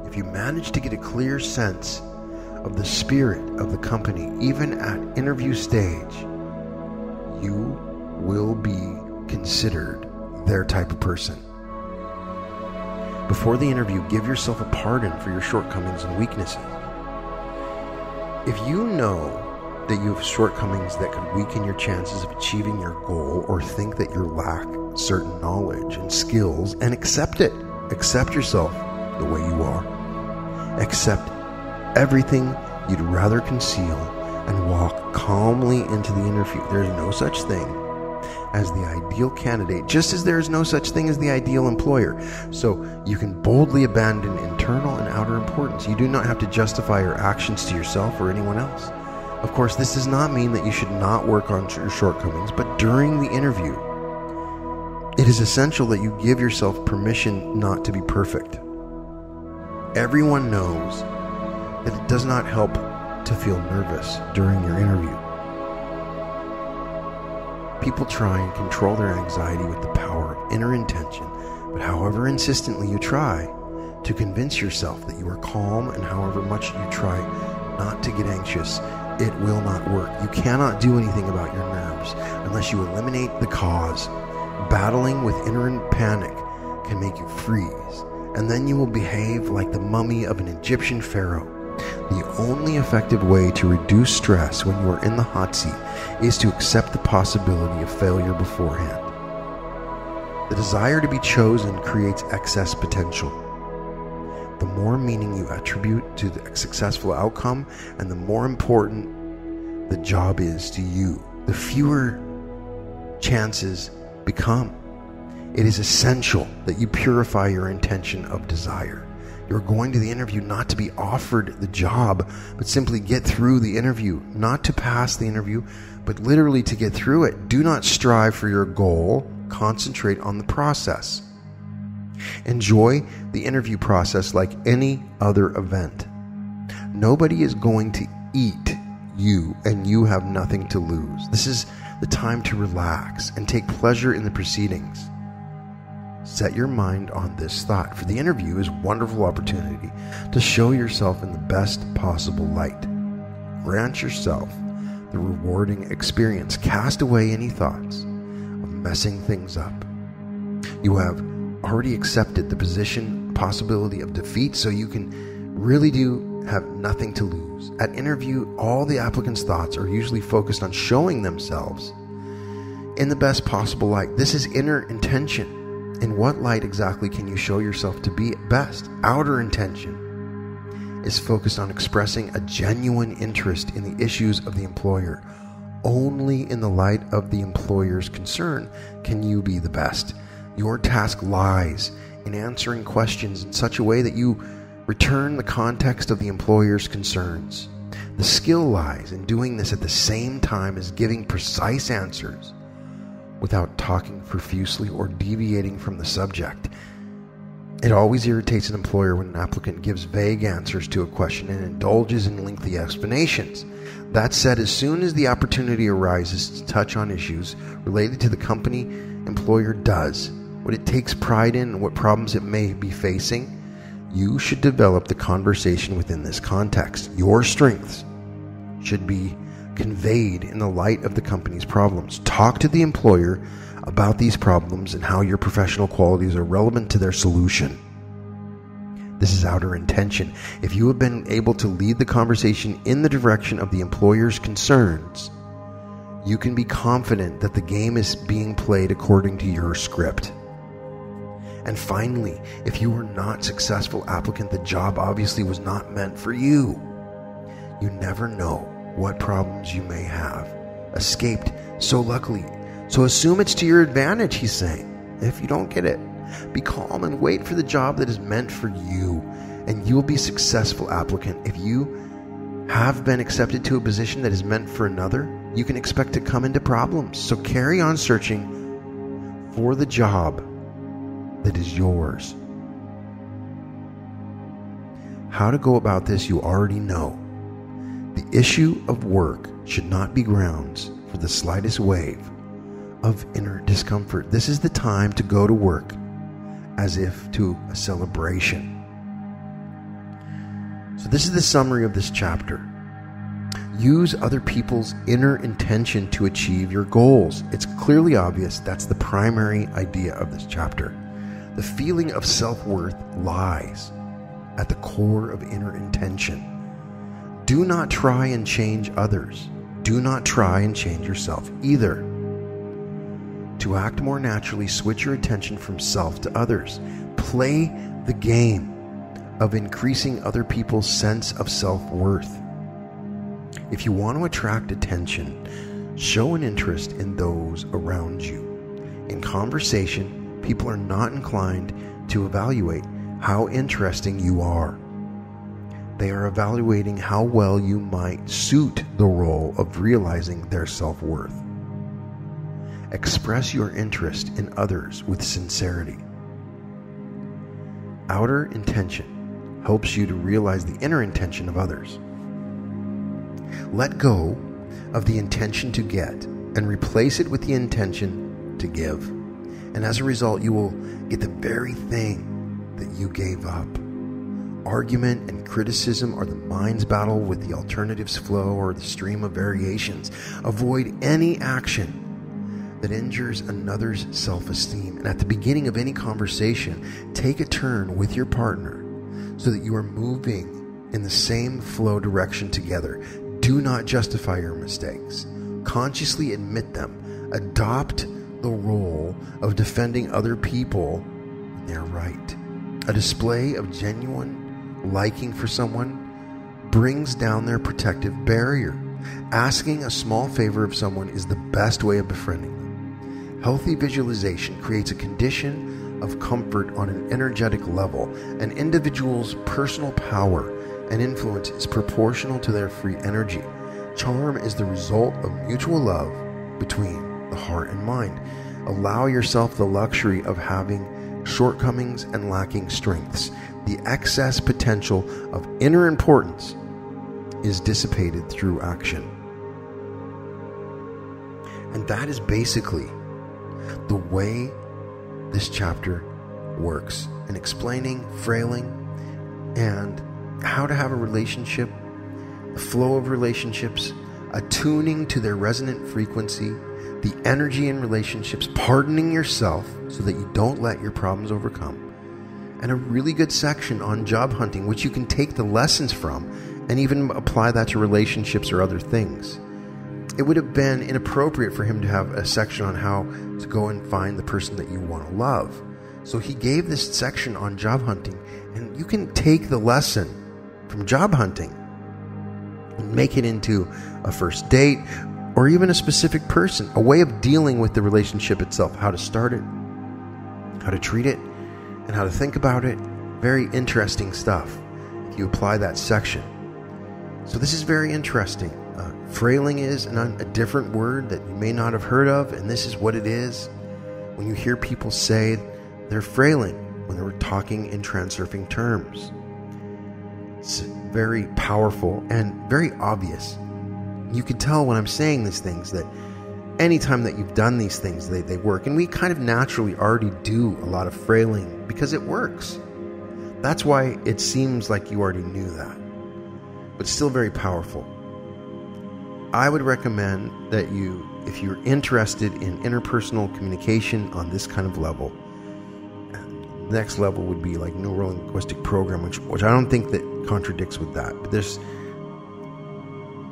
Speaker 1: If you manage to get a clear sense of the spirit of the company, even at interview stage, you will be considered their type of person. Before the interview, give yourself a pardon for your shortcomings and weaknesses. If you know that you have shortcomings that could weaken your chances of achieving your goal, or think that you lack certain knowledge and skills, and accept it. Accept yourself the way you are. Accept everything you'd rather conceal and walk calmly into the interview. There is no such thing as the ideal candidate, just as there is no such thing as the ideal employer. So you can boldly abandon internal and outer importance. You do not have to justify your actions to yourself or anyone else. Of course, this does not mean that you should not work on your shortcomings, but during the interview, it is essential that you give yourself permission not to be perfect. Everyone knows that it does not help to feel nervous during your interview. People try and control their anxiety with the power of inner intention, but however insistently you try to convince yourself that you are calm, and however much you try not to get anxious, it will not work. You cannot do anything about your nerves unless you eliminate the cause. Battling with inner panic can make you freeze, and then you will behave like the mummy of an Egyptian pharaoh. The only effective way to reduce stress when you are in the hot seat is to accept the possibility of failure beforehand. The desire to be chosen creates excess potential. The more meaning you attribute to the successful outcome, and the more important the job is to you, the fewer chances become. It is essential that you purify your intention of desire. You're going to the interview not to be offered the job, but simply get through the interview. Not to pass the interview, but literally to get through it. Do not strive for your goal. Concentrate on the process. Enjoy the interview process like any other event. Nobody is going to eat you, and you have nothing to lose. This is the time to relax and take pleasure in the proceedings. Set your mind on this thought, for the interview is a wonderful opportunity to show yourself in the best possible light. Grant yourself the rewarding experience. Cast away any thoughts of messing things up. You have already accepted the possibility of defeat, so you can really have nothing to lose. At interview, all the applicants' thoughts are usually focused on showing themselves in the best possible light. This is inner intention. In what light exactly can you show yourself to be at best? Outer intention is focused on expressing a genuine interest in the issues of the employer. Only in the light of the employer's concern can you be the best. Your task lies in answering questions in such a way that you return the context of the employer's concerns. The skill lies in doing this at the same time as giving precise answers without talking profusely or deviating from the subject. It always irritates an employer when an applicant gives vague answers to a question and indulges in lengthy explanations. That said, as soon as the opportunity arises to touch on issues related to the company, employer does what it takes pride in and what problems it may be facing. You should develop the conversation within this context. Your strengths should be conveyed in the light of the company's problems. Talk to the employer about these problems and how your professional qualities are relevant to their solution. This is outer intention. If you have been able to lead the conversation in the direction of the employer's concerns, you can be confident that the game is being played according to your script. And finally, if you are not successful applicant, the job obviously was not meant for you. You never know what problems you may have escaped so luckily. So assume it's to your advantage, he's saying. If you don't get it, be calm and wait for the job that is meant for you, and you will be a successful applicant. If you have been accepted to a position that is meant for another, you can expect to come into problems. So carry on searching for the job that is yours. How to go about this, you already know. The issue of work should not be grounds for the slightest wave of inner discomfort. This is the time to go to work as if to a celebration. So this is the summary of this chapter. Use other people's inner intention to achieve your goals. It's clearly obvious that's the primary idea of this chapter. The feeling of self-worth lies at the core of inner intention. Do not try and change others. Do not try and change yourself either. To act more naturally, switch your attention from self to others. Play the game of increasing other people's sense of self-worth. If you want to attract attention, show an interest in those around you. In conversation, people are not inclined to evaluate how interesting you are. They are evaluating how well you might suit the role of realizing their self-worth. Express your interest in others with sincerity. Outer intention helps you to realize the inner intention of others. Let go of the intention to get and replace it with the intention to give. And as a result, you will get the very thing that you gave up. Argument and criticism are the mind's battle with the alternatives flow or the stream of variations. Avoid any action that injures another's self-esteem. And at the beginning of any conversation, take a turn with your partner so that you are moving in the same flow direction together. Do not justify your mistakes. Consciously admit them. Adopt the role of defending other people when they're right. A display of genuine liking for someone brings down their protective barrier. Asking a small favor of someone is the best way of befriending them. Healthy visualization creates a condition of comfort on an energetic level. An individual's personal power and influence is proportional to their free energy. Charm is the result of mutual love between the heart and mind. Allow yourself the luxury of having shortcomings and lacking strengths. The excess potential of inner importance is dissipated through action. And that is basically the way this chapter works in explaining frailing and how to have a relationship, the flow of relationships, attuning to their resonant frequency, the energy in relationships, pardoning yourself so that you don't let your problems overcome, and a really good section on job hunting, which you can take the lessons from and even apply that to relationships or other things. It would have been inappropriate for him to have a section on how to go and find the person that you want to love. So he gave this section on job hunting, and you can take the lesson from job hunting and make it into a first date or even a specific person, a way of dealing with the relationship itself, how to start it, how to treat it, and how to think about it. Very interesting stuff if you apply that section. So this is very interesting. Frailing is a different word that you may not have heard of, and this is what it is. When you hear people say they're frailing when they're talking in transurfing terms, it's very powerful and very obvious. You can tell when I'm saying these things that anytime that you've done these things, they work. And we kind of naturally already do a lot of frailing because it works. That's why it seems like you already knew that. But still very powerful. I would recommend that you, if you're interested in interpersonal communication on this kind of level, the next level would be like neuro-linguistic programming, which I don't think that contradicts with that. But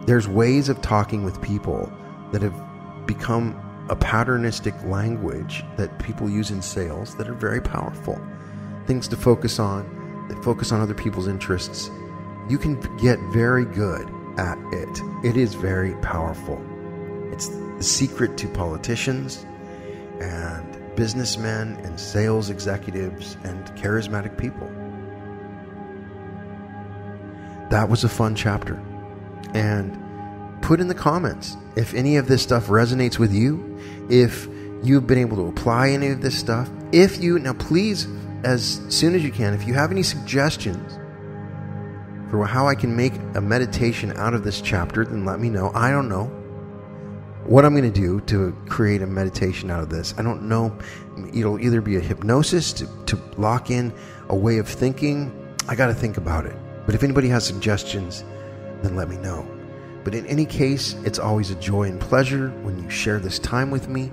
Speaker 1: there's ways of talking with people that have become a patternistic language that people use in sales that are very powerful. Things to focus on, that focus on other people's interests. You can get very good at it. It is very powerful. It's the secret to politicians and businessmen and sales executives and charismatic people. That was a fun chapter. And put in the comments if any of this stuff resonates with you, if you've been able to apply any of this stuff. Now please, as soon as you can, if you have any suggestions for how I can make a meditation out of this chapter, then let me know. I don't know what I'm going to do to create a meditation out of this. I don't know. It'll either be a hypnosis to lock in a way of thinking. I got to think about it. But if anybody has suggestions, then let me know. But in any case, it's always a joy and pleasure when you share this time with me.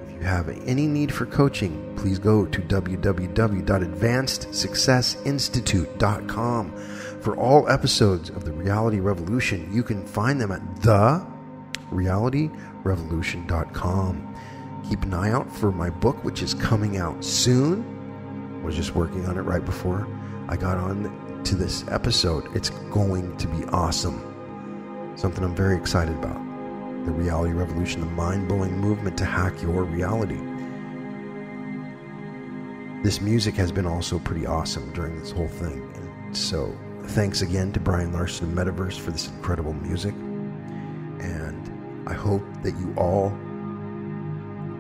Speaker 1: If you have any need for coaching, please go to www.advancedsuccessinstitute.com. For all episodes of the Reality Revolution, you can find them at therealityrevolution.com. Keep an eye out for my book, which is coming out soon. I was just working on it right before I got on to this episode. It's going to be awesome. Something I'm very excited about. The Reality Revolution, the mind-blowing movement to hack your reality. This music has been also pretty awesome during this whole thing. And so thanks again to Brian Larson of Metaverse for this incredible music. And I hope that you all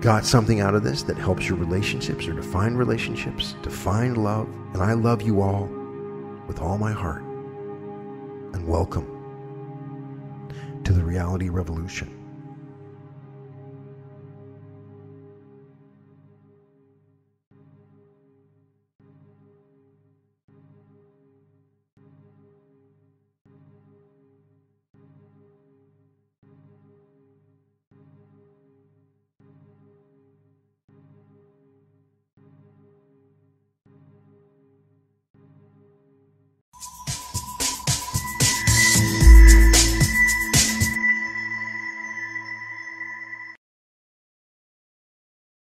Speaker 1: got something out of this that helps your relationships or to find relationships, to find love. And I love you all with all my heart. And welcome to the Reality Revolution.